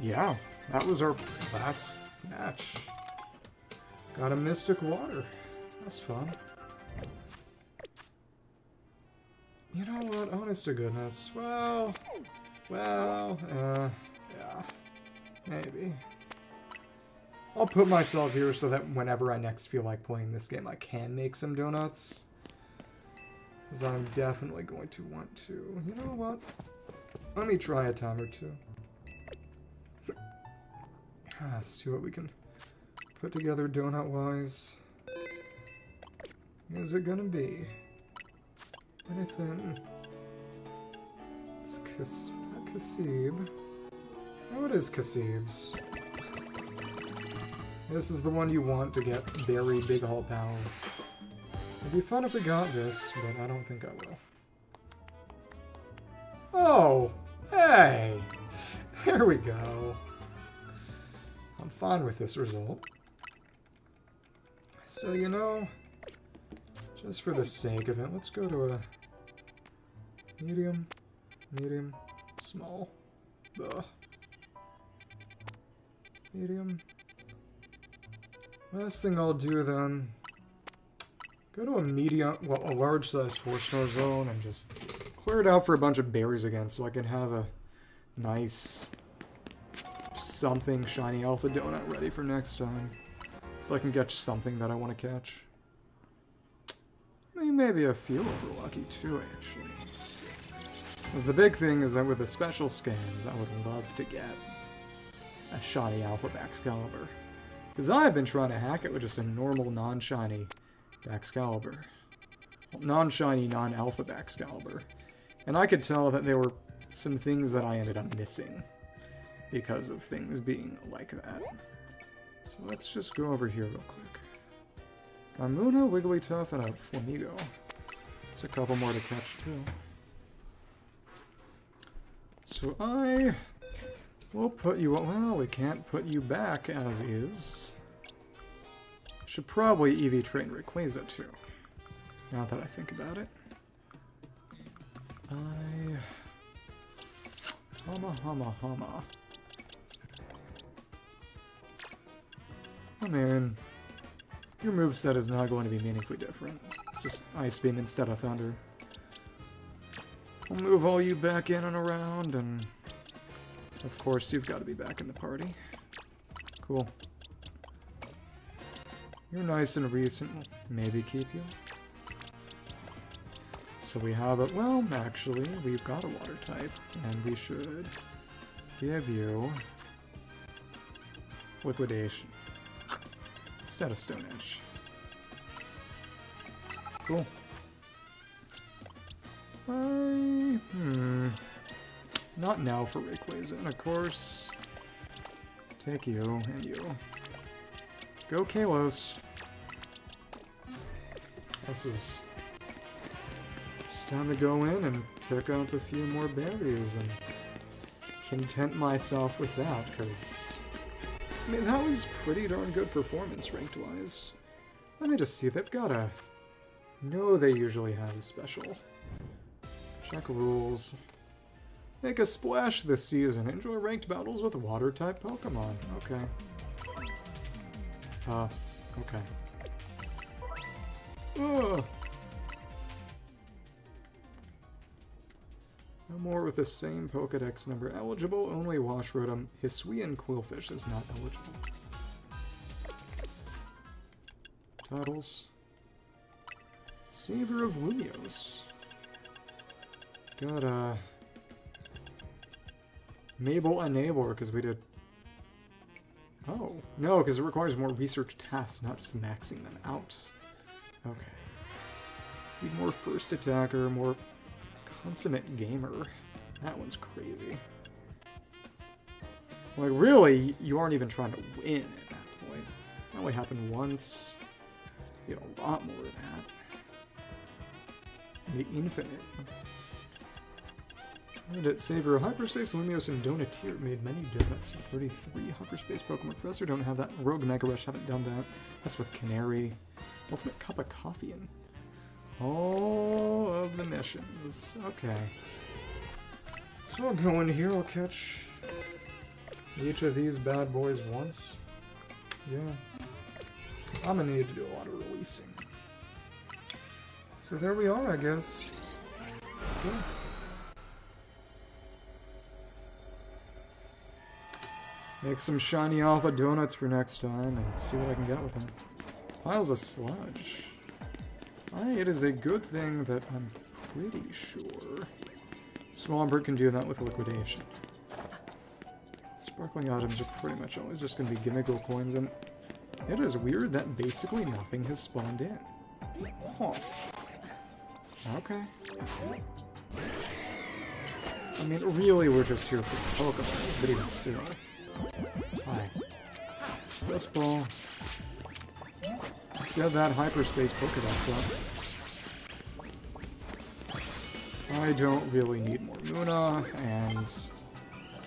Yeah, that was our last match. Got a Mystic Water. That's fun. You know what? Honest to goodness. Well, yeah. Maybe. I'll put myself here so that whenever I next feel like playing this game, I can make some donuts. Because I'm definitely going to want to. You know what? Let me try a time or two. See what we can put together donut-wise. Is it gonna be anything? It's Kasib. Oh, it is Kasib's. This is the one you want to get very big hull power. It'd be fun if we got this, but I don't think I will. Oh! Hey! There we go. I'm fine with this result. So, you know, just for the sake of it, let's go to a medium, small, medium. Last thing I'll do then, go to a medium, well, a large size 4-star zone and just clear it out for a bunch of berries again so I can have a nice something shiny alpha donut ready for next time. So I can catch something that I want to catch. I mean, maybe a few if we're lucky too, actually. Because the big thing is that with the special scans, I would love to get a shiny alpha Baxcalibur. Because I've been trying to hack it with just a normal non-shiny Baxcalibur. Well, non-shiny, non-alpha Baxcalibur. And I could tell that there were some things that I ended up missing because of things being like that. So let's just go over here real quick. Gamuna, Wigglytuff, and a Flamigo. It's a couple more to catch too. So I will put you... Well, we can't put you back as is. Should probably EV train Rayquaza too. Now that I think about it. Hama. I mean, your moveset is not going to be meaningfully different. Just Ice Beam instead of Thunder. I'll move all you back in and around, and of course you've got to be back in the party. Cool. You're nice and recent. Maybe keep you. So we have it. Well, actually, we've got a water type, and we should give you liquidation instead of Stone Edge. Cool. Not now for Rayquaza, of course. Take you and you. Go Kalos. This is just time to go in and pick up a few more berries and content myself with that, because I mean, that was pretty darn good performance ranked-wise. Let me just see, they've got a... No, they usually have a special. Check rules. Make a splash this season. Enjoy ranked battles with water-type Pokemon. Okay. Okay. Ugh. No more with the same Pokedex number eligible. Only Washrotom. Hisuian Quillfish is not eligible. Titles. Savior of Lumios. Got Mabel Enabler, because we did... Oh, no, because it requires more research tasks, not just maxing them out. Okay. Need more first attacker, more consummate gamer. That one's crazy. Like, really, you aren't even trying to win at that point. That only happened once. You get a lot more of that. The Infinite. And at Savior, Hyperspace, Lumios, and Donateer made many donuts. 33 Hyperspace Pokemon. Professor don't have that. Rogue Mega Rush haven't done that. That's with Canary. Ultimate Cup of Coffee and all of the missions. Okay. So I'll go in here, I'll catch each of these bad boys once. Yeah. I'm gonna need to do a lot of releasing. So there we are, I guess. Cool. Make some shiny alpha donuts for next time and see what I can get with them. Piles of sludge. It is a good thing that I'm pretty sure Swampert can do that with liquidation. Sparkling items are pretty much always just going to be gimmickle coins, and it is weird that basically nothing has spawned in. Huh. Okay. I mean, really, we're just here for the Pokemon, but even still. Hi. This ball. Let's get that hyperspace Pokedex up. I don't really need more Muna, and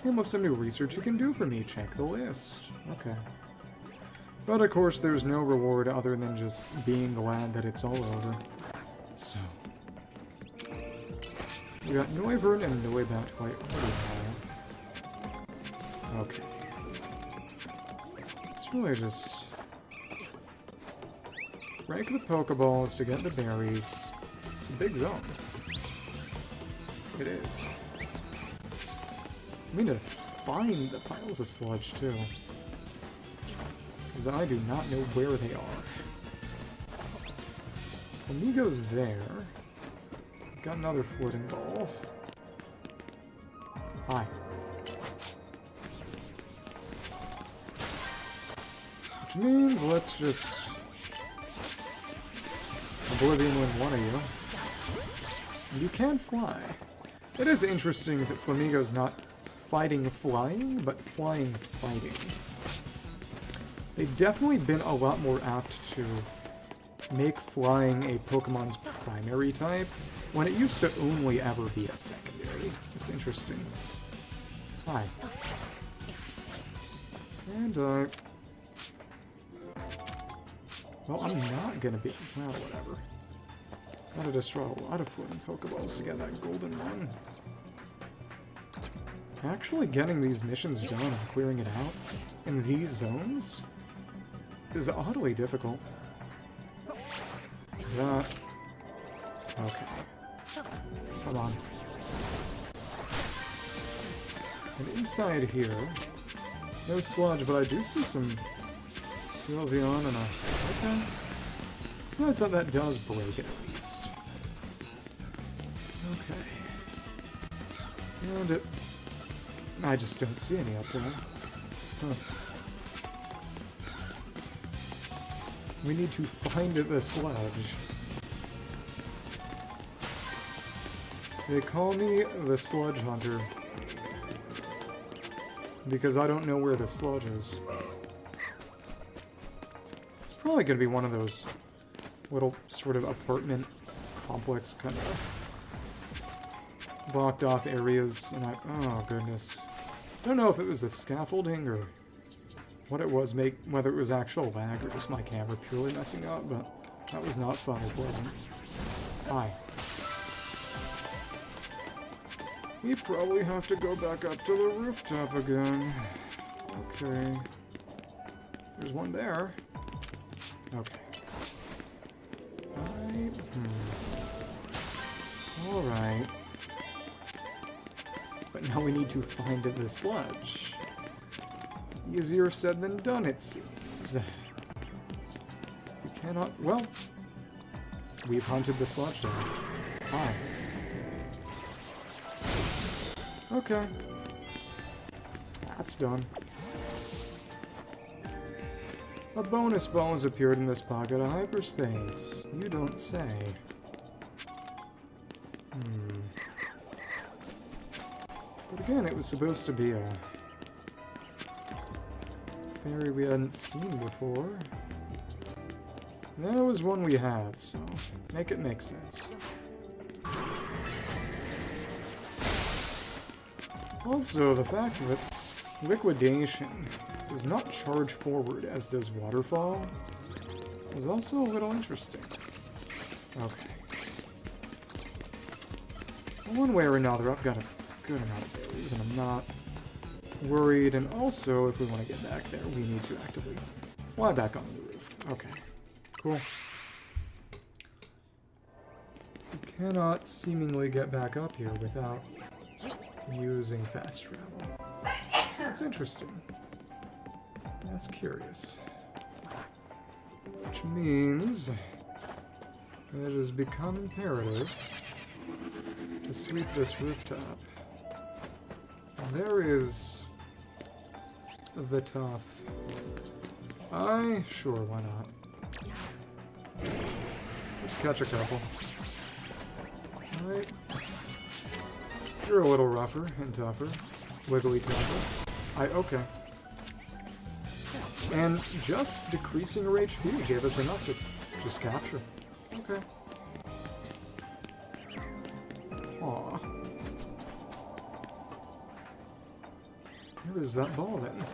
came up with some new research you can do for me. Check the list. Okay. But of course, there's no reward other than just being glad that it's all over. So. We got Noivern and Noibat quite pretty high. Okay. It's really just rank the Pokeballs to get the berries. It's a big zone. It is. I need to find the piles of sludge too, because I do not know where they are. Amigo's there. Got another floating ball. Hi. Which means let's just Oblivion win one of you. You can fly. It is interesting that Flamigo's not fighting flying, but flying fighting. They've definitely been a lot more apt to make flying a Pokemon's primary type, when it used to only ever be a secondary. It's interesting. Hi. And, well, I'm not gonna be... well, whatever. Gotta destroy a lot of floating Pokeballs to get that golden one. Actually getting these missions done and clearing it out in these zones is oddly difficult. That... okay. Come on. And inside here, no sludge, but I do see some Sylveon and a... Okay. It's nice that that does break it at least. Okay. And it... I just don't see any up there. Huh. We need to find the sludge. They call me the Sludge Hunter because I don't know where the sludge is. It's probably going to be one of those little sort of apartment complex kind of blocked off areas, and oh goodness. I don't know if it was the scaffolding or what it was, whether it was actual lag or just my camera purely messing up, but that was not fun or pleasant. Hi. We probably have to go back up to the rooftop again. Okay. There's one there. Okay. Alright. But now we need to find the sludge. Easier said than done, it seems. We cannot... Well, we've hunted the sludge down. Hi. Okay. That's done. A bonus ball has appeared in this pocket of hyperspace. You don't say. But again, it was supposed to be a fairy we hadn't seen before. That was one we had, so make it make sense. Also, the fact that Liquidation does not charge forward as does Waterfall is also a little interesting. Okay. One way or another, I've got a good amount of berries, and I'm not worried. And also, if we want to get back there, we need to actively fly back on the roof. Okay. Cool. We cannot seemingly get back up here without using fast travel. That's interesting. That's curious. Which means it has become imperative to sweep this rooftop. There is the top. Sure, why not? Just catch a couple. Alright. You're a little rougher and tougher. Wiggly tougher. Okay. And just decreasing her HP gave us enough to just capture. Okay. Aw. Where is that ball then?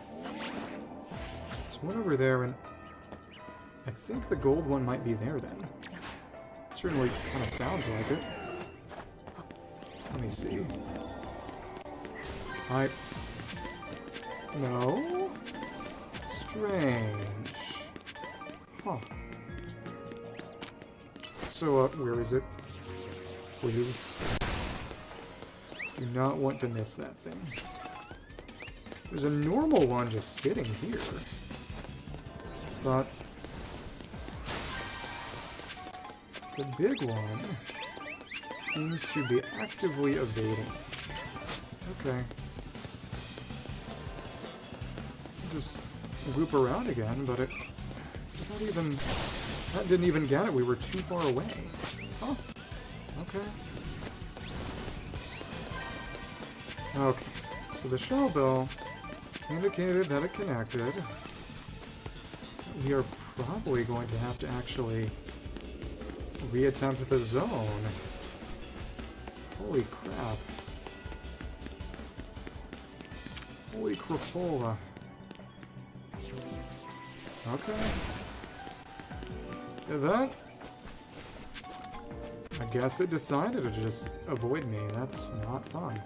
There's one over there, and I think the gold one might be there then. Certainly kind of sounds like it. Let me see. No? Strange. Huh. So, where is it? Please. Do not want to miss that thing. There's a normal one just sitting here. But the big one seems to be actively evading. Okay. Just loop around again, but it that didn't even get it. We were too far away. Oh. Okay. Okay. So the shell bell indicated that it connected. We are probably going to have to actually reattempt the zone. Holy crap. Holy crapola. Okay. Yeah, that... I guess it decided to just avoid me. That's not fun.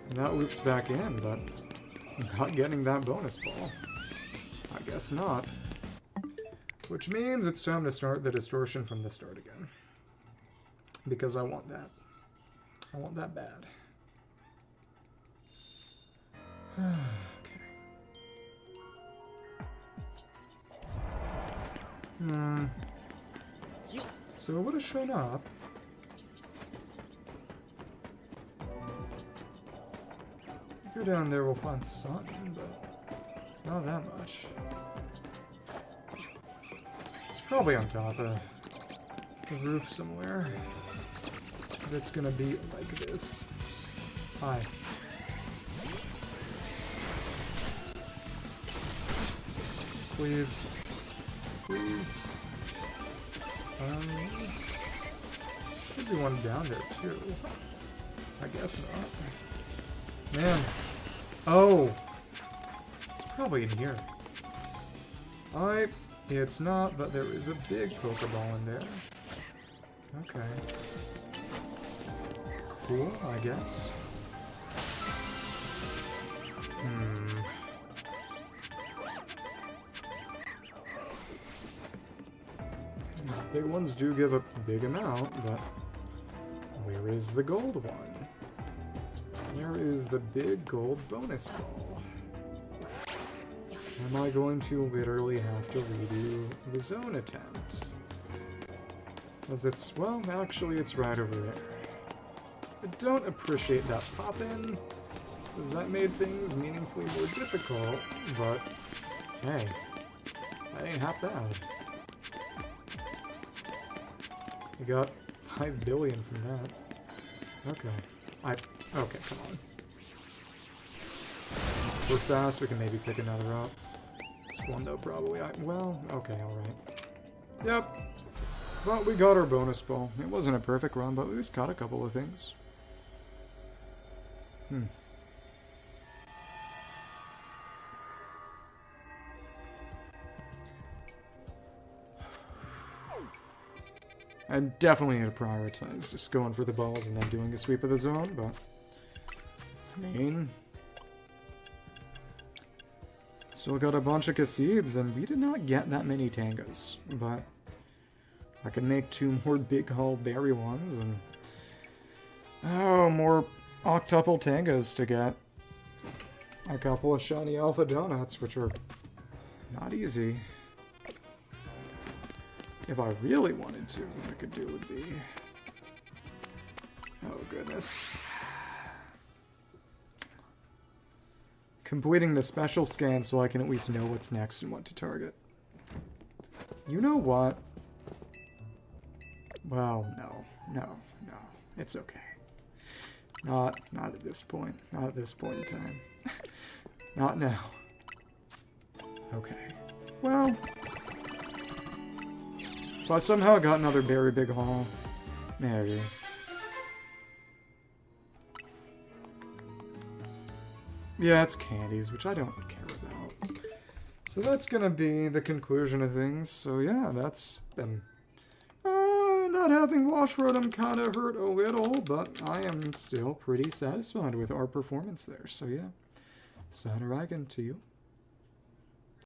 And that loops back in, but I'm not getting that bonus ball. I guess not. Which means it's time to start the distortion from the start again. Because I want that. I want that bad. Okay. So it would have shown up. Go down there, we'll find something, but not that much. It's probably on top of the roof somewhere. That's gonna be like this. Hi. Please. Please. Should be one down there too. I guess not. Man. Oh! It's probably in here. It's not, but there is a big Pokeball in there. Okay. Cool, I guess. Big ones do give a big amount, but where is the gold one? Where is the big gold bonus ball? Am I going to literally have to redo the zone attempt? Because it's, well, actually it's right over there. I don't appreciate that pop-in, because that made things meaningfully more difficult, but hey, that ain't half bad. We got 5 billion from that. Okay. Okay, come on. We're fast, we can maybe pick another up. This one though, probably. Well, okay, alright. Yep. But we got our bonus ball. It wasn't a perfect run, but we just caught a couple of things. I definitely need to prioritize just going for the balls and then doing a sweep of the zone, but I mean, still got a bunch of Kasibs, and we did not get that many Tangas, but I can make 2 more big haul berry ones, and more octuple Tangas to get a couple of shiny alpha donuts, which are not easy. If I really wanted to, what I could do would be... Oh, goodness. Completing the special scan so I can at least know what's next and what to target. You know what? Well, no. It's okay. Not at this point. Not at this point in time. Not now. Okay. Well... If I somehow got another very big haul, maybe. Yeah, it's candies, which I don't care about. So that's gonna be the conclusion of things. So yeah, that's been... not having Wash Rotom kinda hurt a little, but I am still pretty satisfied with our performance there. So yeah, Saturagan to you.